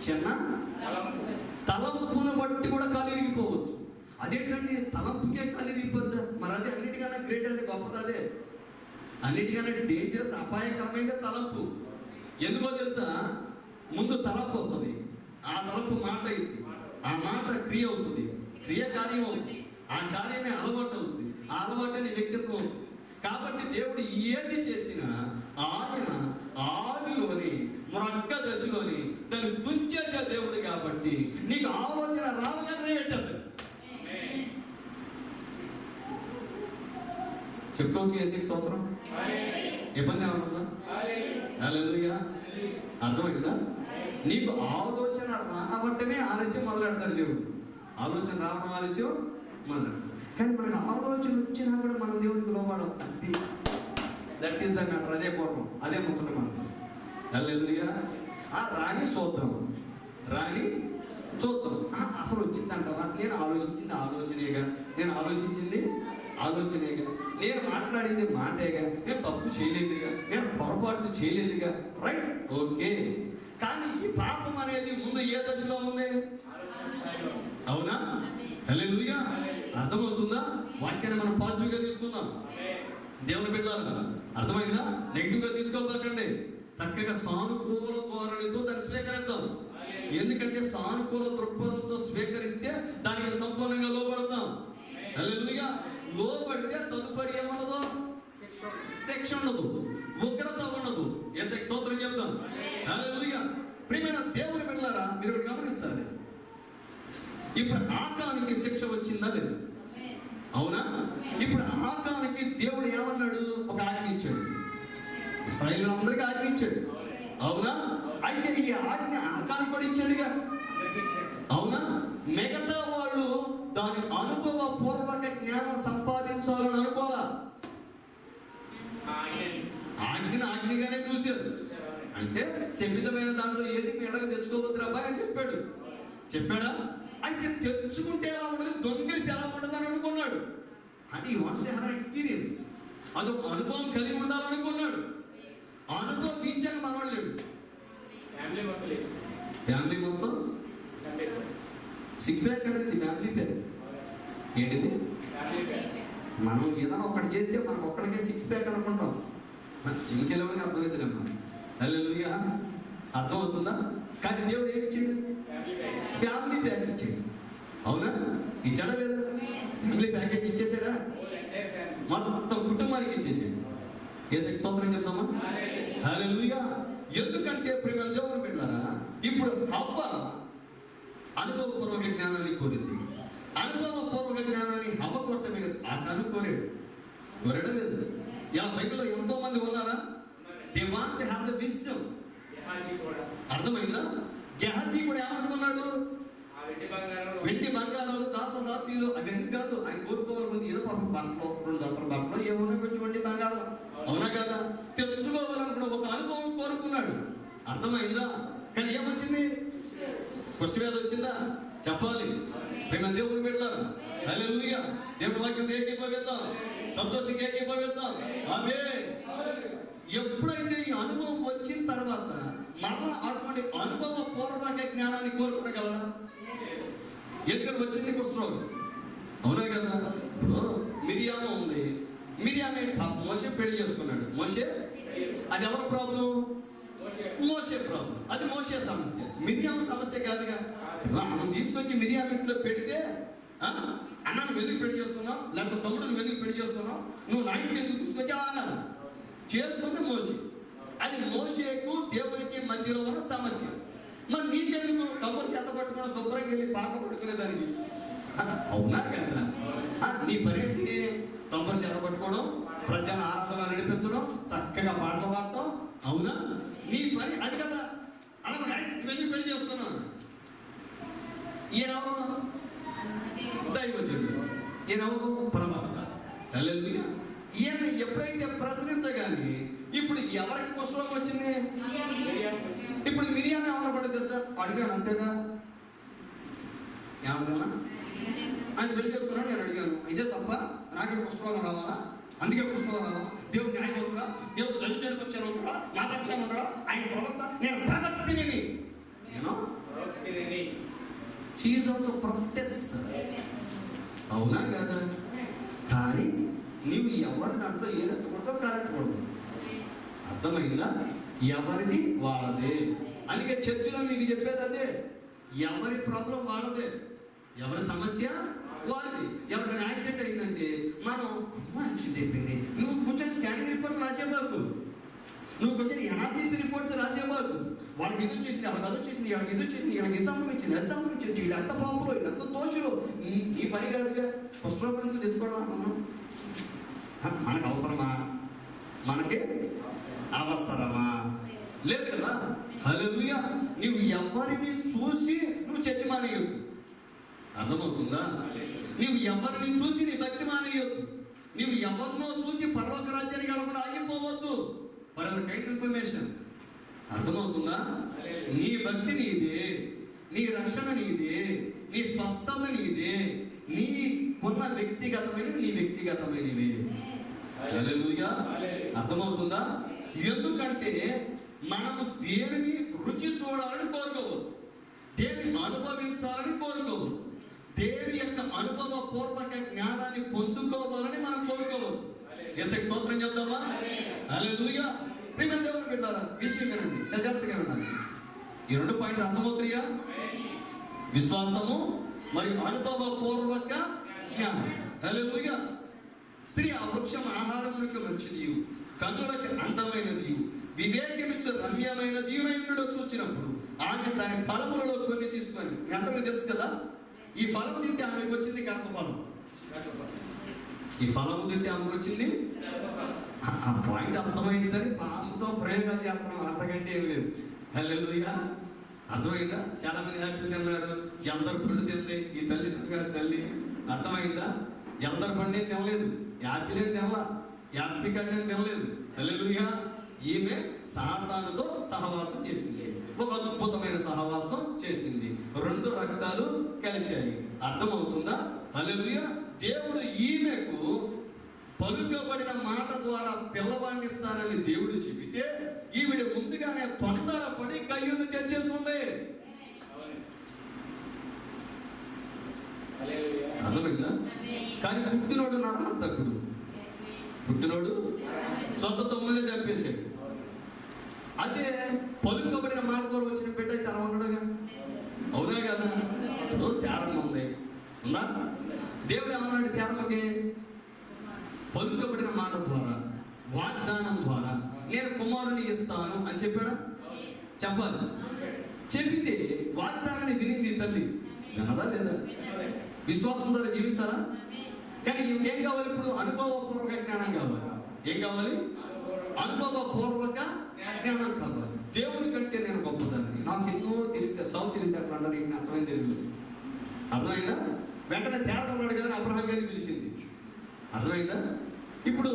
చిన్న తలంపును బట్టి కూడా కలిగిపోవచ్చు. అదేంటండి, తలంపుకే కలిగిపోద్దా? మరి అదే అన్నిటికన్నా గ్రేట్, అదే గొప్పది, అదే అన్నిటికన్నా డేంజరస్, అపాయకరమైన తలంపు. ఎందుకో తెలుసా? ముందు తలంపు వస్తుంది, ఆ తలంపు మాట అయింది, ఆ మాట క్రియ అవుతుంది, క్రియ కార్యం అవుతుంది, ఆ కార్యమే అలవాటు అవుతుంది, ఆ అలవాటే వ్యక్తిత్వం అవుతుంది. కాబట్టి దేవుడు ఏది చేసినా ఆయన ఆదిలోని మొక్క దశలోని తను తుంచేసే దేవుడు. కాబట్టి నీకు ఆలోచన రావగానే ఏంటది చెప్పుకోవచ్చు. ఏసీ స్తోత్రం. ఇబ్బంది ఏమన్నా? హల్లెలూయా. అర్థమైందా? నీకు ఆలోచన రావటమే ఆలస్యం మొదలెడతాడు దేవుడు. ఆలోచన రావడం ఆలస్యం మొదలెడతాడు. కానీ మనకు ఆలోచన వచ్చినా కూడా మనం దేవుడికి లోపడం, దట్ ఈస్ ద మ్యాటర్. అదే కోపం, అదే ముచ్చట మనం. హల్లెలూయా. రాని చూద్దాం, రాని చూద్దాం. అసలు వచ్చిందంటావా? నేను ఆలోచించింది ఆలోచనేగా, నేను ఆలోచించింది ఆలోచనేగా, నేను మాట్లాడింది మాటేగా, నేను తప్పు చేయలేదుగా, నేను పొరపాటు చేయలేదుగా, రైట్, ఓకే. కానీ ఈ పాపం అనేది ముందు ఏ దశలో ఉంది? అవునా? హల్లెలూయా. అర్థమవుతుందా? వాక్యాన్ని మనం పాజిటివ్ గా తీసుకుందాం. దేవుని బిడ్డలారా, అర్థమైందా? నెగిటివ్ గా తీసుకోకండి. చక్కగా సానుకూల ధోరణితో దాన్ని స్వీకరిద్దాం. ఎందుకంటే సానుకూల దృక్పథంతో స్వీకరిస్తే దానికి సంపూర్ణంగా లోపడతాం. హల్లెలూయా. లోపడితే తదుపరి ఏముండదు? శిక్ష ఉండదు, ఉగ్రత ఉండదు. యేసుకి స్తోత్రం చెప్తాం. హల్లెలూయా. ప్రియమైన దేవుని బిడ్డలారా, మీరు ఒకటి గమనించాలి. ఇప్పుడు ఆకానికి శిక్ష వచ్చిందా లేదు? అవునా? ఇప్పుడు ఆకానికి దేవుడు ఏమన్నాడు? ఒక ఆజ్ఞ ఇచ్చాడు, ఇశ్రాయేలులందరికీ ఆజ్ఞ ఇచ్చాడు. అవునా? అయితే ఈ ఆజ్ఞ ఆకానికి కూడా ఇచ్చాడుగా. అవునా? మిగతా వాళ్ళు దాని అనుభవ పూర్వక జ్ఞానం సంపాదించాలని అనుకోవాలా? ఆజ్ఞను ఆజ్ఞగానే చూశారు. అంటే శపితమైన దాంట్లో ఏది మీడగా తెచ్చుకోవద్దురా అబ్బాయి అని చెప్పాడా? అయితే తెచ్చుకుంటే ఎలా ఉండదు, దొంగిలిస్తే ఎలా ఉండదు అని అనుకున్నాడు. అది వాన్స్ టు హావ్ ఎక్స్పీరియన్స్, అదొక అనుభవం కలిగి ఉండాలనుకున్నాడు. అనుభవించాక మనవాడు లేడు. ఫ్యామిలీ మొత్తం సిక్స్ ప్యాక్ అనేది ఫ్యామిలీ ప్యాక్. ఏంటిది? మనం ఏదైనా ఒక్కటి చేస్తే మనకు ఒక్కడికే సిక్స్ ప్యాక్ అనుకుంటాం. జిమ్కి వెళ్ళడానికి అర్థమవుతుందమ్మా. హల్లెలూయా. అర్థమవుతుందా? కానీ దేవుడు ఏమి ఇచ్చాడు? ఫ్యామిలీ ప్యాక్ ఇచ్చాడు. అవునా? ఇచ్చాడా లేదా? ఫ్యామిలీ ప్యాకేజ్ ఇచ్చేసాడా? మొత్తం కుటుంబానికి ఇచ్చేసాడు. యేసుకి స్తోత్రం చెప్తామా? హల్లెలూయా. ఎందుకంటే ప్రియమైన దేవుని బిడ్డలారా, ఇప్పుడు హవ్వ అనుభవపూర్వక జ్ఞానాన్ని కోరింది. అనుభవపూర్వక జ్ఞానాన్ని హవ్వ కోరటమే కదా, ఆకాను కోరాడా లేదు? బైబిల్లో ఎంతో మంది ఉన్నారా? They want to have the wisdom. అర్థమైందా? గెహజీ కూడా ఏమనుకున్నాడు? వెండి బంగారాలు దాసీలు అవన్నీ కాదు ఆయన కోరుకోవాలనుకుంది. ఏదో పాపం బట్టలో 2 జతల బట్టలో ఏమన్నా కొంచెం వెండి బంగారం, అవునా కదా, తెలుసుకోవాలనుకున్న ఒక అనుభవం కోరుకున్నాడు. అర్థమైందా? కానీ ఏమొచ్చింది? కుష్ఠవ్యాధి వచ్చిందా? చెప్పాలి. ప్రేమ దేవుని బిడ్డలారా, హల్లెలూయా. దేవుని వాక్యం ఏకీభవిద్దాం, సంతోషంగా ఏకీభవిద్దాం. ఆమేన్. ఎప్పుడైతే ఈ అనుభవం వచ్చిన తర్వాత మరలా అటువంటి అనుభవ పూర్వక జ్ఞానాన్ని కోరుకోగలరా? ఎందుకంటే వచ్చింది కుష్ఠరోగం, అవునా కదా. ఇప్పుడు మిరియాము ఉంది, మిరియామే మోషే పెళ్లి చేసుకున్నాడు. మోషే అది ఎవరి ప్రాబ్లం? మోషే ప్రాబ్లం. అది మోషే సమస్య, మిరియాం సమస్య కాదుగా. మనం తీసుకొచ్చి మిరియాం ఇంట్లో పెడితే అన్న నువ్వు ఎందుకు పెళ్లి చేసుకున్నావు, లేకపోతే తమ్ముడు నువ్వు ఎందుకు పెళ్లి చేసుకున్నావు, నువ్వు నా ఇంటికి ఎందుకు తీసుకొచ్చావా అన్నారు. చేసుకుంటే మోషే. అది మోషేకు దేవునికి మధ్యలో ఉన్న సమస్య. మరి నీకెందుకు కబురు చేత పట్టుకుని శుభ్రంగా వెళ్ళి పాక పట్టుకునేదానికి? అవునా కదా? నీ పని ఏంటి? తొంభై చేత పట్టుకోవడం, ప్రజల ఆరాధన నడిపించడం, చక్కగా పాటలు పాడటం. అవునా? నీ పని అది కదా. అలా ఇవన్నీ పెళ్లి చేసుకున్నాను. ఈయనెవరు? దైవజనుడు. ఈయనెవరు? ప్రవక్త. హల్లెలూయా. ఈయన ఎప్పుడైతే ప్రశ్నించగానే ఇప్పుడు ఎవరికి కుష్ఠరోగం వచ్చింది? ఇప్పుడు మిరియాన్ని ఏమన్నా పడింది తెలుసా? అడిగాను అంతేగా. ఏమన్నా ఆయన పెళ్లి చేసుకున్నాడు, నేను అడిగాను ఇదే తప్ప నాకే కుష్ఠరోగం రావాలా? అందుకే కుష్ఠరోగం రావాలా? దేవుడు న్యాయవంతుడా? దేవుడు దళితుడికి వచ్చాను ఉంటాడా? నా పక్షాన్ని ఉంటాడా? ఆయన ప్రవక్త, నేను ప్రవక్తిని. నేను షీఈస్ ఆల్సో ప్రొఫెస్. అవునా కదా? కానీ నీవు ఎవరి దాంట్లో ఏ రెట్టకూడదో కారెట్టకూడదు. అర్థమైందా? ఎవరిది వాళ్ళదే. అందుకే చర్చిలో మీకు చెప్పేది అదే. ఎవరి ప్రాబ్లం వాళ్ళదే, ఎవరి సమస్య వాళ్ళది. ఎవరికైనా యాక్సిడెంట్ అయిందంటే మనం యాక్సిడెంట్ అయిపోయింది, నువ్వు కొంచెం స్కానింగ్ రిపోర్ట్ రాసేవాళ్ళు, నువ్వు కొంచెం ఎనాలిసిస్ రిపోర్ట్స్ రాసేవాళ్ళు. వాళ్ళకి ఎదురు చేసింది, వాళ్ళకి అది వచ్చేసింది, వాళ్ళకి ఎదురు చేసింది, వాళ్ళకి ఇది సంబంధించింది, అది సంబంధించింది, వీళ్ళు ఎంత పాపలో, వీళ్ళు ఎంత దోషులు. ఈ పని కాదుగా కుష్ఠరోగం తెచ్చుకోవడం అన్నాం. మనకు అవసరమా? మనకి అవసరమా? లేదు కదా. హల్లెలూయా. నువ్వు ఎవరిని చూసి నువ్వు చర్చి మానేయొద్దు. అర్థమవుతుందా? నువ్వు ఎవరిని చూసి నీ భక్తి మానేయొద్దు. నువ్వు ఎవరినో చూసి పరలోక రాజ్యానికి వెళ్ళకుండా ఆగిపోవద్దు. For ever kind information. అర్థమవుతుందా? నీ భక్తి నీదే, నీ రక్షణ నీదే, నీ స్వస్థత నీదే, నీ కొన్న వ్యక్తిగతమైనవి నీ వ్యక్తిగతమైనవి. హల్లెలూయా. అర్థమవుతుందా? ఎందుకంటే మనము దేవుని రుచి చూడాలని కోరుకోవద్దు, దేవుని అనుభవించాలని కోరుకోవద్దు, దేవుని యొక్క అనుభవ పూర్వక జ్ఞానాన్ని పొందుకోవాలని మనం కోరుకోవద్దు. యేసుకి స్తోత్రం చెప్తామా? హల్లెలూయా. ప్రియమైన దేవుని బిడ్డలారా, విషయం వినండి, జాగ్రత్తగా వినాలి. ఈ 2 పాయింట్స్ అర్థమవుతాయా? విశ్వాసము మరియు అనుభవ పూర్వక జ్ఞానం. హల్లెలూయా. స్త్రీ ఆ వృక్షం ఆహారమునకు మంచిది, కన్నులకు అందమైనది, వివేకమిచ్చు రమ్యమైనది ఎన్నడో చూచినప్పుడు ఆమె దాని ఫలములలో కొన్ని తీసుకొని, మీ అందరికీ తెలుసు కదా, ఈ ఫలం తింటే ఆమెకు వచ్చింది గర్భఫలం. ఈ ఫలం తింటే ఆమెకు వచ్చింది. ఆ పాయింట్ అర్థమైందని పాస్తో ప్రయోగాలు చేస్తున్నాం, అంతకంటే ఏం లేదు. హల్లెలూయా. అర్థమైందా? చాలా మంది హ్యాపీలు తిన్నారు, జందర్ పండు తింది ఈ తల్లి గారి తల్లి. అర్థమైందా? జందర్ పండు ఏం తినలేదు, యాపిల్ ఏం తినలా, యాప్రికాట్ ఏం తినలేదు. హల్లెలూయా. ఈమె సాతానుతో సహవాసం చేసింది, ఒక అద్భుతమైన సహవాసం చేసింది. 2 రక్తాలు కలిశాయి. అర్థమవుతుందా? హల్లెలూయా. దేవుడు ఈమెకు పలుకబడిన మాట ద్వారా పిల్లవాడిని ఇస్తానని దేవుడు చెబితే ఈవిడ ముందుగానే తొందరపడి కయ్యూను తెచ్చేసుకుంది. అర్థమైందా? కానీ పుట్టినోడు నరహంతకుడు, పుట్టినోడు సొంత తమ్ముళ్ళే చంపేశాడు. అదే పలుకబడిన మాట ద్వారా వచ్చిన బిడ్డ అయితే అలా ఉండడుగా. అవునా కదా? ఇప్పుడు శారమ్మ ఉంది, ఉందా? దేవుడు ఏమన్నాడు శారమ్మకి? పలుకబడిన మాట ద్వారా, వాగ్దానం ద్వారా నేను కుమారుని ఇస్తాను అని చెప్పాడా? చెప్పాలి. చెబితే వాగ్దానాన్ని వినింది తల్లి. వినదా లేదా? విశ్వాసం ద్వారా జీవించాలా? కానీ ఏం కావాలి ఇప్పుడు? అనుభవపూర్వక జ్ఞానం కావాలి. ఏం కావాలి? అనుభవపూర్వక జ్ఞానం కావాలి. దేవుని కంటే నేను గొప్పదాన్ని, నాకు ఎన్నో తెలివితే సౌ తెలివితే అట్లా అంటారు, ఇంక నచ్చమైన తెలివి. అర్థమైందా? వెంటనే తేరకున్నాడు కదా అబ్రహాం గారిని పిలిచింది. అర్థమైందా? ఇప్పుడు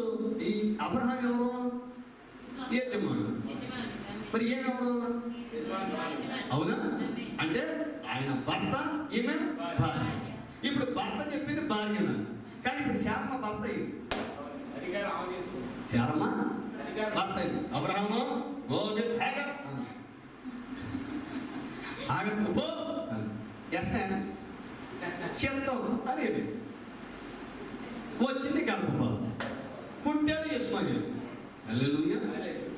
ఈ అబ్రహాం ఎవరు? యజమానుడు. మరి ఏమెవరు? అవునా? అంటే ఆయన భర్త, ఈమె భార్య. ఇప్పుడు భర్త చెప్పింది భార్య, కానీ ఇప్పుడు శారమ్మ భర్త అయింది. శారమ్మ భర్త అయింది. అబ్రహాము గోవింద్ హ్యాగర్ ఆగండి పో ఎస్ చెప్తాం అనేది. వచ్చింది గర్భఫలం, పుట్టాడు ఇష్మాయేలు. హల్లెలూయా.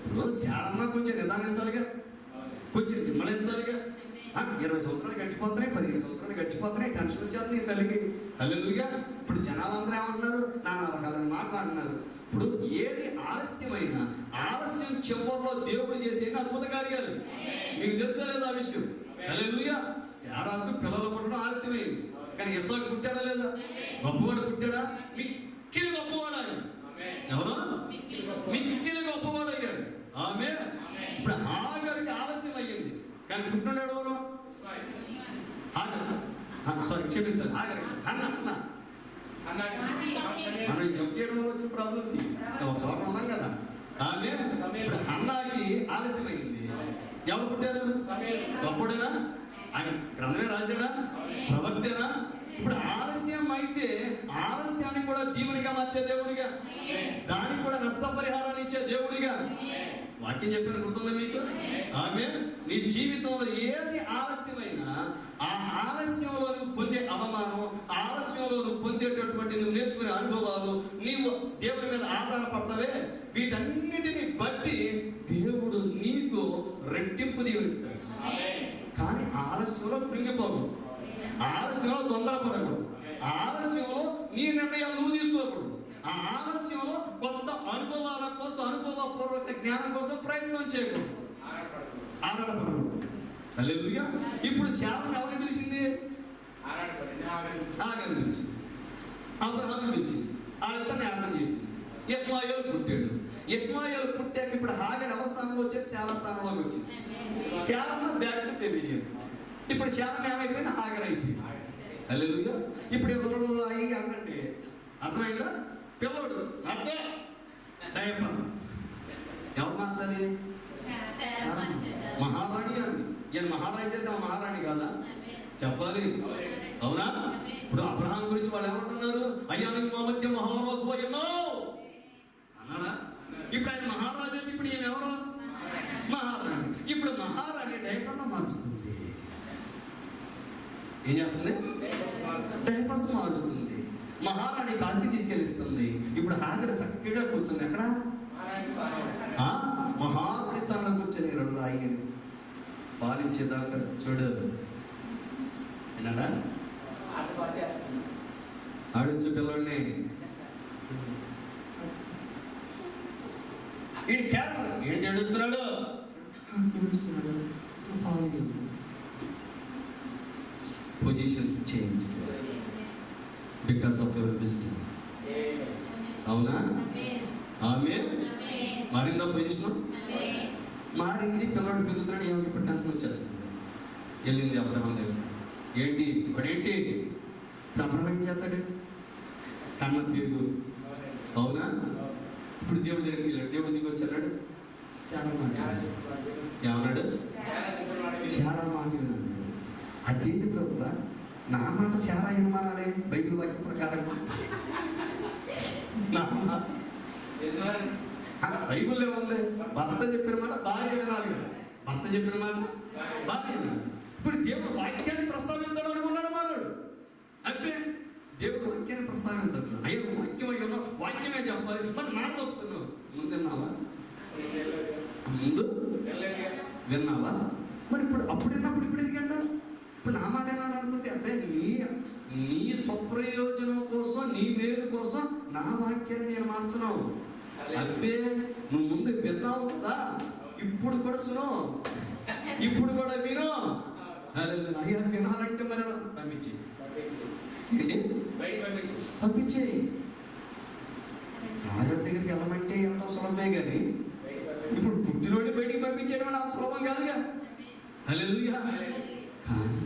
ఇప్పుడు శారమ్మ కొంచెం నిదానించాలిగా, కొంచెం నిమ్మలించాలిగా. 20 సంవత్సరాలు గడిచిపోతున్నాయి, 15 సంవత్సరాలు గడిచిపోతున్నాయి, టెన్షన్ వచ్చేస్తుంది ఈ తల్లికి. హల్లెలూయా. ఇప్పుడు జనాలందరూ ఏమంటున్నారు? నానా రకాలని మాట్లాడుతున్నారు. ఇప్పుడు ఏది ఆలస్యమైనా ఆలస్యం చివరిలో దేవుడు చేసే అద్భుత కార్యాలు. మీకు తెలుసా లేదా ఆ విషయం? హల్లెలూయా. శారాకు పిల్లలు పుట్టడం ఆలస్యమైంది, కానీ ఇస్సాకు పుట్టాడా లేదా? గొప్పవాడు పుట్టాడా? మిక్కిలి గొప్పవాడు ఆయన. ఎవరు? మిక్కిలి గొప్పవాడు అయ్యాడు. ఆమేన్. ఇప్పుడు హాగరుకి ఆలస్యం అయ్యింది, కానీ పుట్టినాడు ఎవరు? సారీ క్షమించాలి, హాగరు అన్న మనం జంప్ చేయడం వల్ల వచ్చిన ప్రాబ్లమ్స్ ఒక చోట ఉన్నాం కదా. ఆమేన్. ఇప్పుడు హన్నాకి ఆలస్యం అయింది. ఎవరు పుట్టారు? గొప్పడేనా? ఆయన గ్రంథమే రాశాడా? ప్రవక్తేనా? ఇప్పుడు ఆలస్యం అయితే ఆలస్యాన్ని కూడా దీవెనిగా మార్చే దేవుడిగా, దానికి కూడా నష్టపరిహారాన్ని ఇచ్చే దేవుడిగా వాక్యం చెప్పిన గుర్తుందా మీకు? ఆమేన్. నీ జీవితంలో ఏది ఆలస్యమైనా ఆ ఆలస్యంలో నువ్వు పొందే అవమానం, ఆలస్యంలో నువ్వు పొందేటటువంటి నువ్వు నేర్చుకునే అనుభవాలు, నీవు దేవుడి మీద ఆధారపడతావే, వీటన్నిటిని బట్టి దేవుడు నీకు రెట్టింపు దీవెనిస్తాడు. కానీ ఆలస్యంలో కృంగిపోకూడదు, ఆలస్యంలో తొందరపడకూడదు, ఆలస్యంలో నీ నిర్ణయాలు నువ్వు తీసుకోకూడదు, ఆ ఆలస్యంలో కొత్త అనుభవాల కోసం, అనుభవపూర్వక జ్ఞానం కోసం ప్రయత్నం చేయకూడదు, ఆరాటపడకూడదు. హల్లెలూయా. ఇప్పుడు శారను ఎవరిని పిలిచింది? ఆగని పిలిచింది, అబ్రహాముని పిలిచింది, ఆ ఇద్దరిని యాగం చేసింది. ఇష్మాయేలు పుట్టాడు. ఇష్మాయేలు పుట్టాక ఇప్పుడు హాగర్ అవస్థానంలో వచ్చేది, శారా స్థానంలోకి వచ్చింది. శారమ్మ బ్యాక్ టు పెరిగింది. ఇప్పుడు శారమ్మ ఏమైపోయింది? హాగర్ అయిపోయింది. హల్లెలూయా. ఇప్పుడు ఎవరు అయ్యి అంటే అర్థమైందా? పిల్లడు మార్చా డైపర్ ఎవరు మార్చాలి? మహారాణి అంది. ఈయన మహారాజు అయితే మహారాణి కాదా? చెప్పాలి, అవునా? ఇప్పుడు అబ్రహాం గురించి వాళ్ళు ఏమంటున్నారు? అయ్యా నీకు మా మధ్య మహారాజు అయ్యో అన్నారా? ఇప్పుడు ఆయన మహారాజు అయితే ఇప్పుడు ఈయన ఎవరు? మహారాణి. ఇప్పుడు మహారాణి డైపర్లో మారుస్తుంది. ఏం చేస్తుంది? డైపర్స్ మారుస్తుంది. మహారాణి కాఫీ తీసుకెళ్ళిస్తుంది. ఇప్పుడు హాగర్ చక్కగా కూర్చుంది ఎక్కడ? మహారాణి స్థానంలో కూర్చొని రెండు ఆయన పాలించేదాకా చూడు. ఏంటంట? ఆడొచ్చు పిల్లల్ని. ఈడు కేవలం ఏంటి ఏడుస్తున్నాడు? Positions change because of your wisdom. అవునా? ఆమేన్. మారిందా పొజిషన్? మారింది. పిల్లవాడు పెరుగుతున్నాడు. ఏమో ఇప్పుడు టెన్షన్ వచ్చేస్తుంది. వెళ్ళింది అబ్రహాం దగ్గర. ఏంటి వాడేంటి? ఇప్పుడు అబ్రహాం ఏం చేస్తాడు? కన్న తిరుగు. అవునా? ఇప్పుడు దేవుడి దగ్గరికి వెళ్ళాడు. దేవుడి దిగి వచ్చాడు. చాలా మాట ఏమన్నాడు? చాలా మాట విన్నాడు. అదేంటి ప్రభువా, నా మాట చాలా ఏమనాలి? బైబిల్ వాక్యం ప్రకారం బైబిల్లో ఉంది, భర్త చెప్పిన మాట భార్య వినాలి కదా. భర్త చెప్పిన మాట భార్య వినాలి. ఇప్పుడు దేవుడు వాక్యాన్ని ప్రస్తావిస్తాడు అనుకున్నాడు మానవుడు. అంటే దేవుడు వాక్యాన్ని ప్రస్తావించట్లేదు. అయ్యో వాక్యం అయ్యో వాక్యమే చెప్పాలి, మరి మాట తప్పుతున్నావు. ముందు విన్నావా? ముందు విన్నావా? మరి ఇప్పుడు అప్పుడు విన్నప్పుడు ఇప్పుడు ఎందుకంట? ఇప్పుడు నా మాట ఏమన్నా అనుకుంటే అబ్బాయి నీ స్వప్రయోజనం కోసం, నీ మేలు కోసం నా వాక్యాన్ని నేను మార్చున్నావు. అబ్బే నువ్వు ముందు విన్నావు కదా, ఇప్పుడు కూడా సును, ఇప్పుడు కూడా విను. అయ్యా వినాలంటే మరి పంపించి పంపించేయి. రాజు దగ్గరికి వెళ్ళమంటే ఎంతో సులభమే, కానీ ఇప్పుడు పుట్టినోడి బయటికి పంపించేయడం నాకు సులభం కాదుగా. హల్లెలూయా. కానీ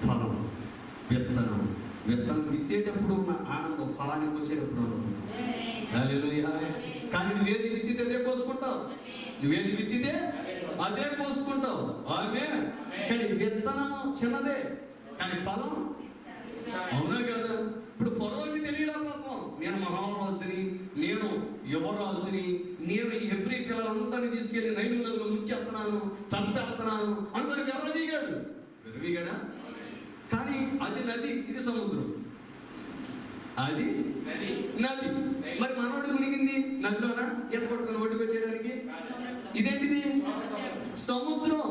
ఫలం, విత్తనం విత్తేటప్పుడు ఉన్న ఆనందం ఫలాన్ని కోసేటప్పుడు ఉండదు. హల్లెలూయా. కానీ నువ్వేది విత్తితే అదే కోసుకుంటావు, నువ్వేది విత్తితే అదే కోసుకుంటావు. ఆమేన్. కానీ విత్తనము చిన్నదే, కానీ ఫలం అవునా కదా? ఇప్పుడు ఫరోకి తెలియలా పాపం, నేను మహారాజుని, నేను యువరాజుని, నేను ఈ హెబ్రీ పిల్లలందరినీ తీసుకెళ్లి నైలు నదులు ముంచేస్తున్నాను, చంపేస్తున్నాను అనుకుని విర్రవీగాడు. విర్రవీగాడా? కానీ అది నది, ఇది సముద్రం. అది నది. మరి మనోడు మునిగింది నదిలోనా ఈత పట్టుకొని ఒడ్డుకు వచ్చేయడానికి? ఇదేంటిది? సముద్రం.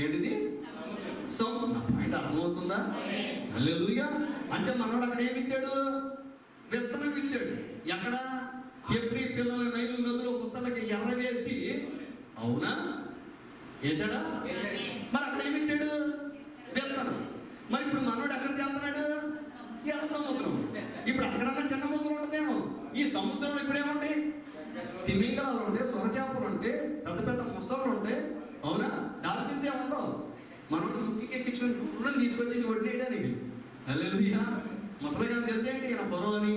ఏంటిది? నా పాయింట్ అర్థమవుతుందా? హల్లెలూయా. అంటే మనోడు అక్కడ ఏమి విత్తాడు? విత్తనం విత్తాడు. ఎక్కడ? హెబ్రీ పిల్లల నైలు నదులు పుస్తలకి ఎర్ర వేసి, అవునా వేసాడా? మరి అక్కడ ఏమి విత్తాడు? విత్తనం. మరి ఇప్పుడు మనోడు ఎక్కడ చేస్తున్నాడు? ఎర్ర సముద్రం. ఇప్పుడు అక్కడన్నా చిన్న ముసలు ఉంటుందేమో. ఈ సముద్రంలో ఇప్పుడు ఏముంటాయి? తిమింగళాలు ఉంటాయి, సొరచేపలు ఉంటాయి, పెద్ద పెద్ద ముసళ్ళు ఉంటాయి, అవునా? డాల్ఫిన్స్ ఏముండవు. మనోడు ముక్కికి ఎక్కించుకొని తీసుకొచ్చేసి వడ్డేయడానికి. హల్లెలూయా. ముసలిగా తెలిసేంటి? ఈయన ఫరో అని,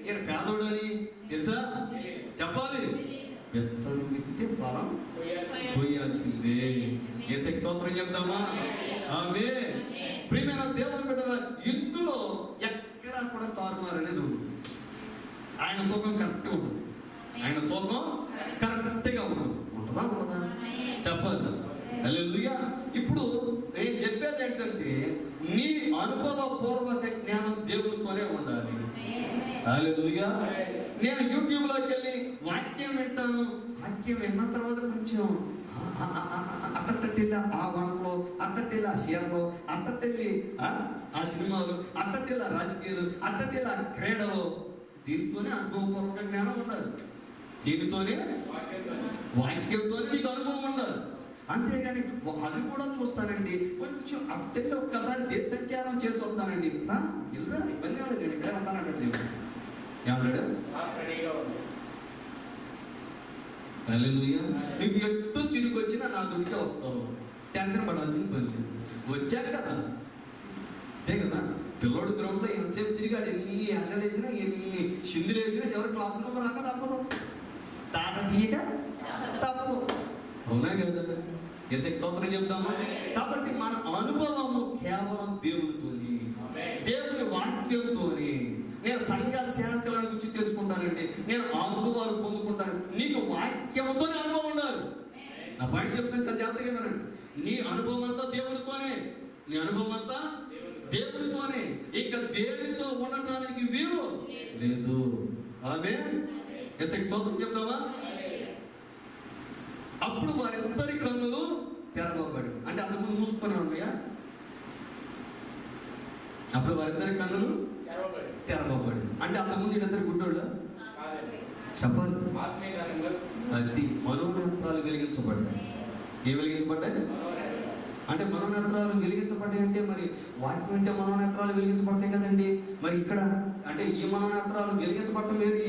ఈయన పేదోడు అని తెలుసా? చెప్పాలి. విత్తనం విత్తితే ఫలం పోయాల్సిందే. యేసుకి స్తోత్రం చెప్దామా? ఆమేన్. ప్రియమైన దేవుని బిడ్డలారా, ఇందులో ఎక్కడా కూడా తారుమారు అనేది ఉంటుంది. ఆయన తూకం కరెక్ట్ ఉంటుంది. ఆయన తూకం కరెక్ట్గా ఉంటుంది. ఉంటుందా? ఉండదా? చెప్పాలి. హల్లెలూయా. ఇప్పుడు నేను చెప్పేది ఏంటంటే, నీ అనుభవపూర్వక జ్ఞానం దేవునితోనే ఉండాలి. హల్లెలూయా. నేను యూట్యూబ్లోకి వెళ్ళి వాక్యం వింటాను. వాక్యం విన్న తర్వాత కొంచెం అట్టటిల్లా ఆ వనంలో, అట్టటిల్లా షేర్లో, అట్టటిల్లి ఆ సినిమాలు, అట్టటిల్లా రాజకీయాలు, అట్టటిల్లా క్రీడలు. దీనితోనే అనుభవపూర్వక జ్ఞానం ఉండాలి. దీనితోనే, వాక్యంతోనే నీకు అనుభవం ఉండాలి. అంతేగాని అది కూడా చూస్తానండి, కొంచెం అట్టెళ్ళి ఒక్కసారి దేశ సంచారం చేసి వస్తానండి. ఇలా ఇబ్బంది కాదు, నేను ఇక్కడే ఉంటానంటే ఏమన్నాడు? హల్లెలూయా. నువ్వు ఎట్టు తిరిగి వచ్చినా నా దొరికే వస్తావు. టెన్షన్ పడాల్సిన పని లేదు. వచ్చాక కదా, అంతే కదా. పిల్లోడు గ్రౌండ్లో ఎంతసేపు తిరిగాడు, ఎన్ని ఆశలు వేసినా, ఎన్ని సింధులు వేసినా చివరి క్లాస్ రూమ్ రాక తప్పదు. తాట తీయక తప్పదు. అవునా కదా? యేసుకి స్తోత్రం చెప్తామా? కాబట్టి మన అనుభవము కేవలం దేవునితోని, దేవుని వాక్యంతోని. నేను సంఘ శాఖల గురించి తెలుసుకుంటానండి, నేను అనుభవాలు పొందుకుంటాను. నీకు వాక్యంతోనే అనుభవం ఉండాలి. నా పాయింట్ చెప్తాను, చాలా జాగ్రత్తగా వినండి. నీ అనుభవం అంతా దేవునితోనే, నీ అనుభవం అంతా దేవునితోనే. ఇక దేవునితో ఉండటానికి వీలు లేదు. ఆమేన్. యేసుకి స్తోత్రం చెప్తావా? అప్పుడు వారిద్దరి కన్నులు తెరవబడి, అంటే అంతకుముందు మూసుకొని ఉన్నాయా? అప్పుడు వారిద్దరి కన్నులు తెరవబడి, అంటే అంతకుముందు వీళ్ళిద్దరు గుడ్డోళ్ళు చెప్పాలి. అది మనోనేత్రాలు వెలిగించబడ్డాయి. ఏం వెలిగించబడ్డాయి? అంటే మనోనేత్రాలు వెలిగించబడ్డాయి అంటే మరి వాక్యం అంటే మనోనేత్రాలు వెలిగించబడతాయి కదండి. మరి ఇక్కడ అంటే ఈ మనోనేత్రాలు వెలిగించబడటం లేదు.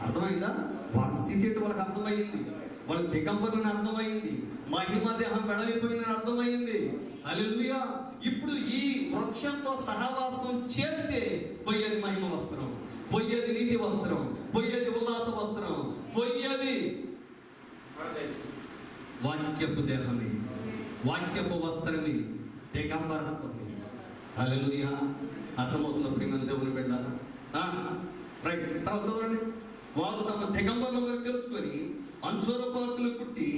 అర్థమైందా? వాళ్ళ స్థితి ఏంటి వాళ్ళకి అర్థమైంది. వాళ్ళ దిగంబరుని అర్థమైంది. మహిమ దేహం వెడలిపోయిందని అర్థమైంది. హల్లెలూయా. ఇప్పుడు ఈ వృక్షంతో సహవాసం చేస్తే పోయేది మహిమ వస్త్రం, పోయేది నీతి వస్త్రం, పోయేది ఉల్లాస వస్త్రం, పోయేది వాక్యపు దేహమే, వాక్యపు వస్త్రమే, దిగంబరత్వమే. హల్లెలూయా. అర్థమవుతుందా ప్రియమైన దేవుని బిడ్డలారా? రైట్. తర్వాత చదవండి. వారు తమ దిగంబరులు తెలుసుకొని అంచురపాకులు కుట్టి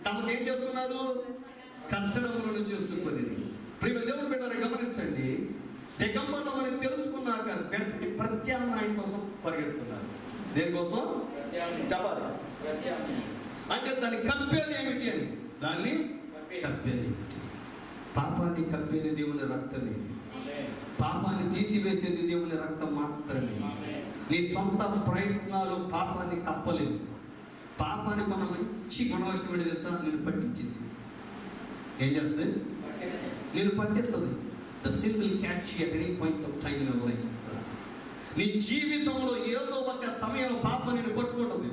తమకేం చేస్తున్నారు? కచ్చడములను చేసుకుని. ప్రియమైన దేవుని బిడ్డలారా గమనించండి. దిగంబరులను తెలుసుకున్నాక వెంటనే ప్రత్యామ్నాయం కోసం పరిగెడుతున్నారు. దేనికోసం? చెప్పాలి. అంటే దాన్ని కప్పేది ఏమిటి అని? దాన్ని కప్పేది పాపాన్ని కప్పేది దేవుని రక్తమే. పాపాన్ని తీసివేసేది దేవుని రక్తం మాత్రమే. నీ సొంత ప్రయత్నాలు పాపాన్ని కప్పలేదు. పాపాన్ని మన మంచి గుణలక్షణం ఏంటి తెలుసా? నేను పట్టించింది. ఏం చేస్తుంది? నేను పట్టిస్తుంది. The sin will catch you at any point of time in your life. నీ జీవితంలో ఏదో ఒక సమయం పాపం నిన్ను పట్టుకుంటుంది.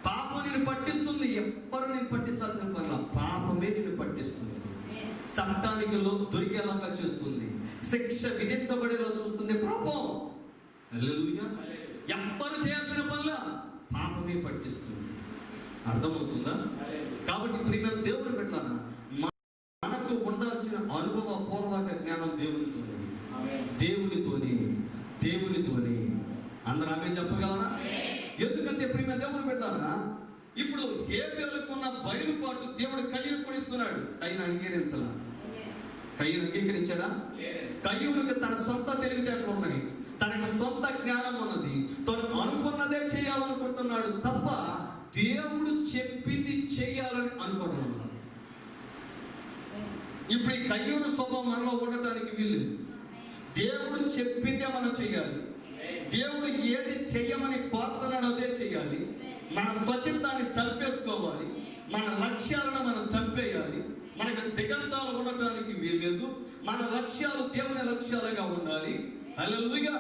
పాపం నిన్ను పట్టిస్తుంది. ఎవ్వరు నేను పట్టించాల్సిన పని, పాపమే నిన్ను పట్టిస్తుంది. చట్టానికి దొరికేలాగా చేస్తుంది. శిక్ష విధించబడేలా చూస్తుంది పాపం. హల్లెలూయా. ఎవ్వరు చేయాల్సిన పనిలా పాపమే పట్టిస్తుంది. అర్థమవుతుందా? కాబట్టి ప్రియమైన దేవుని బిడ్డలారా, మనకు ఉండాల్సిన అనుభవ పూర్వక జ్ఞానం దేవునితోనే, దేవునితోనే, దేవునితోనే. అందరూ ఆమె చెప్పగలరా? ఎందుకంటే ప్రియమైన దేవుని బిడ్డలారా, ఇప్పుడు హేబెలుకున్న బయలుపాటు దేవుడు కయ్యను కూడా ఇస్తున్నాడు. కయ్యను అంగీకరించాలా? కయ్యను అంగీకరించాడా? కయ్యూనికి తన సొంత తెలివితేటలు ఉన్నాయి. తనకు సొంత జ్ఞానం ఉన్నది, తను అనుకున్నదే చేయాలనుకుంటున్నాడు తప్ప దేవుడు చెప్పింది చేయాలని అనుకుంటున్నాడు. ఇప్పుడు ఈ కయ్యూరు స్వభావం మనలో ఉండటానికి వీల్లేదు. దేవుడు చెప్పిందే మనం చేయాలి. దేవుడు ఏది చెయ్యమని కోరుతున్నాడో అదే చేయాలి. మన స్వచ్ఛతాన్ని చంపేసుకోవాలి. మన లక్ష్యాలను మనం చంపేయాలి. మనకు దిగంతాలు ఉండటానికి వీల్లేదు. మన లక్ష్యాలు దేవుని లక్ష్యాలుగా ఉండాలి. హల్లెలూయా.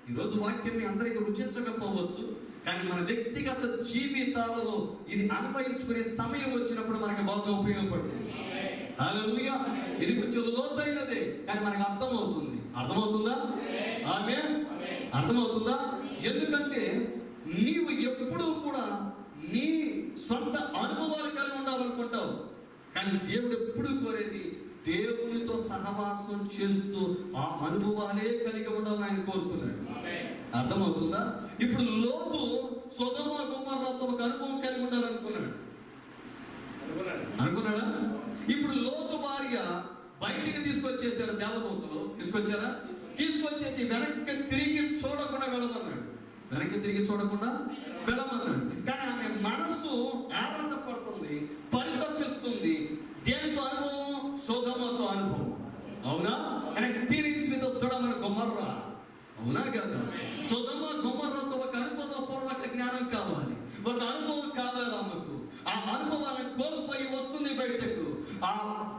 ఈరోజు వాక్యం మీ అందరికీ రుచించకపోవచ్చు, కానీ మన వ్యక్తిగత జీవితాలలో ఇది అన్వయించుకునే సమయం వచ్చినప్పుడు మనకు బాగా ఉపయోగపడుతుంది. హల్లెలూయా. ఇది కొంచెం లోతైనదే, కానీ మనకు అర్థమవుతుంది. అర్థమవుతుందా? ఆమేన్. అర్థమవుతుందా? ఎందుకంటే నీవు ఎప్పుడూ కూడా నీ సొంత అనుభవాలు కలిగి ఉండాలనుకుంటావు, కానీ దేవుడు ఎప్పుడు కోరేది దేవునితో సహవాసం చేస్తూ ఆ అనుభవాలే కలిగి ఉండాలని ఆయన కోరుతున్నాడు. అర్థమవుతుందా? ఇప్పుడు లోతు సొదొమ గొమొర్రాతో ఒక అనుభవం కలిగి ఉండాలనుకున్నాడా? ఇప్పుడు లోతు భార్య బయటికి తీసుకొచ్చేసారు దేవదూతలు. తీసుకొచ్చేసి వెనక్కి తిరిగి చూడకుండా వెళ్ళమన్నాడు. కానీ ఆమె మనసు ఆనందపడుతుంది, పరితపిస్తుంది. దేనితో అనుభవం? సొదొమతో అనుభవం. అవునా? ఎక్స్పీరియన్స్ విత్ సొదొమ అండ్ గొమొర్రా. అవునా కదా? సొదొమ గొమొర్రాతో ఒక అనుభవపూర్వక జ్ఞానం కావాలి, ఒక అనుభవం కావాలి ఆమెకు. ఆ అనుభవాన్ని కోల్పోయి వస్తుంది బయటకు. ఆ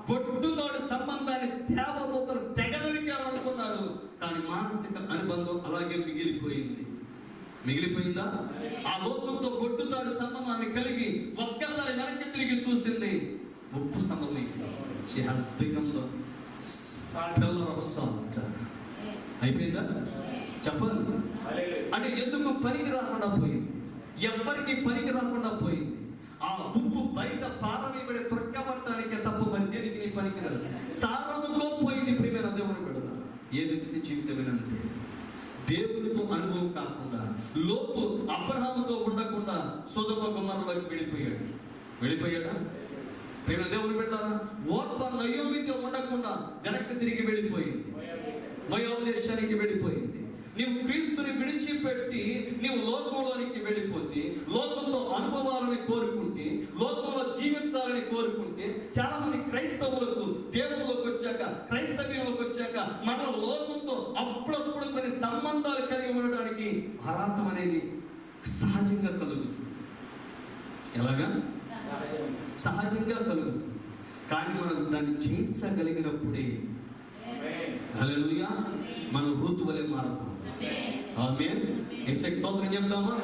బొడ్డుతోటి సంబంధాన్ని దేవదూతలు తెగనరికారనుకున్నారు, కానీ మానసిక అనుబంధం అలాగే మిగిలిపోయిందా? ఆ లోకంతో బొడ్డుతాడు సంబంధాన్ని కలిగి ఒక్కసారి వెనక్కి తిరిగి చూసింది, ఉప్పు స్తంభం అయిపోయింది. She has become the pillar of salt. అయిపోయిందా? చెప్పండి. అంటే ఎందుకు పనికి రాకుండా పోయింది? ఎవ్వరికి పనికి రాకుండా పోయింది. ఆ ఉప్పు బయట పారవేయబడి తొక్కబట్టడానికే తప్ప మరి దేనికి నీ పనికి రాదు. సారము కోల్పోయింది. ప్రియమైన దేవుని బిడ్డలారా, ఏ వ్యక్తి జీవితమేనంతే. దేవునితో అనుభవం కాకుండా లోతు అబ్రహాముతో ఉండకుండా సొదొమ గొమొర్రాలోకి వెళ్ళిపోయాడా? ప్రియమైన దేవుని బిడ్డలారా, ఓర్పా నయోమితో ఉండకుండా వెనక్కి తిరిగి వెళ్ళిపోయింది, మోయాబు దేశానికి వెళ్ళిపోయింది. నీవు క్రీస్తుని విడిచిపెట్టి నీవు లోకంలోనికి వెళ్ళిపోతే, లోకంతో అనుభవాలని కోరుకుంటే, లోకంలో జీవించాలని కోరుకుంటే, చాలా మంది క్రైస్తవులకు దేవుళ్ళలోకి వచ్చాక, క్రైస్తవ్యంలోకి వచ్చాక మన లోకంతో అప్పుడప్పుడు కొన్ని సంబంధాలు కలిగి ఉండడానికి ఆరాటం అనేది సహజంగా కలుగుతుంది. ఎలాగా? సహజంగా కలుగుతుంది. కానీ మనం దాన్ని జయించగలిగినప్పుడే హల్లెలూయా మనం రూతు వలె మారతాం. ఆమేన్. ఎక్సెక్స్ స్తోత్రం చెప్తామా?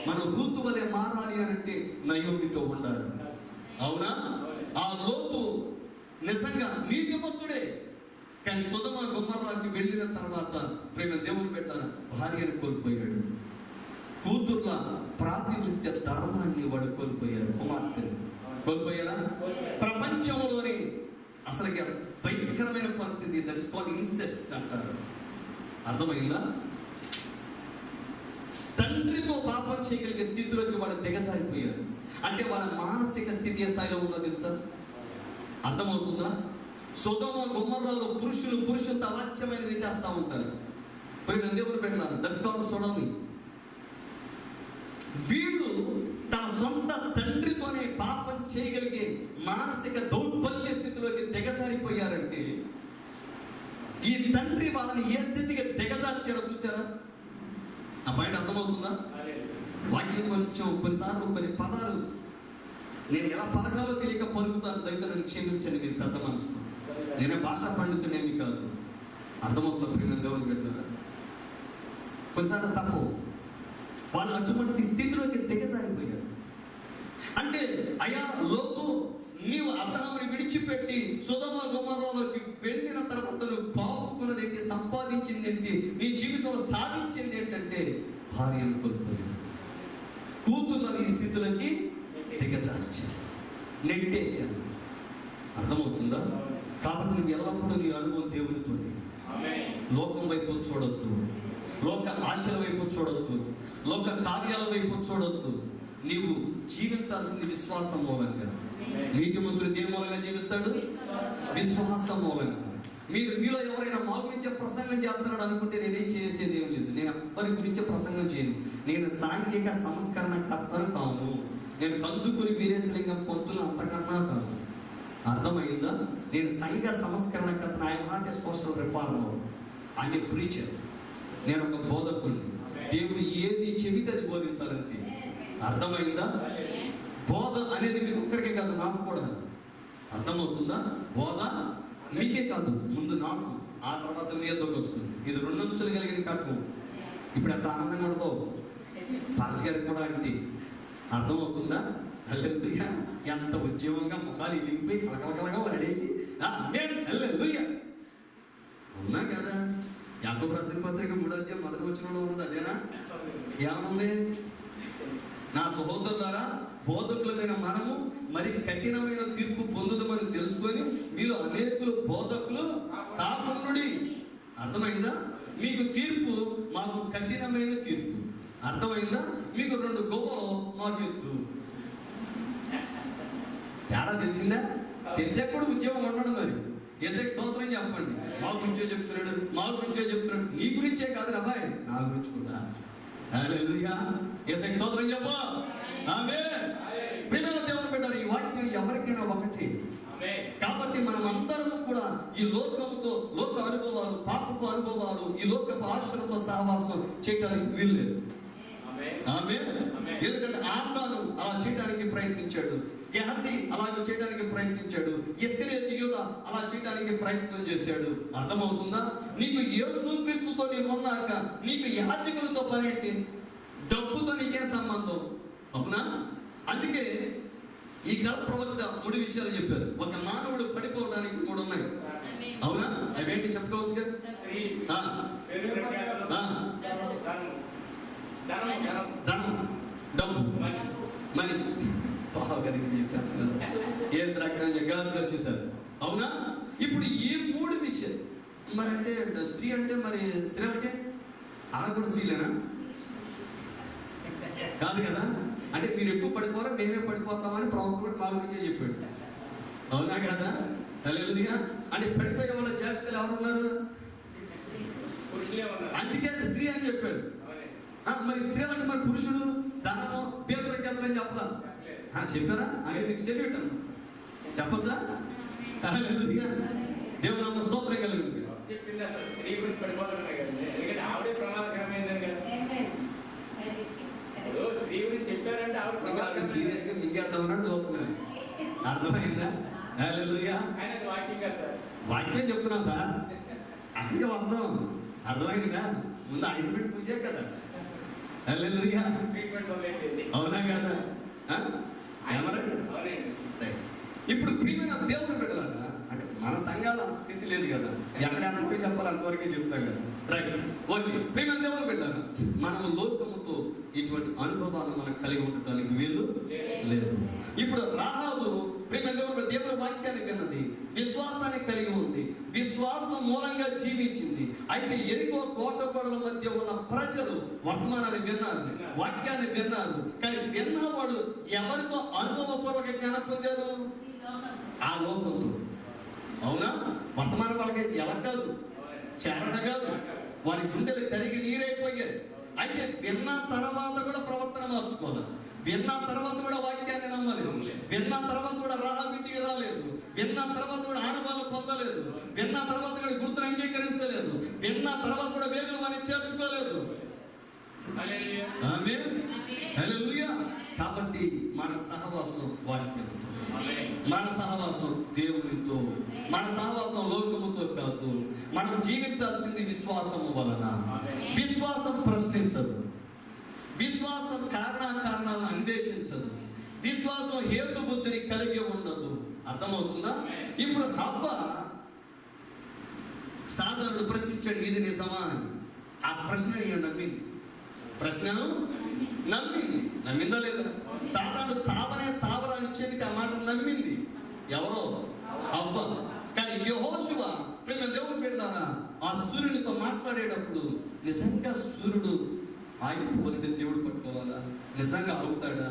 మనం రూతు వలె మారాలి అంటే నయోమితో ఉండాలి. అవునా? ఆ లోతు నిజంగా నీతిమంతుడే, కానీ సొదొమ గొమొర్రాకి వెళ్ళిన తర్వాత ప్రేమ దేవుని పెట్టారు, భార్యను కోల్పోయాడు. కూతుర్ల ప్రాతినిధ్య ధర్మాన్ని వాడు కోల్పోయారు. కుమార్తెను కోల్పోయారా? ప్రపంచంలోనే అసలు భయంకరమైన పరిస్థితి. దట్ ఇస్ కాల్డ్ ఇన్సెస్ట్ అంటారు. అర్థమైందా? తండ్రితో పాపం చేయగలిగే స్థితిలోకి వాళ్ళు దిగజారిపోయారు. అంటే వాళ్ళ మానసిక స్థితి ఏ స్థాయిలో ఉందో తెలుసా? అర్థమవుతుందా? సొదొమ గొమొర్రాలో పురుషులతో అవాచ్యమైనది చేస్తూ ఉంటారు. ప్రియమైన దేవుని పెట్టారు, దట్ ఇస్ కాల్డ్ సొడొమి. వీళ్ళు తమ సొంత తండ్రితోనే పాపం చేయగలిగే మానసిక దౌర్బల్య స్థితిలోకి దిగజారిపోయారంటే, ఈ తండ్రి వాళ్ళని ఏ స్థితికి దిగజార్చారో చూసారా? ఆ పాయింట్ అర్థమవుతుందా? వాక్యం కొంచెం కొన్నిసార్లు కొన్ని పదాలు నేను ఎలా పలకాలో తెలియక పలుకుతాను, దయతో నన్ను క్షమించండి. మీరు పెద్ద మనసుతో, నేనే భాషా పండితునేమి కాదు. అర్థమవుతుందా? ప్రియమైన దేవుని బిడ్డలారా, కొన్నిసార్లు తప్పు. వాళ్ళు అటువంటి స్థితిలోకి దిగజారిపోయారు. అంటే అయ్యా లోతు, నీవు అబ్రహాముని విడిచిపెట్టి సొదొమ గొమొర్రాలోకి వెళ్ళిన తర్వాత నువ్వు పాపుకున్నది ఏంటి, సంపాదించింది ఏంటి, నీ జీవితంలో సాధించింది ఏంటంటే భార్యను కోల్పోయాను. కూతుర్లను ఈ స్థితిలోకి దిగజార్చాను, నెట్టేశాను. అర్థమవుతుందా? కాబట్టి నువ్వు ఎల్లప్పుడూ నీ అనుభవం దేవునితోనే. లోకం వైపు చూడొద్దు, లోక ఆశల వైపు చూడొద్దు, లోక కార్యాల వైపు చూడొద్దు. నీవు జీవించాల్సింది విశ్వాసం మూలంగా. నీతిమంతుడు దేని మూలంగా జీవిస్తాడు? విశ్వాసం మూలంగా. మీలో ఎవరైనా మా గురించే ప్రసంగం చేస్తున్నాడు అనుకుంటే నేనేం చేసేది ఏం లేదు. నేను ఎవరి గురించే ప్రసంగం చేయను. నేను సాంఘిక సంస్కరణకర్తను కాను. నేను కందుకూరి వీరేశలింగం పంతులు అంతకన్నా కాదు. అర్థమైందా? నేను సంఘ సంస్కరణకర్తను. I am not a social reformer, I am a preacher. నేను ఒక బోధకుడిని. దేవుడు ఏది చెబితే అది బోధించాలంతే. అర్థమైందా? బోధ అనేది మీకు ఒక్కరికే కాదు, నాకు కూడా. అర్థమవుతుందా? బోధ మీకే కాదు, ముందు నాకు, ఆ తర్వాత మీ ఎద్దరికి వస్తుంది. ఇది 2 అంచులు కలిగిన కట్టు. ఇప్పుడు ఎంత ఆనందంగా ఉండదో పాస్ గారికి కూడా అంటే అర్థమవుతుందా? హల్లెలూయా! ఎంత ఉద్యమంగా ముఖాలు ఇలిగిపోయి కలకలకలగా అడిగి ఉన్నా కదా. యాకోబు రాసిన పత్రిక 3వ అధ్యాయం 1వ వచనంలో ఉన్నది అదేనా? ఏమనుంది? నా సహోదరులారా, బోధకులమైన మనము మరి కఠినమైన తీర్పు పొందుదామని తెలుసుకొని మీలో అనేకులు బోధకులు కాకుండుడి. అర్థమైందా? మీకు తీర్పు, మాకు కఠినమైన తీర్పు. అర్థమైందా? మీకు 2 గొప్పలు, మాకు ఎత్తు. తేడా తెలిసిందా? తెలిసేప్పుడు ఉద్యోగం ఉండడం. మరి యేసుకి స్తోత్రం చెప్పండి. మా గురించే చెప్తున్నాడు, మా గురించే చెప్తున్నాడు. నీ గురించే కాదు అబ్బాయి, నా గురించి కూడా. హల్లెలూయా! యేసుకి స్తోత్రం చెప్పు. ఆమేన్. ప్రియమైన దేవుని బిడ్డలారా, ఈ వాక్యం ఎవరికైనా ఒకటి. కాబట్టి మనం అందరం కూడా ఈ లోకముతో, లోక అనుభవాలు, పాపపు అనుభవాలు, ఈ లోకపు ఆశలతో సహవాసం చేయడానికి వీల్లేదు. ఆమేన్. ఎందుకంటే ఆకాను అలా చేయడానికి ప్రయత్నించాడు, గెహజీ అలాగే చేయడానికి ప్రయత్నించాడు, ఇస్కరియోతు యూదా అలా చేయడానికి ప్రయత్నం చేశాడు. అర్థమవుతుందా? నీకు యేసుక్రీస్తుతో నీవు ఉన్నాక నీకు యాజకులతో పనేంటి? డబ్బుతో నీకే సంబంధం? అవునా? అందుకే ఈ కాల ప్రవక్త 3 విషయాలు చెప్పారు. ఒక మానవుడు పడిపోవడానికి 3 ఉన్నాయి. అవునా? అవేంటి చెప్పుకోవచ్చు కదా? ధనం, డబ్బు, మనీ. పావగారికి చెప్పారు, ఏ రకం జగ్గాలు చేశారు. అవునా? ఇప్పుడు ఈ 3 విషయాలు మరి అంటే స్త్రీ అంటే మరి స్త్రీలకే అలా కూడా స్త్రీలేనా? కాదు కదా. అంటే మీరు ఎక్కువ పడిపోరా, మేమే పడిపోతామని ప్రవక్త కూడా మా గురించే చెప్పాడు. అవునా కదా? హల్లెలూయా! అంటే పడిపోయే వాళ్ళ జాగ్రత్తలు ఎవరున్నారు? అందుకే స్త్రీ అని చెప్పాడు. మరి స్త్రీలకు మరి పురుషుడు, ధనము, పేదరికతలు అని చెప్పదా? చెప్పారా? అని మీకు సెల్యూట్ చెప్పచ్చా? హల్లెలూయా! దేవుని నామమునకు స్తోత్రం కలుగును. చెప్పింది అసలు స్త్రీ గురించి పడిపోతున్నా కదండి. ఎందుకంటే ఆవిడే ప్రమాదకరమైందని కదా. స్త్రీ గురించి చెప్పారంటే ఆవిడ సీరియస్ గా మింగేద్దాం అన్నట్టు చూస్తున్నాను. అర్థమైందా? హల్లెలూయా! ఆయన వాక్యం కదా సార్, వాక్యమే చెప్తున్నాం సార్. అందుకే వద్దాం. అర్థమైందా? ముందు ఆయింట్మెంట్ పూసే కదా. హల్లెలూయా! ట్రీట్మెంట్ వదిలేండి. అవునా కదా? ఇప్పుడు ప్రియమైన దేవుని బిడ్డలారా, అంటే మన సంఘాలు అంత స్థితి లేదు కదా, ఎక్కడ ఎంతవరకు చెప్పాలి అంతవరకే చెప్తాం కదా. Right, okay. ప్రియమైన దేవుని బిడ్డలారా, మనము లోకముతో ఇటువంటి అనుభవాలు మనం కలిగి ఉండటానికి వీలు లేదు. ఇప్పుడు రాహాబు ప్రియమైన దేవుని వాక్యాన్ని విన్నది, విశ్వాసాన్ని కలిగి ఉంది, విశ్వాసం మూలంగా జీవించింది. అయితే ఎరికో కోట గోడల మధ్య ఉన్న ప్రజలు వర్తమానాన్ని విన్నారు, వాక్యాన్ని విన్నారు. కానీ విన్నవాడు ఎవరితో అనుభవపూర్వక జ్ఞానం పొందారు? ఆ లోకంతో. అవునా? వర్తమానం వాళ్ళకి ఎలా కాదు, చేరణ కాదు, వారి గుండెలు కరిగి నీరైపోయాయి. అయితే విన్న తర్వాత కూడా ప్రవర్తన మార్చుకోవాలి, విన్న తర్వాత కూడా వాక్యాన్ని నమ్మలేదు, విన్న తర్వాత కూడా రాహాబు ఇంటికి రాలేదు, విన్న తర్వాత కూడా ఆనవాళ్ళు పొందలేదు, విన్న తర్వాత కూడా గుర్తును అంగీకరించలేదు, విన్న తర్వాత కూడా వేగులు వారిని చేర్చుకోలేదు. ఆమేన్, హల్లెలూయా. కాబట్టి మన సహవాసం వాక్యంతో, మన సహవాసం దేవునితో, మన సహవాసం లోకముతో కాదు. మనం జీవించాల్సింది విశ్వాసము వలన. విశ్వాసం ప్రశ్నించదు, విశ్వాసం కారణాలను అన్వేషించదు, విశ్వాసం హేతు బుద్ధిని కలిగి ఉండదు. అర్థమవుతుందా? ఇప్పుడు హవ్వ సాధారణ ప్రశ్నించాడు, ఇది నిజమా అని. ఆ ప్రశ్న నమ్మింది, ప్రశ్నను నమ్మింది. నమ్మిందా లేదా? సాధారణ చావరా ఇచ్చేందుకు ఆ మాట నమ్మింది. ఎవరో? హవ్వ. కానీ యెహోషువ ప్రేమ దేవుని బిడ్డలారా, ఆ సూర్యునితో మాట్లాడేటప్పుడు నిజంగా సూర్యుడు ఆగిపోవాలంటే దేవుడు పట్టుకోవాలా? నిజంగా ఆగుతాడా?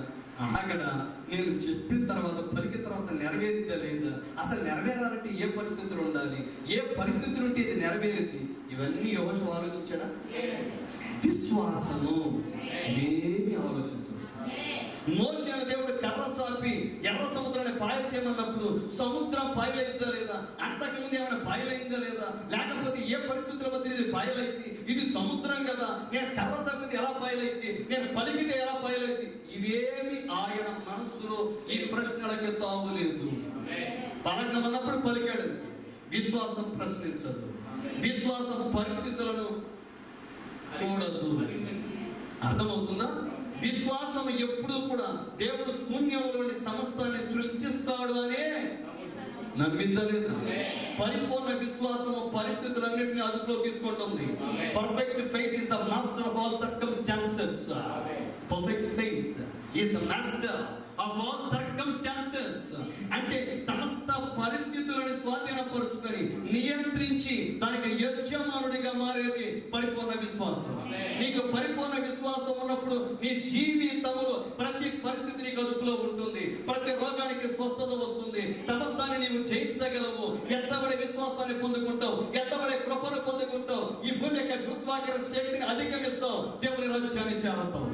ఆగడా? నేను చెప్పిన తర్వాత పలికిన తర్వాత నెరవేరిందా లేదా, అసలు నెరవేరాలంటే ఏ పరిస్థితులు ఉండాలి, ఏ పరిస్థితులు ఉంటే ఇది నెరవేరింది, ఇవన్నీ యెహోషువ ఆలోచించాడా? విశ్వాసము ఏమీ ఆలోచించదు. మోషే అనే దేవుడు కర్ర చాపి ఎర్ర సముద్రాన్ని పాయ చేయమన్నప్పుడు సముద్రం పాయలైందా లేదా, అంతకుముందు ఏమైనా పాయలైందా లేదా, లేకపోతే ఏ పరిస్థితుల మధ్య ఇది పాయలైంది, ఇది సముద్రం కదా, నేను కర్ర చాపితే ఎలా పాయలైంది, నేను పలికితే ఎలా పాయలైంది, ఇవేమి ఆయన మనస్సులో ఈ ప్రశ్నలకి తావులేదు. పలకమన్నప్పుడు పలికాడు. విశ్వాసం ప్రశ్నించదు, విశ్వాసం పరిస్థితులను చూడదు. అర్థమవుతుందా? విశ్వాసం ఎప్పుడూ కూడా దేవుడు శూన్యంలోని సమస్తాన్ని సృష్టిస్తాడు అనే నమ్మిందలేదు. పరిపూర్ణ విశ్వాసము పరిస్థితులన్నింటినీ అదుపులో తీసుకుంటుంది. Perfect faith is the master of all circumstances. Perfect faith is the master of all circumstances. అంటే సమస్త పరిస్థితులను స్వాధీనపరుచుకొని నియంత్రించి దానికి యజమానుడిగా మారేది పరిపూర్ణ విశ్వాసం. నీకు పరిపూర్ణ విశ్వాసం ఉన్నప్పుడు నీ జీవితంలో ప్రతి పరిస్థితి నీకు అదుపులో ఉంటుంది. ప్రతి రోగానికి స్వస్థత వస్తుంది. సమస్తాన్ని నీవు జయించగలవు. ఎంతబడే విశ్వాసాన్ని పొందుకుంటావు, ఎంతబడే కృపను పొందుకుంటావు. ఈ భూమి యొక్క గురుత్వాకర్షణ శక్తిని అధిగమిస్తావు. దేవుని రాజ్యాన్ని చేరతావు.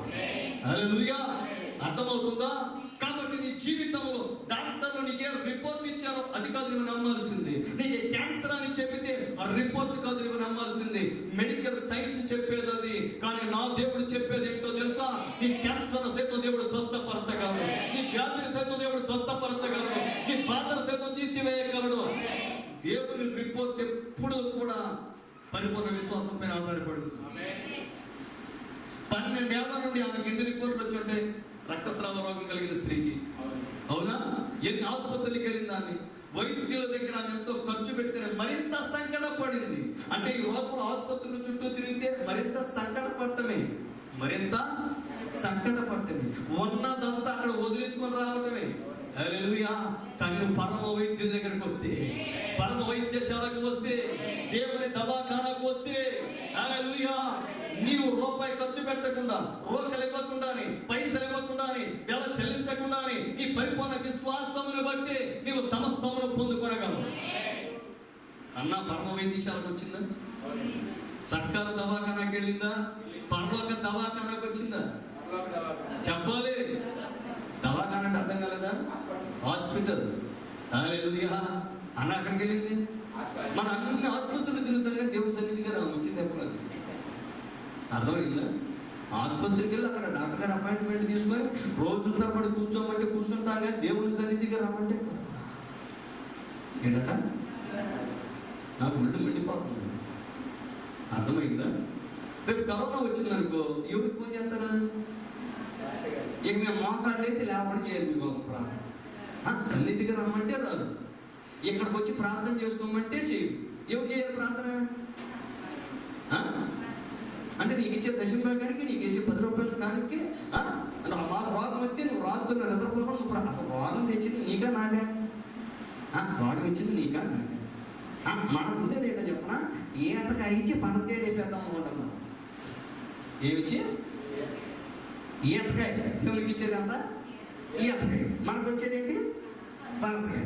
హల్లెలూయా. అర్థమవుతుందా? కాబట్టి నీ జీవితంలో డాక్టర్లు నీకే రిపోర్ట్ ఇచ్చారో అది కాదు నువ్వు నమ్మాల్సింది. నీకు క్యాన్సర్ అని చెప్పితే ఆ రిపోర్ట్ కాదు నువ్వు నమ్మాల్సింది. మెడికల్ సైన్స్ చెప్పేది అది, కానీ నా దేవుడు చెప్పేది ఏంటో తెలుసా? నీ క్యాన్సర్ సైతం దేవుడు స్వస్థపరచగలడు, నీ వ్యాధిని సైతం దేవుడు స్వస్థపరచగలడు, నీ బాధను సైతం తీసివేయగలడు. దేవుని రిపోర్ట్ ఎప్పుడు కూడా పరిపూర్ణ విశ్వాసం పైన ఆధారపడు. 12 ఏళ్ల నుండి ఆమెకు ఎన్ని రిపోర్ట్లు వచ్చి ఉంటాయి? రక్తస్రావ రోగం కలిగిన స్త్రీకి. అవునా? ఎన్ని ఆసుపత్రికి వెళ్ళింది, దాన్ని వైద్యుల దగ్గర ఎంతో ఖర్చు పెట్టుకుని మరింత సంకటపడింది. అంటే ఈ లోపల ఆసుపత్రుల చుట్టూ తిరిగితే మరింత సంకటపడటమే, మరింత సంకటపడటమే, ఉన్నదంతా అక్కడ వదిలించుకొని రావటమే. హల్లెలూయా. కానీ పరమ వైద్యుల దగ్గరకు వస్తే, పరమ వైద్యశాలకు వస్తే, దేవుని దవాఖానకు వస్తే, హల్లెలూయా, నీవు రూపాయి ఖర్చు పెట్టకుండా, రోకలు ఇవ్వకుండాని, పైసలు ఇవ్వకుండాని, వెల చెల్లించకుండాని ఈ పరిపూర్ణ విశ్వాసమును బట్టి నీవు సమస్తమును పొందుకొనగలవు. అన్న పరమ వైద్యశాలకు వచ్చిందా? సర్కారు దవాఖానాకి వెళ్ళిందా? పరలోక దవాఖానాకు వచ్చిందా? చెప్పాలి. దవాఖానా అంటే అర్థం కలదా? హాస్పిటల్. హల్లెలూయా. అన్న అక్కడికి వెళ్ళింది. మన అన్ని ఆసుపత్రులు తిరుగుతాం, దేవుడి సన్నిధిగా వచ్చింది ఎప్పుడు? అర్థమైందా? ఆసుపత్రికి వెళ్ళి అక్కడ డాక్టర్ గారు అపాయింట్మెంట్ తీసుకొని రోజుల తరబడి కూర్చోమంటే కూర్చుంటాం, కానీ దేవుని సన్నిధిగా రమ్మంటే ఏంటట? నాకు ఒళ్ళు మండిపోతుంది. అర్థమైందా? రేపు కరోనా వచ్చిందనుకో ఎవరికి ఫోన్ చేస్తారా? ఇక మేము మోకాళ్ళేసి లేవడం చేయాలి మీకోసం ప్రార్థన. సన్నిధిగా రమ్మంటే రాదు, ఇక్కడికి వచ్చి ప్రార్థన చేసుకోమంటే చేయదు. ఎవరు చేయాలి ప్రార్థన? అంటే నీకు ఇచ్చే దశంభాగానికి, నీకు వేసే 10 రూపాయలు కానికి, మాకు రోగం వస్తే నువ్వు రాత్రులు నిద్రపోవడం, నువ్వు అసలు రోగం తెచ్చింది నీకా నాగా? రోగం ఇచ్చింది నీకా నాగా? మనకు ఉండేది ఏంటో చెప్పనా? ఈతకాయ ఇచ్చి పనసకాయ చెప్పేద్దాం అనుకుంటాం. మనం ఏమిచ్చి? ఈతకాయ. దేవునికి ఇచ్చేది అంతా ఈతకాయ, మనకు వచ్చేది ఏంటి? పనసకాయ.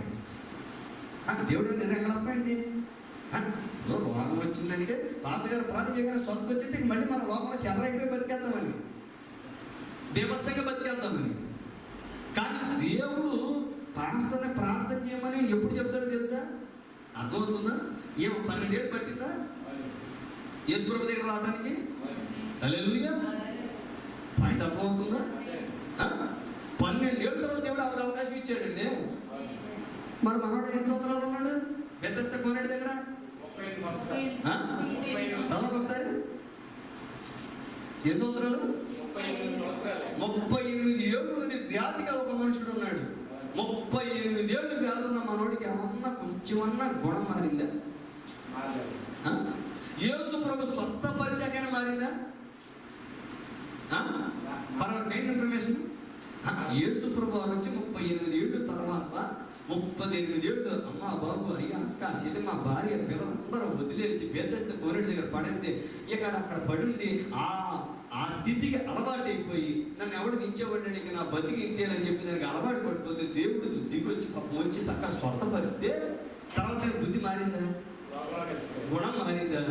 దేవుడు నిరంగళప్ప ఏంటి? రోగం వచ్చిందంటే పాస్టర్ గారు ప్రార్థన చేయగానే స్వస్థ వచ్చింది, మళ్ళీ మన లోకంలో శబరైపోయి బతికేద్దామని, బేభత్సంగా బతికేద్దామని. కానీ దేవుడు పాస్టర్ని ప్రార్థన చేయమని ఎప్పుడు చెప్తాడో తెలుసా? అర్థమవుతుందా? ఏమో 12 ఏళ్ళు పట్టిందా యేసు ప్రభు దగ్గర రావడానికి? హల్లెలూయా. పాయింట్ అర్థమవుతుందా? 12 ఏళ్ళ తర్వాత దేవుడు అక్కడ అవకాశం ఇచ్చాడండి. మరి మనోడు ఎన్ని సంవత్సరాలు ఉన్నాడు బెతెస్దా కోనేటి దగ్గర? చదవండి ఒకసారి. ఎన్ని సంవత్సరాలు? 38 ఏళ్ళు నుండి వ్యాధిగా ఒక మనుషుడు ఉన్నాడు. 38 ఏళ్ళు వ్యాధి ఉన్న మనోడికి ఏమన్నా కొంచెమన్నా గుణం మారిందా? యేసు ప్రభు స్వస్థపరిచాకనే మారిందా? మెయిన్ ఇన్ఫర్మేషన్, యేసు ప్రభు వచ్చి 38 ఏళ్ళు తర్వాత 38 ఏళ్ళు అమ్మ బాబు అయ్యా అక్క చెల్లి మా భార్య పిల్లలు అందరూ వదిలేసి బెతెస్దా కోనేటి దగ్గర పడేస్తే ఇక్కడ అక్కడ పడుండి ఆ ఆ స్థితికి అలవాటు అయిపోయి నన్ను ఎవడు దించేవాడిని ఇక నా బతికి ఇంతేనని చెప్పి దానికి అలవాటు పడిపోతే దేవుడు దిగొచ్చి పాపం వచ్చి చక్కగా స్వస్థపరిస్తే తర్వాత బుద్ధి మారిందా, గుణం మారిందా?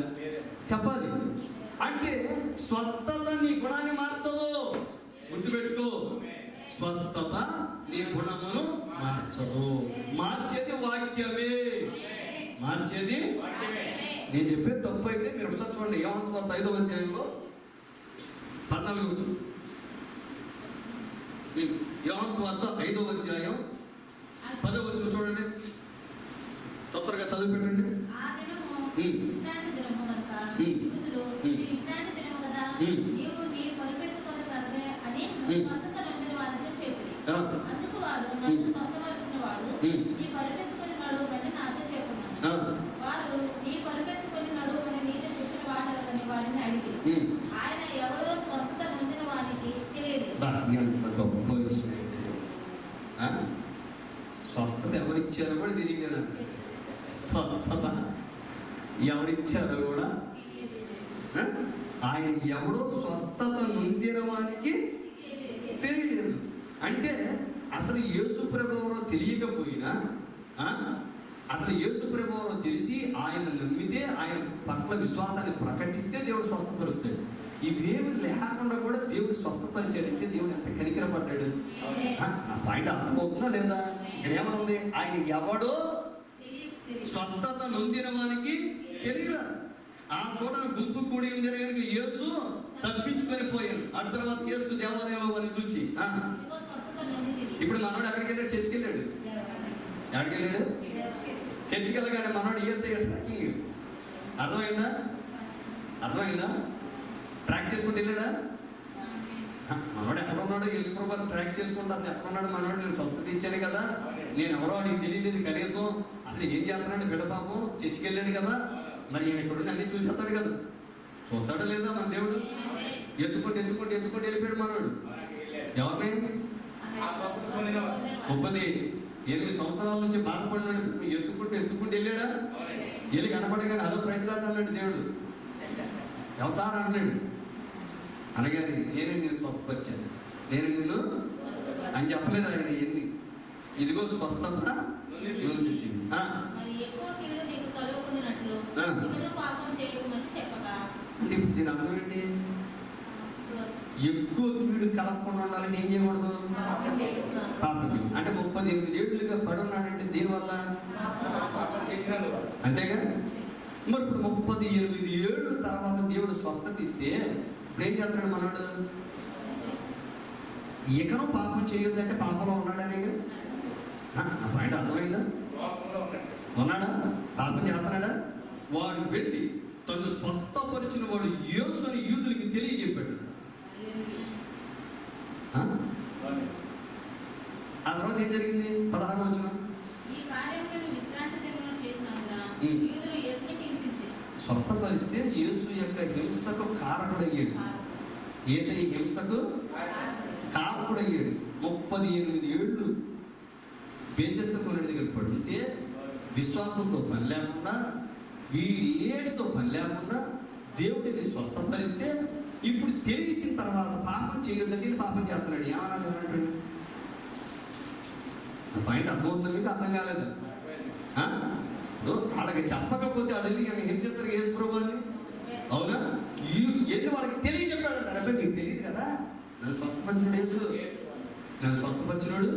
చెప్పాలి. అంటే స్వస్థత నీ గుణాన్ని మార్చదు. గుర్తుపెట్టుకో, స్వస్థత నీ గుణమును మార్చదు. మార్చేది వాక్యమే. మార్చేది నేను చెప్పేది తప్పు అయితే మీరు ఒకసారి చూడండి. యోహాను సువార్త 5వ అధ్యాయంలో 14. యోహాను సువార్త 5వ అధ్యాయం 10వ వచనం చూడండి. తొందరగా చదివి పెట్టండి. అందుకు వాడు నన్ను స్వస్థపరిచిన వాడు నీ పరిపెత్తుకొని నడువని నాతో చెప్పాను. వారు నీ పరిపెత్తుకొని నడువని నీతో చెప్పిన వాడని వారిని అడిగి ఆయన ఎవరో స్వస్థత పొందిన వారికి తెలియదు. స్వస్థత ఎవరిచ్చారో కూడా తెలియలేదండి. స్వస్థత ఎవరిచ్చారో కూడా ఆయన ఎవడో స్వస్థత నొందిన వానికి తెలియలేదు. అంటే అసలు యేసు ప్రభువును తెలియకపోయినా, అసలు యేసు ప్రభువును తెలిసి ఆయన నమ్మితే, ఆయన పట్ల విశ్వాసాన్ని ప్రకటిస్తే దేవుడు స్వస్థపరుస్తాడు. ఇవేమి లేకుండా కూడా దేవుడు స్వస్థపరిచాడంటే దేవుడు ఎంత కనికరపడ్డాడు. ఆ పాయింట్ అర్థమవుతుందా లేదా? ఇక్కడ ఏమనుంది? ఆయన ఎవడో స్వస్థత నొందిన వానికి తెలియదు. ఆ చోటను గుంపు కూడి ఉంది కనుక యేసు తప్పించుకొని పోయాను. ఆ తర్వాత యేసు దేవాలయంలో వారిని చూచి ఇప్పుడు మనోడు ఎక్కడికి వెళ్ళాడు? చర్చికి వెళ్ళాడు. ఎక్కడికి వెళ్ళాడు? చర్చికి వెళ్ళగానే మనోడు యేసు ట్రాకింగ్. అర్థమైందా? అర్థమైందా? ట్రాక్ చేసుకుంటూ వెళ్ళాడా? మనోడు ఎక్కడ ఉన్నాడో యేసు ప్రభువుని ట్రాక్ చేసుకుంటూ అసలు ఎక్కడ ఉన్నాడు మనోడు? నేను స్వస్థత ఇచ్చాను కదా, నేను ఎవరో అడిగి తెలియలేదు కనీసం. అసలు ఏం చేస్తున్నాడు బిడ్డ పాపం? చర్చికి వెళ్ళాడు కదా, మరి ఈయన ఇక్కడ అన్ని చూసేస్తాడు కదా. చూస్తాడా లేదా మన దేవుడు? ఎత్తుకుంటూ ఎత్తుకుంటూ ఎత్తుకుంటూ వెళ్ళిపోయాడు మనోడు. ఎవరిని? 38 సంవత్సరాల నుంచి బాధపడినాడు. ఎత్తుకుంటూ ఎత్తుకుంటూ వెళ్ళాడా? వెళ్ళి కనపడగానే అదో ప్రైజ్ అన్నాడు దేవుడు. వ్యవసాయం అన్నాడు. అనగానే నేనే నేను స్వస్థపరిచాను, నేను నిన్ను అని చెప్పలేదు ఆయన. ఎన్ని ఇదిగో స్వస్థత. అంటే ఇప్పుడు దీని అర్థం ఏంటి? ఎక్కువ కీడు కలగకుండా ఉండాలంటే ఏం చేయకూడదు? పాపం. అంటే 38 ఏళ్ళుగా పడి ఉన్నాడంటే దీనివల్ల అంతేగా. మరి ఇప్పుడు 38 ఏళ్ళు తర్వాత దేవుడు స్వస్థత ఇస్తే ఇప్పుడు ఏం చేస్తాడు మనోడు? ఇకను పాపం చేయొద్దంటే పాపంలో ఉన్నాడనే. ఆ పాయింట్ అర్థమైందా? ఉన్నాడా? పాపం చేస్తున్నాడా? వాడు వెళ్ళి తను స్వస్థపరిచిన వాడు యేసు అని యూదులకి తెలియజెప్పాడు. ఆ తర్వాత ఏం జరిగింది? 16వ వచనం. స్వస్థపరిస్తే యేసు యొక్క హింసకు కారకుడయ్యాడు. యేసయ్య హింసకు కారకుడయ్యాడు. 38 ఏళ్ళు బెంతెస్తా కొనుడి దగ్గర పడుంటే విశ్వాసంతో పని లేకుండా, వీడేటితో పని లేకుండా దేవుడిని స్వస్థపరిస్తే ఇప్పుడు తెలిసిన తర్వాత పాపం చేయొద్దంటే పాపం చేస్తున్నాడు. ఏమన్నాడు? ఆ పాయింట్ అర్థమవుతుంది మీకు? అర్థం కాలేదు? వాళ్ళకి చెప్పకపోతే అడిగి హింసించరు యేసు ప్రభువుని. అవునా? ఎన్ని వాళ్ళకి తెలియజెప్పాడంటారు. అబ్బాయి మీకు తెలియదు కదా, నన్ను స్వస్థపరిచినాడు యేసు, నన్ను స్వస్థపరిచినాడు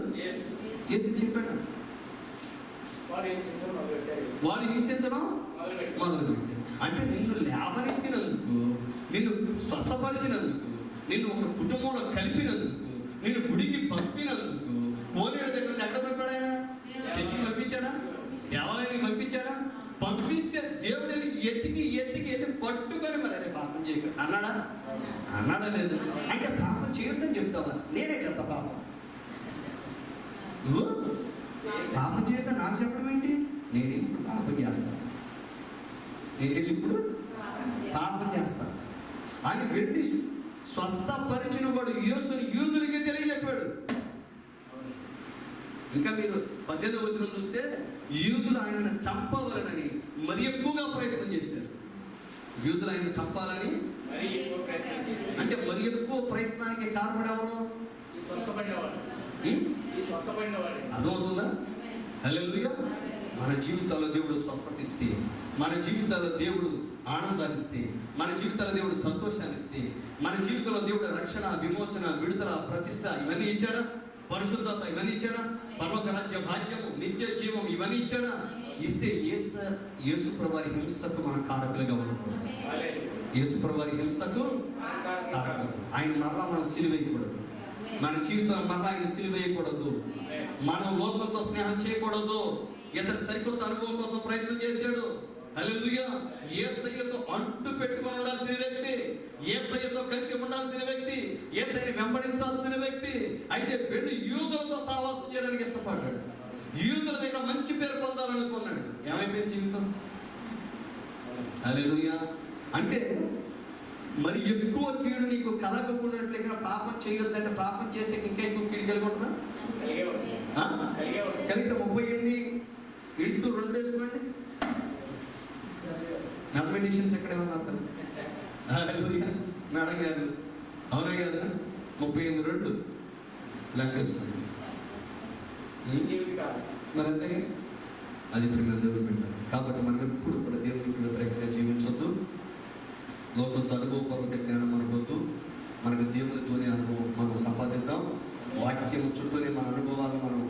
యేసు చెప్పాడు. వాడు హింసించడం మొదలుపెట్టాడు. అంటే నిన్ను లేవనెత్తినందుకు, నిన్ను స్వస్థపరిచినందుకు, నిన్ను ఒక కుటుంబంలో కలిపినందుకు, నిన్ను గుడికి పంపినందుకు, కోనేడు దగ్గర ఎక్కడ పంపాడు? ఆయన చర్చికి పంపించాడా? దేవాలయానికి పంపించాడా? పంపిస్తే దేవుడు ఎత్తికి వెళ్ళి పట్టుకొని మరి అదే పాపం చేయక అన్నాడా? అన్నాడా? లేదు. అంటే పాపం చేయొద్దని చెప్తావా? నేనే చెప్తా పాపం. నువ్వు పాపం చేయొద్దని నాకు చెప్పడం ఏంటి? నేను ఇప్పుడు పాపం చేస్తాను, నేను ఇప్పుడు పాపం చేస్తాను అని వెళ్ళి స్వస్థపరిచిన వాడు యేసుని యూదులకి తెలియజెప్పాడు. ఇంకా మీరు 18వ వచనం చూస్తే యూదులు ఆయనను చంపవలనని మరి ఎక్కువగా ప్రయత్నం చేశారు. యూదులు ఆయన చంపాలని మరి ఎక్కువ ప్రయత్నం చేసి అంటే మరి ఎక్కువ ప్రయత్నానికి కారణం ఎవరు? ఈ స్వస్థపడినవాడు ఈ స్వస్థపడినవాడు అర్థమవుతుందా? హల్లెలూయా. మన జీవితాల్లో దేవుడు స్వస్థత ఇస్తే, మన జీవితాల్లో దేవుడు ఆనందాన్ని ఇస్తే, మన జీవితాల్లో దేవుడు సంతోషాన్ని ఇస్తే, మన జీవితంలో దేవుడు రక్షణ, విమోచన, విడుదల, ప్రతిష్ట ఇవన్నీ ఇచ్చాడా? పరిశుద్ధత ఇవన్నీ ఇచ్చాడా? పరలోక రాజ్య భాగ్యము, నిత్య జీవం ఇవన్నీ ఇచ్చాడా? ఇస్తే యేసు ప్రభువారి హింసకు మన కారకులుగా ఉండకూడదు. యేసు ప్రభువారి హింసకు కారకులు. ఆయన మరలా మనం సిలువేయకూడదు. మన జీవితంలో మరలా ఆయన సిలువేయకూడదు. మనం లోకంతో స్నేహం చేయకూడదు. ఇతను సరికొత్త అనుభవం కోసం ప్రయత్నం చేశాడు. హల్లెలూయా. యేసయ్యతో అంటు పెట్టుకొని ఉండాల్సిన వ్యక్తి, యేసయ్యతో కలిసి ఉండాల్సిన వ్యక్తి, యేసయ్యని వెంబడించాల్సిన వ్యక్తి. అయితే పెళ్లి యూదులతో సహవాసం చేయడానికి ఇష్టపడ్డాడు. యూదుల దగ్గర మంచి పేరు పొందాలనుకున్నాడు. ఏమైపోయింది జీవితం? హల్లెలూయా. అంటే మరి ఎక్కువ కీడు నీకు కలగకూడనట్లుగా పాపం చేయొద్దంటే పాపం చేసే ఇంకా ఎక్కువ కీడు కలిగి ఉంటుందా? కలిగితే 38 ఇంటూ 2 వేసుకోండి. మ్యాథమెటిషియన్స్ ఎక్కడే ఉన్నారు? మేడం గారు అవునా కదా? 38 2 లెక్కేసుకోండి. మరి అంతే అది ప్రేమ దేవుడు పెట్టారు. కాబట్టి మనం ఎప్పుడు కూడా దేవునికి వ్యతిరేకంగా జీవించొద్దు. లోకంతో అనుభవపూర్వక జ్ఞానం మనకొద్దు. మనకు దేవునితోనే అనుభవం మనం సంపాదిద్దాం. వాక్యం చుట్టూనే మన అనుభవాలు మనం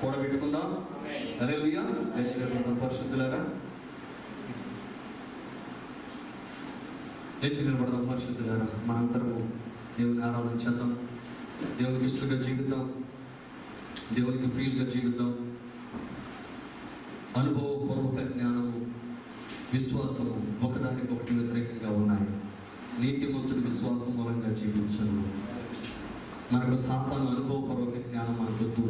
కూడబెట్టుకుందాం. హల్లెలూయా. లేచిన పరిశుద్ధులారా, లేచి నిలబడదాం. పరిశుద్ధులారా, మనందరము దేవుని ఆరాధన చేద్దాం. దేవునికి ఇష్టంగా జీవిద్దాం. దేవునికి ప్రియులుగా జీవిద్దాం. అనుభవపూర్వక జ్ఞానము, విశ్వాసము ఒకదానికొకటి వ్యతిరేకంగా ఉన్నాయి. నీతిమంతుడు విశ్వాసం మూలంగా జీవించను. మనకు సాతాను అనుభవపూర్వక జ్ఞానం మనకొద్దు.